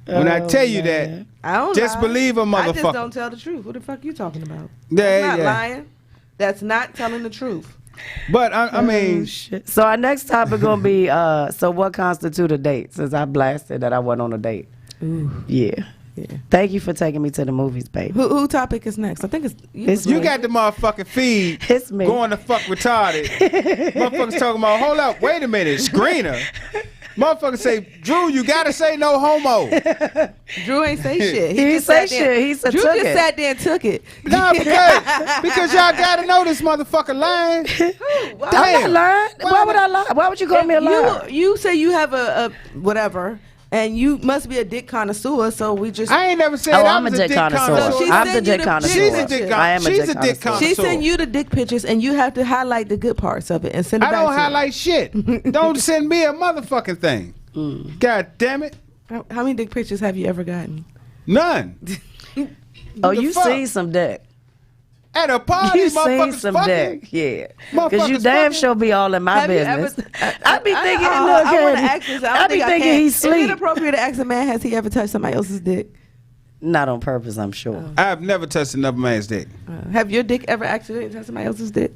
Speaker 3: When I tell you that,
Speaker 2: I don't
Speaker 3: just
Speaker 2: lie.
Speaker 3: believe a
Speaker 2: I just
Speaker 3: motherfucker.
Speaker 2: don't tell the truth. What the fuck you talking about?
Speaker 3: Yeah,
Speaker 2: That's not
Speaker 3: yeah.
Speaker 2: lying. That's not telling the truth.
Speaker 3: But I mean,
Speaker 4: So our next topic gonna be so what constitutes a date? Since I blasted that I wasn't on a date. Yeah. Thank you for taking me to the movies, baby.
Speaker 2: Who topic is next? I think it's
Speaker 3: you got the motherfucking feed
Speaker 4: It's me.
Speaker 3: going to fuck retarded. Motherfuckers talking about, hold up, wait a minute, screener. Motherfuckers say, Drew, you gotta say no homo.
Speaker 2: Drew ain't say shit.
Speaker 4: He
Speaker 2: just
Speaker 4: say
Speaker 2: sat there-
Speaker 4: shit. He said
Speaker 2: Drew
Speaker 4: took
Speaker 2: just
Speaker 4: it.
Speaker 2: sat there and took it.
Speaker 3: Nah, because y'all gotta know this motherfucker lying.
Speaker 4: I'm not lying. Why would I lie? Why would you call me a liar?
Speaker 2: You say you have a whatever, and you must be a dick connoisseur. So we just.
Speaker 3: I ain't never said
Speaker 4: Oh,
Speaker 3: I
Speaker 4: I'm
Speaker 3: was
Speaker 4: a dick connoisseur.
Speaker 2: So she
Speaker 4: I'm
Speaker 2: sent
Speaker 4: the
Speaker 2: you
Speaker 4: dick
Speaker 2: the-
Speaker 4: connoisseur.
Speaker 3: She's a dick
Speaker 4: I am a
Speaker 3: She's
Speaker 4: dick
Speaker 3: a dick
Speaker 4: connoisseur.
Speaker 2: She
Speaker 3: connoisseur.
Speaker 2: send you the dick pictures, and you have to highlight the good parts of it and send it
Speaker 3: I
Speaker 2: back.
Speaker 3: don't
Speaker 2: to her.
Speaker 3: highlight shit. Don't send me a motherfucking thing. God damn it.
Speaker 2: How many dick pictures have you ever gotten?
Speaker 3: None.
Speaker 4: Oh,
Speaker 3: The
Speaker 4: you
Speaker 3: fuck?
Speaker 4: seen some dick.
Speaker 3: At a party,
Speaker 4: You seen
Speaker 3: motherfuckers
Speaker 4: some
Speaker 3: fucking.
Speaker 4: dick, yeah. Because you
Speaker 3: Motherfuckers
Speaker 4: damn
Speaker 3: fucking.
Speaker 4: sure be all in my
Speaker 2: Have you ever-
Speaker 4: business. I be thinking,
Speaker 2: I
Speaker 4: look,
Speaker 2: want to
Speaker 4: Candy,
Speaker 2: ask this. I
Speaker 4: I
Speaker 2: don't
Speaker 4: be
Speaker 2: think I
Speaker 4: thinking
Speaker 2: can.
Speaker 4: he's
Speaker 2: Is it
Speaker 4: asleep.
Speaker 2: appropriate to ask a man, has he ever touched somebody else's dick?
Speaker 4: Not on purpose, I'm sure.
Speaker 3: I've never touched another man's dick.
Speaker 2: Have your dick ever accidentally touched somebody else's dick?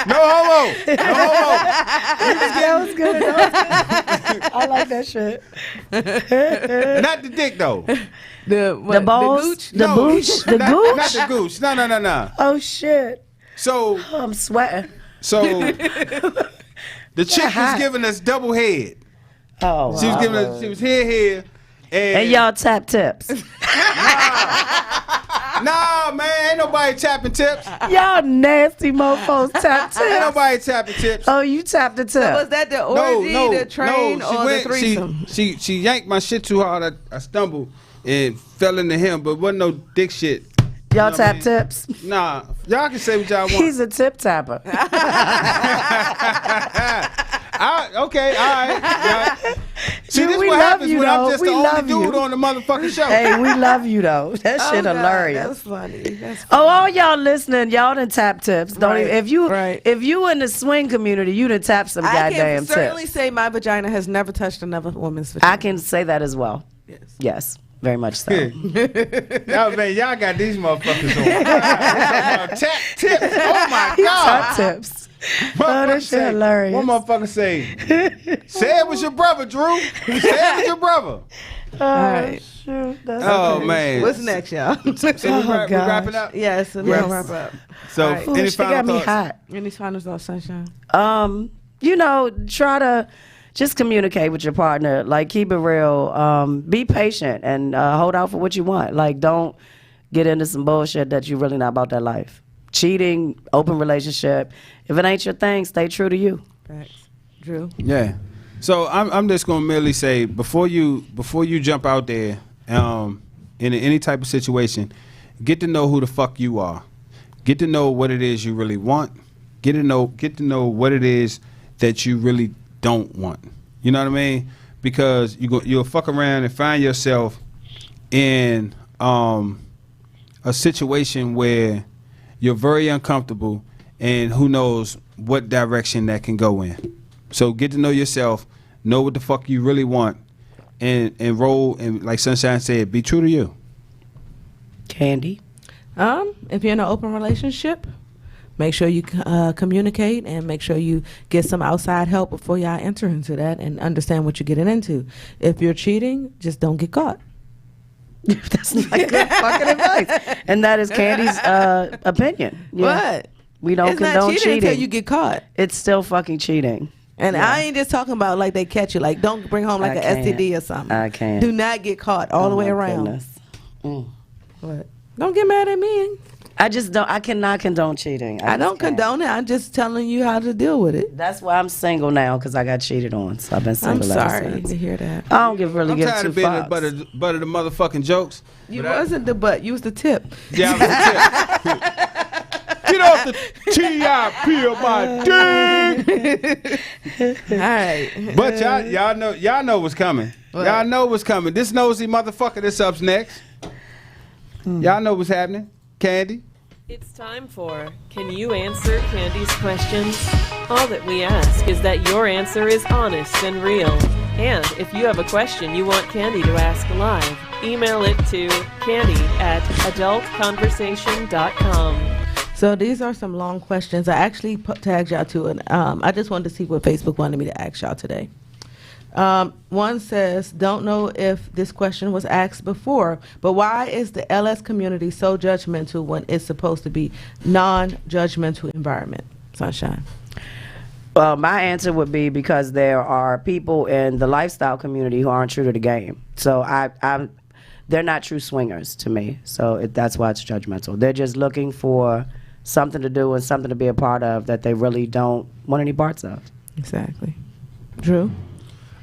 Speaker 3: No homo. No homo.
Speaker 4: That was good. I like that shit.
Speaker 3: Not the dick though.
Speaker 4: The balls,
Speaker 2: gooch?
Speaker 4: the booch, the
Speaker 3: not,
Speaker 4: gooch.
Speaker 3: Not the gooch. No.
Speaker 4: Oh shit!
Speaker 3: So
Speaker 4: I'm sweating.
Speaker 3: the chick was
Speaker 4: hot.
Speaker 3: giving us double head.
Speaker 4: Oh,
Speaker 3: She was giving us. She was here,
Speaker 4: and y'all tap tips.
Speaker 3: Nah, man, ain't nobody tapping tips.
Speaker 4: Y'all nasty mofos tap tips.
Speaker 3: Ain't nobody tapping tips.
Speaker 4: Oh, you tapped the tip.
Speaker 2: So was that the orgy, the train, or the threesome?
Speaker 3: She yanked my shit too hard. I stumbled and fell into him, but wasn't no dick shit.
Speaker 4: Y'all
Speaker 3: know
Speaker 4: tap
Speaker 3: what I mean?
Speaker 4: tips.
Speaker 3: Nah, y'all can say what y'all want.
Speaker 4: He's a tip tapper.
Speaker 3: Okay, all right. Yeah. See,
Speaker 4: Dude,
Speaker 3: this
Speaker 4: we
Speaker 3: what
Speaker 4: love
Speaker 3: happens
Speaker 4: you,
Speaker 3: when I'm
Speaker 4: though.
Speaker 3: just
Speaker 4: We
Speaker 3: the only
Speaker 4: love
Speaker 3: dude
Speaker 4: you.
Speaker 3: on the motherfucking show.
Speaker 4: Hey, we love you though. That shit
Speaker 2: God,
Speaker 4: hilarious.
Speaker 2: That's funny. That's
Speaker 4: Oh, all y'all listening, y'all done tap tips. Don't
Speaker 2: Right,
Speaker 4: even,
Speaker 2: right.
Speaker 4: if you in the swing community, you done tap some
Speaker 2: I
Speaker 4: goddamn
Speaker 2: can certainly
Speaker 4: tips.
Speaker 2: say my vagina has never touched another woman's vagina.
Speaker 4: I can say that as well. Yes, very much so.
Speaker 3: Y'all, man, y'all got these motherfuckers on. Tap tips. Oh my
Speaker 4: Tap
Speaker 3: god.
Speaker 4: tips. Oh,
Speaker 3: Motherfucker
Speaker 4: that shit
Speaker 3: say-
Speaker 4: hilarious.
Speaker 3: One motherfucker say it was your brother, Drew. Say it was your brother.
Speaker 4: Oh,
Speaker 2: right.
Speaker 4: shoot. That's
Speaker 3: Oh
Speaker 4: okay.
Speaker 3: man.
Speaker 2: What's next, y'all?
Speaker 3: So we
Speaker 4: gosh.
Speaker 3: wrapping up.
Speaker 2: Yes, and
Speaker 3: Yes.
Speaker 2: we'll wrap up.
Speaker 3: So
Speaker 2: All right.
Speaker 4: Ooh,
Speaker 3: any
Speaker 4: she got
Speaker 3: final
Speaker 4: me
Speaker 3: thoughts?
Speaker 4: hot.
Speaker 2: Any final thoughts, Sunshine?
Speaker 4: You know, try to just communicate with your partner. Like, keep it real. Be patient and hold out for what you want. Like, don't get into some bullshit that you're really not about that life. Cheating, open relationship. If it ain't your thing, stay true to you.
Speaker 2: Facts. Drew?
Speaker 3: Yeah. So I'm just gonna merely say before you jump out there in any type of situation, get to know who the fuck you are. Get to know what it is you really want. Get to know what it is that you really don't want. You know what I mean? Because you'll fuck around and find yourself in a situation where you're very uncomfortable and who knows what direction that can go in. So get to know yourself, know what the fuck you really want, and roll, and like Sunshine said, be true to you.
Speaker 4: Candy.
Speaker 2: If you're in an open relationship, make sure you communicate and make sure you get some outside help before y'all enter into that and understand what you're getting into. If you're cheating, just don't get caught.
Speaker 4: That's not good fucking advice. And that is Candy's opinion. Yeah.
Speaker 2: What?
Speaker 4: We don't
Speaker 2: It's not
Speaker 4: condone
Speaker 2: cheating
Speaker 4: cheating.
Speaker 2: until you get caught.
Speaker 4: It's still fucking cheating.
Speaker 2: And
Speaker 4: Yeah.
Speaker 2: I ain't just talking about like they catch you. Like, don't bring home like
Speaker 4: I
Speaker 2: an
Speaker 4: can't.
Speaker 2: STD or something.
Speaker 4: I can't.
Speaker 2: Do not get caught all the way
Speaker 4: my
Speaker 2: around.
Speaker 4: goodness.
Speaker 2: What? Don't get mad at me.
Speaker 4: I just don't. I cannot condone cheating.
Speaker 2: I
Speaker 4: just
Speaker 2: don't
Speaker 4: can't.
Speaker 2: condone it. I'm just telling you how to deal with it.
Speaker 4: That's why I'm single now, because I got cheated on. So I've been
Speaker 2: I'm
Speaker 4: single ever
Speaker 2: sorry
Speaker 4: since.
Speaker 2: to hear that.
Speaker 4: I don't really
Speaker 3: I'm
Speaker 4: give
Speaker 3: tired
Speaker 4: two
Speaker 3: of being the
Speaker 4: fucks.
Speaker 3: butt of the motherfucking jokes.
Speaker 2: You
Speaker 3: But I-
Speaker 2: wasn't the butt. You was the tip.
Speaker 3: Yeah, I was the tip. Get off the TIP of my dick.
Speaker 2: All right.
Speaker 3: But y'all know what's coming.
Speaker 2: What?
Speaker 3: Y'all know what's coming. This nosy motherfucker that's up next. Y'all know what's happening. Candy,
Speaker 1: It's time for Can You Answer Candy's Questions? All that we ask is that your answer is honest and real. And if you have a question you want Candy to ask live, email it to candy@adultconversation.com.
Speaker 2: So these are some long questions. I actually tagged y'all to it. I just wanted to see what Facebook wanted me to ask y'all today. One says, don't know if this question was asked before, but why is the LS community so judgmental when it's supposed to be non-judgmental environment? Sunshine.
Speaker 4: Well, my answer would be because there are people in the lifestyle community who aren't true to the game. So they're not true swingers to me. So that's why it's judgmental. They're just looking for something to do and something to be a part of that they really don't want any parts of.
Speaker 2: Exactly. Drew?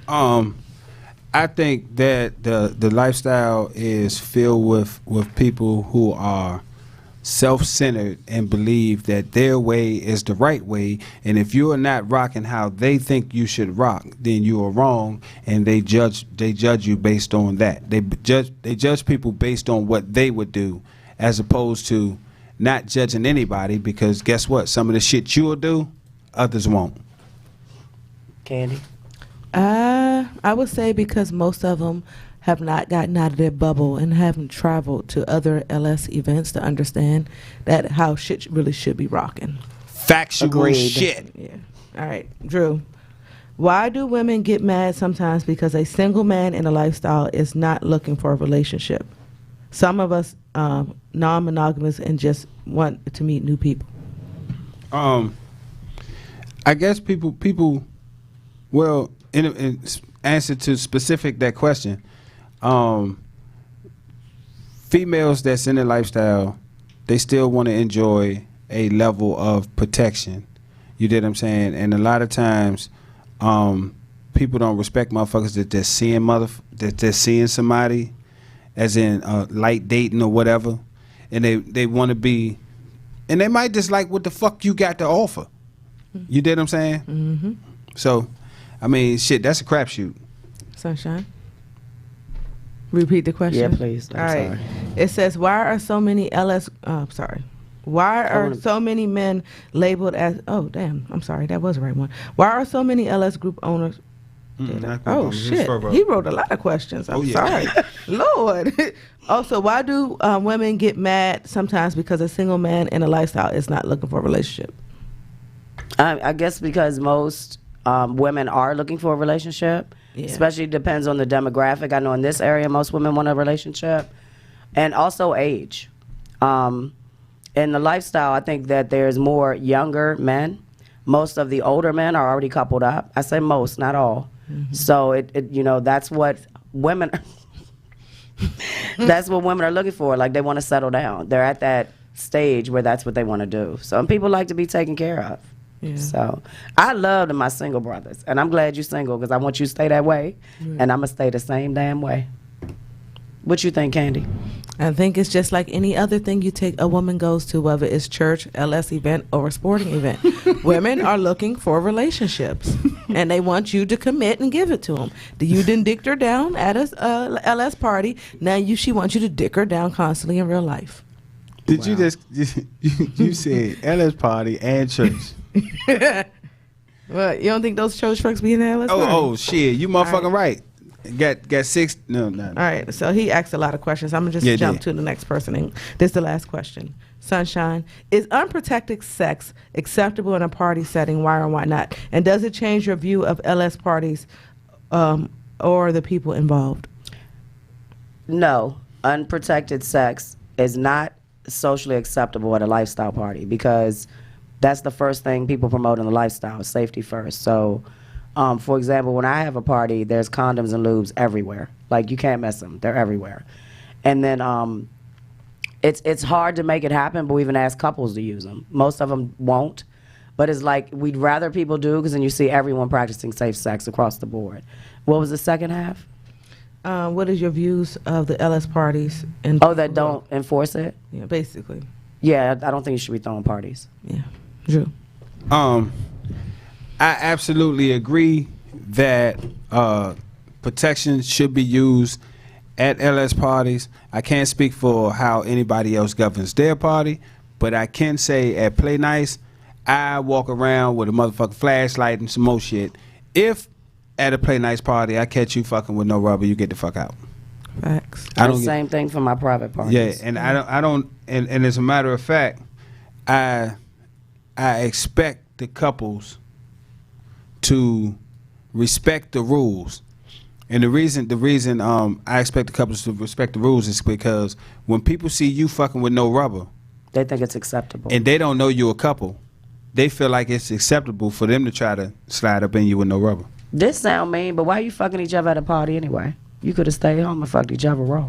Speaker 3: I think that the lifestyle is filled with people who are self-centered and believe that their way is the right way, and if you are not rocking how they think you should rock, then you are wrong, and they judge you based on that. They judge people based on what they would do, as opposed to not judging anybody, because guess what? Some of the shit you'll do, others won't.
Speaker 4: Candy?
Speaker 2: I would say because most of them have not gotten out of their bubble and haven't traveled to other LS events to understand that how shit really should be rocking.
Speaker 3: Factual
Speaker 4: Agreed.
Speaker 3: shit.
Speaker 2: Yeah. All right, Drew. Why do women get mad sometimes because a single man in a lifestyle is not looking for a relationship? Some of us non-monogamous and just want to meet new people.
Speaker 3: I guess people. Well, in answer to specific that question, females that's in a lifestyle, they still want to enjoy a level of protection. You get what I'm saying? And a lot of times, people don't respect motherfuckers that they're seeing somebody, as in light dating or whatever, and they want to be, and they might just like what the fuck you got to offer. You get what I'm saying?
Speaker 2: Mm-hmm.
Speaker 3: So, I mean, shit, that's a crapshoot.
Speaker 2: Sunshine. Repeat the question.
Speaker 4: Yeah, please. I'm sorry.
Speaker 2: It says, why are so many Why are so many men labeled as? Oh, damn. I'm sorry. That was the right one. Why are so many LS group owners? Oh shit! He wrote a lot of questions. I'm sorry, Lord. Also, why do women get mad sometimes because a single man in a lifestyle is not looking for a relationship?
Speaker 4: I guess because most women are looking for a relationship. Yeah. Especially depends on the demographic. I know in this area, most women want a relationship, and also age. In the lifestyle, I think that there's more younger men. Most of the older men are already coupled up. I say most, not all. Mm-hmm. So that's what women. That's what women are looking for. Like, they want to settle down. They're at that stage where that's what they want to do. Some people like to be taken care of. Yeah. So I love my single brothers, and I'm glad you're single because I want you to stay that way, and I'm gonna stay the same damn way. What you think, Candy?
Speaker 2: I think it's just like any other thing you take a woman goes to, whether it's church, LS event, or a sporting event. Women are looking for relationships, and they want you to commit and give it to them. You didn't dick her down at a LS party. Now she wants you to dick her down constantly in real life.
Speaker 3: Did you just you said LS party and church?
Speaker 2: What, you don't think those church folks be in the LS party?
Speaker 3: Oh shit, you motherfucking right. Got six. No.
Speaker 2: All right, so he asked a lot of questions. I'm gonna just jump to the next person. And this is the last question. Sunshine, is unprotected sex acceptable in a party setting? Why or why not? And does it change your view of LS parties or the people involved?
Speaker 4: No, unprotected sex is not socially acceptable at a lifestyle party because that's the first thing people promote in the lifestyle, safety first. So, for example, when I have a party, there's condoms and lubes everywhere. Like, you can't miss them. They're everywhere. And then it's hard to make it happen, but we even ask couples to use them. Most of them won't. But it's like we'd rather people do because then you see everyone practicing safe sex across the board. What was the second half?
Speaker 2: What is your views of the LS parties?
Speaker 4: That don't enforce it?
Speaker 2: Yeah, basically.
Speaker 4: Yeah, I don't think you should be throwing parties.
Speaker 2: Yeah. Drew?
Speaker 3: I absolutely agree that protection should be used at LS parties. I can't speak for how anybody else governs their party, But I can say at Play Nice, I walk around with a motherfucking flashlight and some more shit. If at a Play Nice party I catch you fucking with no rubber, you get the fuck out.
Speaker 2: Facts.
Speaker 3: I don't
Speaker 4: the same thing for my private parties.
Speaker 3: Yeah, and I don't, and as a matter of fact, I expect the couples to respect the rules. And the reason I expect the couples to respect the rules is because when people see you fucking with no rubber,
Speaker 4: they think it's acceptable,
Speaker 3: and they don't know you're a couple, they feel like it's acceptable for them to try to slide up in you with no rubber.
Speaker 4: This sound mean, but why are you fucking each other at a party anyway? You could have stayed home and fucked each other raw.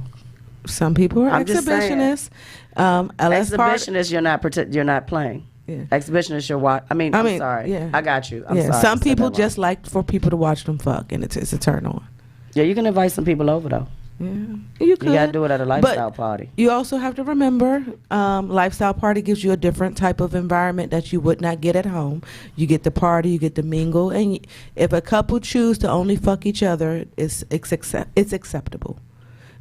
Speaker 2: Some people are
Speaker 4: I'm just saying.
Speaker 2: exhibitionists.
Speaker 4: Exhibitionists, you're not playing.
Speaker 2: Yeah.
Speaker 4: Exhibitionists, you're watch. I'm sorry.
Speaker 2: Yeah.
Speaker 4: I got you. I'm
Speaker 2: yeah.
Speaker 4: sorry.
Speaker 2: Some people just like for people to watch them fuck, and it's a turn on.
Speaker 4: Yeah, you can invite some people over though.
Speaker 2: Yeah, you could.
Speaker 4: You gotta do it at a lifestyle party.
Speaker 2: You also have to remember, lifestyle party gives you a different type of environment that you would not get at home. You get the party, you get the mingle, and if a couple choose to only fuck each other, it's acceptable.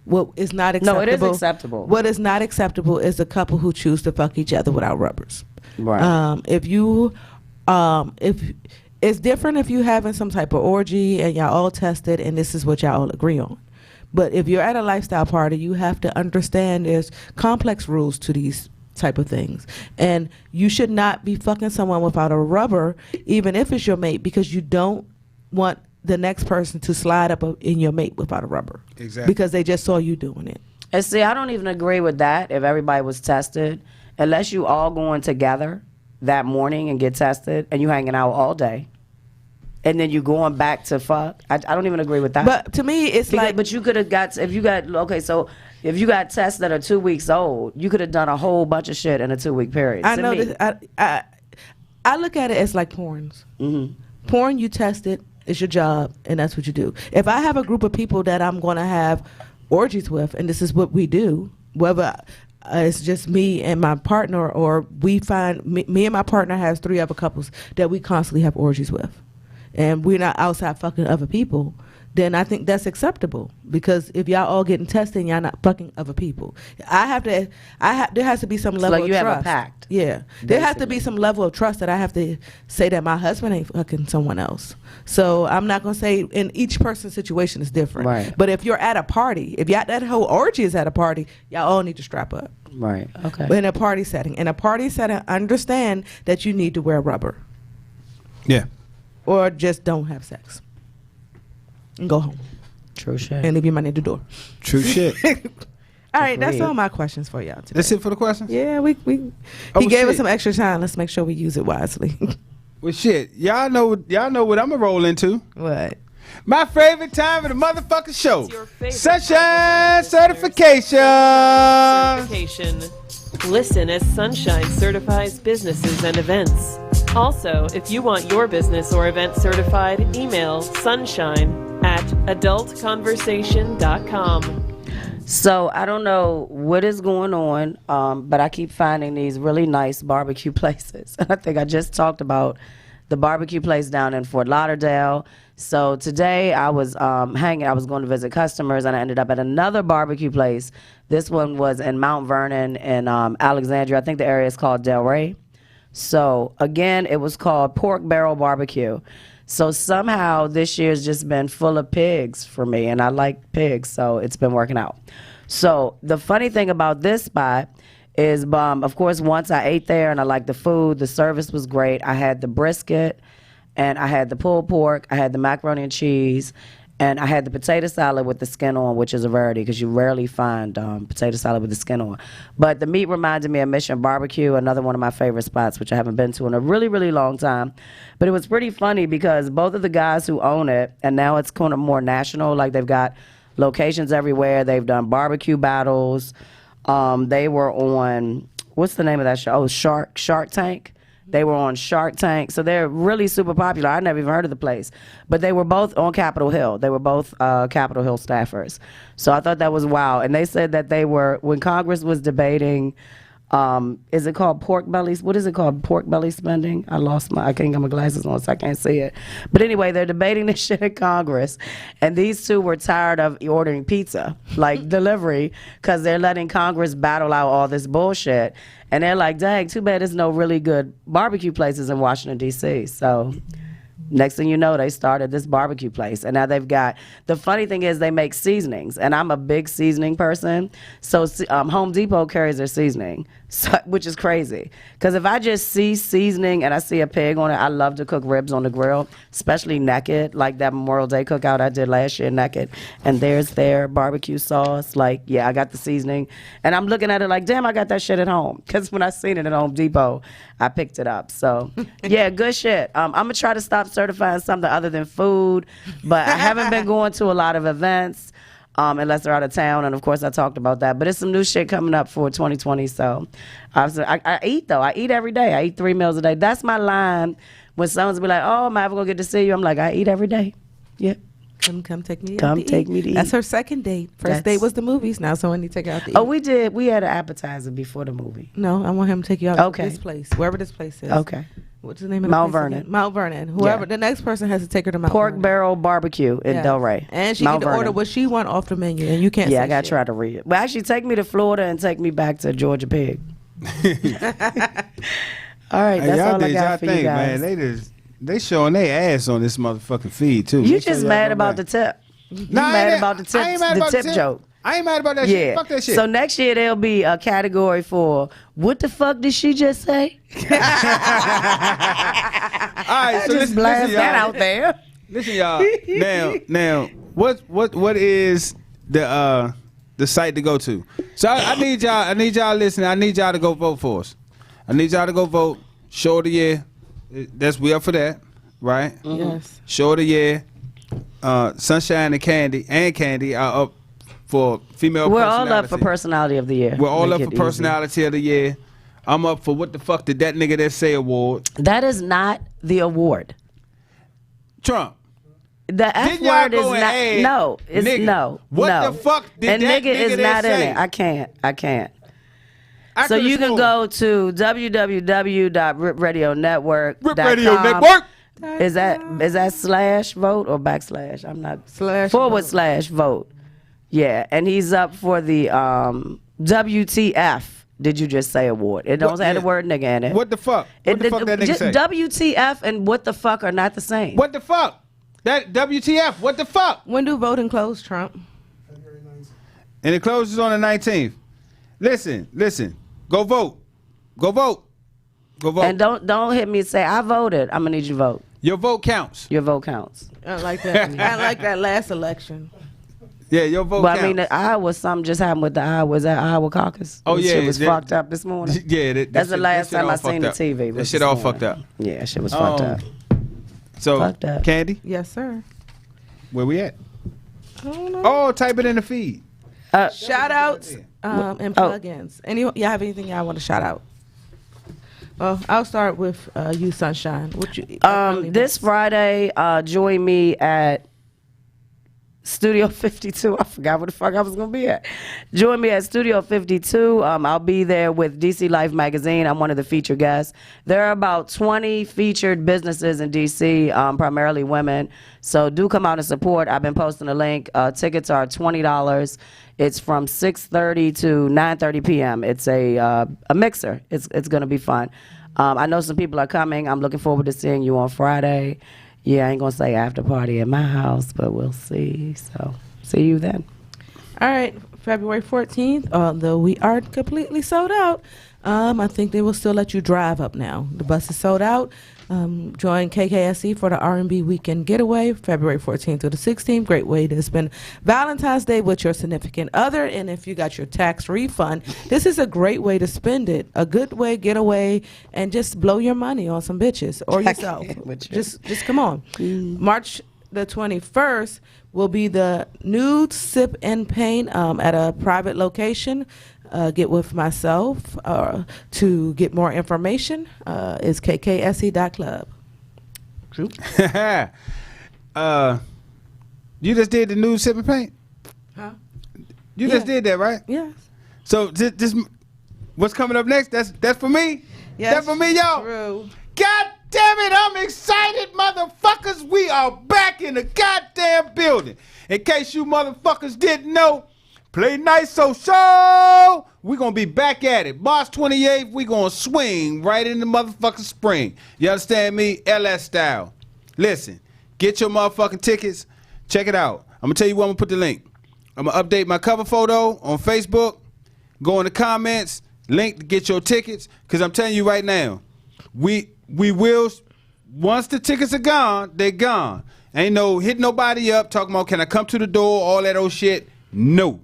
Speaker 2: What is not acceptable?
Speaker 4: No, it is acceptable.
Speaker 2: What is not acceptable is a couple who choose to fuck each other without rubbers.
Speaker 4: Right.
Speaker 2: If it's different if you having some type of orgy and y'all all tested and this is what y'all all agree on. But if you're at a lifestyle party, you have to understand there's complex rules to these type of things. And you should not be fucking someone without a rubber, even if it's your mate, because you don't want the next person to slide up in your mate without a rubber.
Speaker 3: Exactly.
Speaker 2: Because they just saw you doing it.
Speaker 4: And see, I don't even agree with that if everybody was tested. Unless you all going together that morning and get tested and you hanging out all day. And then you going back to fuck. I don't even agree with that.
Speaker 2: But to me, it's
Speaker 4: because,
Speaker 2: like...
Speaker 4: But you could have got... If you got tests that are 2 weeks old, you could have done a whole bunch of shit in a 2 week period.
Speaker 2: I know this, I look at it as like porns.
Speaker 4: Mm-hmm.
Speaker 2: Porn, you test it. It's your job, and that's what you do. If I have a group of people that I'm going to have orgies with, and this is what we do, whether it's just me and my partner, or we find... Me and my partner has 3 other couples that we constantly have orgies with. And we're not outside fucking other people, then I think that's acceptable. Because if y'all all getting tested and y'all not fucking other people, there has to be some level of trust.
Speaker 4: You have a pact.
Speaker 2: Yeah. There has to be some level of trust that I have to say that my husband ain't fucking someone else. So I'm not going to say, in each person's situation is different.
Speaker 4: Right.
Speaker 2: But if you're at a party, if that whole orgy is at a party, y'all all need to strap up.
Speaker 4: Right. Okay.
Speaker 2: In a party setting. In a party setting, understand that you need to wear rubber.
Speaker 3: Yeah.
Speaker 2: Or just don't have sex and go home.
Speaker 4: True shit.
Speaker 2: And leave your money at the door.
Speaker 3: True shit.
Speaker 2: All right, that's all my questions for y'all today.
Speaker 3: That's it for the questions?
Speaker 2: Yeah, he gave us some extra time. Let's make sure we use it wisely.
Speaker 3: Well, shit, y'all know what I'm gonna roll into.
Speaker 2: What?
Speaker 3: My favorite time of the motherfucking show. Sunshine certification.
Speaker 1: Listen as Sunshine certifies businesses and events. Also, if you want your business or event certified, email sunshine@adultconversation.com.
Speaker 4: So I don't know what is going on, but I keep finding these really nice barbecue places. I think I just talked about the barbecue place down in Fort Lauderdale. So today I was I was going to visit customers, and I ended up at another barbecue place. This one was in Mount Vernon in Alexandria. I think the area is called Delray. So again, it was called Pork Barrel Barbecue. So somehow this year's just been full of pigs for me, and I like pigs, so it's been working out. So the funny thing about this spot is, of course, once I ate there and I liked the food, the service was great. I had the brisket, and I had the pulled pork, I had the macaroni and cheese, and I had the potato salad with the skin on, which is a rarity because you rarely find potato salad with the skin on. But the meat reminded me of Mission Barbecue, another one of my favorite spots, which I haven't been to in a really, really long time. But it was pretty funny because both of the guys who own it, and now it's kind of more national, like they've got locations everywhere. They've done barbecue battles. They were on, what's the name of that show? Oh, Shark Tank. They were on Shark Tank. So they're really super popular. I never even heard of the place. But they were both on Capitol Hill. They were both Capitol Hill staffers. So I thought that was wow. And they said that they were, when Congress was debating Is it called pork bellies? What is it called? Pork belly spending? I can't get my glasses on, so I can't see it. But anyway, they're debating this shit in Congress, and these two were tired of ordering pizza, like delivery, because they're letting Congress battle out all this bullshit. And they're like, dang, too bad there's no really good barbecue places in Washington, D.C. So next thing you know, they started this barbecue place. And now they've got, the funny thing is they make seasonings. And I'm a big seasoning person. So Home Depot carries their seasoning, which is crazy. Because if I just see seasoning and I see a pig on it, I love to cook ribs on the grill, especially naked, like that Memorial Day cookout I did last year, naked. And there's their barbecue sauce. Like, yeah, I got the seasoning. And I'm looking at it like, damn, I got that shit at home. Because when I seen it at Home Depot, I picked it up. So, yeah, good shit. I'm going to try to stop certifying something other than food. But I haven't been going to a lot of events unless they're out of town. And, of course, I talked about that. But it's some new shit coming up for 2020. So, I eat, though. I eat every day. I eat 3 meals a day. That's my line when someone's be like, oh, am I ever going to get to see you? I'm like, I eat every day. Yeah.
Speaker 2: Come take me.
Speaker 4: Come take me to eat.
Speaker 2: That's her second date. First date was the movies. Now someone need to take her out to eat.
Speaker 4: Oh, we did. We had an appetizer before the movie.
Speaker 2: No, I want him to take you out to this place, wherever this place is.
Speaker 4: Okay.
Speaker 2: What's the name of
Speaker 4: Mount
Speaker 2: the place
Speaker 4: Vernon.
Speaker 2: again? Mount Vernon. Whoever the next person has to take her to Mount
Speaker 4: Pork
Speaker 2: Vernon.
Speaker 4: Barrel Barbecue in Delray.
Speaker 2: And she
Speaker 4: Mount
Speaker 2: can order
Speaker 4: Vernon.
Speaker 2: what she want off the menu, and you can't.
Speaker 4: Yeah,
Speaker 2: say
Speaker 4: I gotta
Speaker 2: shit.
Speaker 4: try to read it. Well, actually, take me to Florida and take me back to Georgia Pig. All right, that's all I got for you guys.
Speaker 3: Man, they showing their ass on this motherfucking feed too.
Speaker 4: You
Speaker 3: Make sure
Speaker 4: just
Speaker 3: y'all
Speaker 4: mad
Speaker 3: go
Speaker 4: about
Speaker 3: back.
Speaker 4: the tip.
Speaker 3: Nah, I
Speaker 4: mad
Speaker 3: ain't-
Speaker 4: about the tip,
Speaker 3: I ain't mad about the tip.
Speaker 4: joke.
Speaker 3: I ain't mad about that shit. Fuck that shit.
Speaker 4: So next year there'll be a category for what the fuck did she just say?
Speaker 3: All right, so
Speaker 4: just blast that out there.
Speaker 3: Listen, y'all. Now, what is the site to go to? So I need y'all listening. I need y'all to go vote for us. I need y'all to go vote. Show of the year. We up for that, right?
Speaker 2: Yes.
Speaker 3: Show of the year. Sunshine and Candy are up for female.
Speaker 4: We're all up for
Speaker 3: personality.
Speaker 4: personality of the year.
Speaker 3: We're all
Speaker 4: Make
Speaker 3: up
Speaker 4: it
Speaker 3: for
Speaker 4: easy.
Speaker 3: personality of the year. I'm up for what the fuck did that nigga that say award?
Speaker 4: That is not the award.
Speaker 3: Trump.
Speaker 4: The F
Speaker 3: Didn't y'all
Speaker 4: word is
Speaker 3: go and
Speaker 4: not.
Speaker 3: add
Speaker 4: No, it's
Speaker 3: nigga?
Speaker 4: no.
Speaker 3: What
Speaker 4: no.
Speaker 3: the fuck did
Speaker 4: and
Speaker 3: that
Speaker 4: nigga is
Speaker 3: nigga
Speaker 4: not
Speaker 3: that
Speaker 4: in
Speaker 3: say?
Speaker 4: it. I can't.
Speaker 3: I
Speaker 4: So
Speaker 3: could've
Speaker 4: you can
Speaker 3: sworn.
Speaker 4: go to www.ripradionetwork.com.
Speaker 3: Rip Radio Network.
Speaker 4: Is that slash vote or backslash? I'm not
Speaker 2: Slash
Speaker 4: // vote. Yeah, and he's up for the WTF. Did you just say award? It don't
Speaker 3: What-
Speaker 4: have
Speaker 3: yeah.
Speaker 4: the word nigga in it.
Speaker 3: What the fuck? What the fuck that nigga say?
Speaker 4: WTF and what the fuck are not the same.
Speaker 3: What the fuck? That WTF? What the fuck?
Speaker 2: When do voting close, Trump?
Speaker 3: And it closes on the 19th. Listen. Go vote. Go vote. Go vote.
Speaker 4: And don't hit me and say I voted. I'm gonna need you to vote.
Speaker 3: Your vote counts.
Speaker 4: Your vote counts.
Speaker 2: I like that. I like that last election.
Speaker 3: Yeah, your vote
Speaker 4: Well,
Speaker 3: counts.
Speaker 4: I mean, the Iowa, something just happened with the Iowa. Was that Iowa caucus?
Speaker 3: Oh,
Speaker 4: That
Speaker 3: yeah,
Speaker 4: shit was
Speaker 3: that-
Speaker 4: fucked up this morning.
Speaker 3: Yeah,
Speaker 4: That's the last time I seen the
Speaker 3: TV.
Speaker 4: TV.
Speaker 3: That
Speaker 4: was
Speaker 3: shit
Speaker 4: this
Speaker 3: all
Speaker 4: morning.
Speaker 3: fucked up.
Speaker 4: Yeah, shit was fucked up.
Speaker 3: So,
Speaker 4: Fucked up.
Speaker 3: Candy,
Speaker 2: Yes, sir.
Speaker 3: where we at?
Speaker 2: I don't know.
Speaker 3: Oh, type it in the feed.
Speaker 2: Shout outs and plugins. Y'all have anything y'all want to shout out? Well, I'll start with you, Sunshine. What you?
Speaker 4: This Friday, join me at Studio 52. I forgot what the fuck I was going to be at. Join me at Studio 52. I'll be there with DC Life Magazine. I'm one of the featured guests. There are about 20 featured businesses in DC, primarily women. So do come out and support. I've been posting a link. Tickets are $20. It's from 6:30 to 9:30 p.m. It's a mixer. It's going to be fun. I know some people are coming. I'm looking forward to seeing you on Friday. Yeah, I ain't going to say after party at my house, but we'll see. So, see you then.
Speaker 2: All right, February 14th, although we are completely sold out, I think they will still let you drive up now. The bus is sold out. Join KKSE for the R&B Weekend Getaway, February 14th to the 16th. Great way to spend Valentine's Day with your significant other. And if you got your tax refund, this is a great way to spend it. A good way, get away, and just blow your money on some bitches or yourself. Just come on. March the 21st will be the Nude Sip and Paint at a private location. Get with myself to get more information is kkse.club. True.
Speaker 3: You just did the new Sip and Paint?
Speaker 2: Huh?
Speaker 3: You just did that, right?
Speaker 2: Yes.
Speaker 3: So just What's coming up next? That's for me.
Speaker 2: Yes,
Speaker 3: That's for me, y'all.
Speaker 2: True.
Speaker 3: God damn it, I'm excited, motherfuckers. We are back in the goddamn building. In case you motherfuckers didn't know, Play Nice So Show. We're going to be back at it. March 28th, we're going to swing right in the motherfucking spring. You understand me? LS style. Listen, get your motherfucking tickets. Check it out. I'm going to tell you where I'm going to put the link. I'm going to update my cover photo on Facebook. Go in the comments. Link to get your tickets. Because I'm telling you right now, we will, once the tickets are gone, they're gone. Ain't no hit nobody up talking about can I come to the door, all that old shit. No.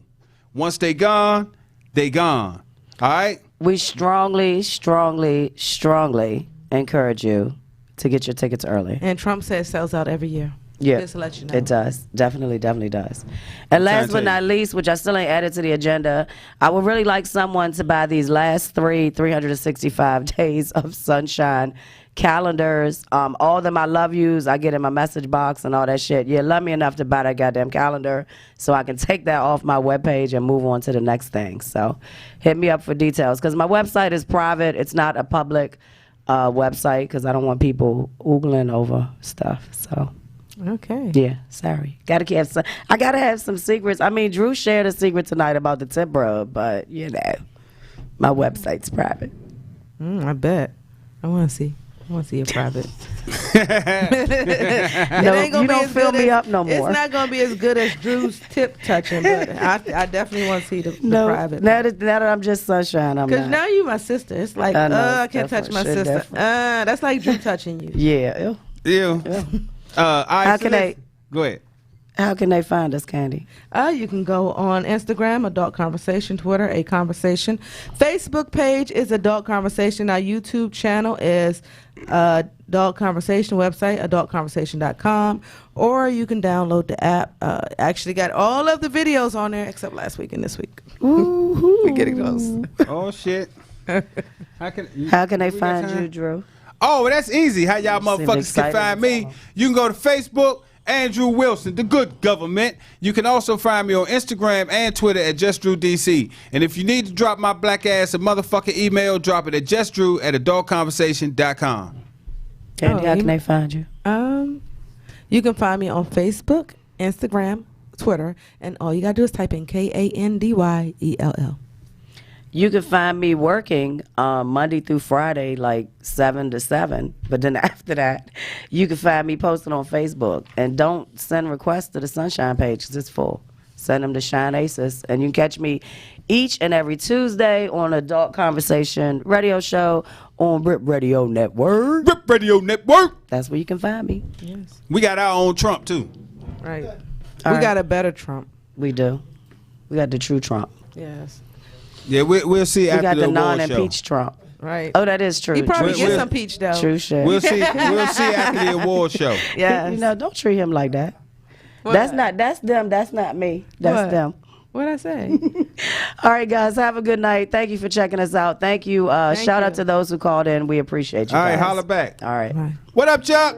Speaker 3: Once they gone, they gone. All right?
Speaker 4: We strongly, strongly, strongly encourage you to get your tickets early.
Speaker 2: And Trump says sells out every year.
Speaker 4: Yeah,
Speaker 2: just to let you know.
Speaker 4: It does. Definitely does. And last but not least, which I still ain't added to the agenda, I would really like someone to buy these last 365 days of Sunshine calendars. All of them I love yous. I get in my message box and all that shit. Yeah, love me enough to buy that goddamn calendar so I can take that off my webpage and move on to the next thing. So hit me up for details because my website is private. It's not a public website because I don't want people oogling over stuff. So.
Speaker 2: Okay.
Speaker 4: Yeah, sorry. I gotta have some secrets. I mean, Drew shared a secret tonight about the tip rub, but you know, my website's private.
Speaker 2: I bet. I want to see your private.
Speaker 4: No, you don't fill me up no more.
Speaker 2: It's not gonna be as good as Drew's tip touching, but I definitely want to see the private.
Speaker 4: Now that I'm just Sunshine, I'm not.
Speaker 2: Because now you my sister. It's like I can't touch my sister. That's like Drew touching you.
Speaker 4: Yeah.
Speaker 3: Ew.
Speaker 4: How can they?
Speaker 3: Go ahead.
Speaker 4: How can they find us, Candy?
Speaker 2: You can go on Instagram, Adult Conversation, Twitter, A Conversation. Facebook page is Adult Conversation. Our YouTube channel is Adult Conversation website, adultconversation.com. Or you can download the app. Actually got all of the videos on there except last week and this week. We're getting close.
Speaker 3: Oh, shit.
Speaker 4: How can they find you, Drew?
Speaker 3: Oh, that's easy. How y'all motherfuckers can find me? You can go to Facebook, Andrew Wilson, the good government. You can also find me on Instagram and Twitter at JustDrewDC. And if you need to drop my black ass a motherfucking email, drop it at justdrew@adultconversation.com.
Speaker 4: Candy, how can they find you?
Speaker 2: You can find me on Facebook, Instagram, Twitter, and all you gotta do is type in KANDYELL.
Speaker 4: You can find me working Monday through Friday, like 7 to 7. But then after that, you can find me posting on Facebook. And don't send requests to the Sunshine page because it's full. Send them to Shine Aces. And you can catch me each and every Tuesday on Adult Conversation radio show on Rip Radio Network.
Speaker 3: Rip Radio Network.
Speaker 4: That's where you can find me.
Speaker 2: Yes.
Speaker 3: We got our own Trump, too.
Speaker 2: Right.
Speaker 4: All
Speaker 2: we
Speaker 4: right.
Speaker 2: got a better Trump.
Speaker 4: We do. We got the true Trump.
Speaker 2: Yes.
Speaker 3: Yeah, we'll see after
Speaker 4: We got the
Speaker 3: award show.
Speaker 4: non-impeached Trump.
Speaker 2: Right.
Speaker 4: Oh, that is true.
Speaker 2: He probably
Speaker 3: We'll-
Speaker 2: gets some peach though.
Speaker 4: True shit.
Speaker 3: We'll see after the award show.
Speaker 2: Yes.
Speaker 4: You know, don't treat him like that.
Speaker 2: What?
Speaker 4: That's them. That's not me. That's
Speaker 2: What?
Speaker 4: them.
Speaker 2: What'd I say?
Speaker 4: All right, guys. Have a good night. Thank you for checking us out. Thank you. Shout out
Speaker 2: you.
Speaker 4: to those who called in. We appreciate you
Speaker 3: All right,
Speaker 4: guys.
Speaker 3: holla back.
Speaker 4: All right.
Speaker 2: Right.
Speaker 3: What up, Chuck?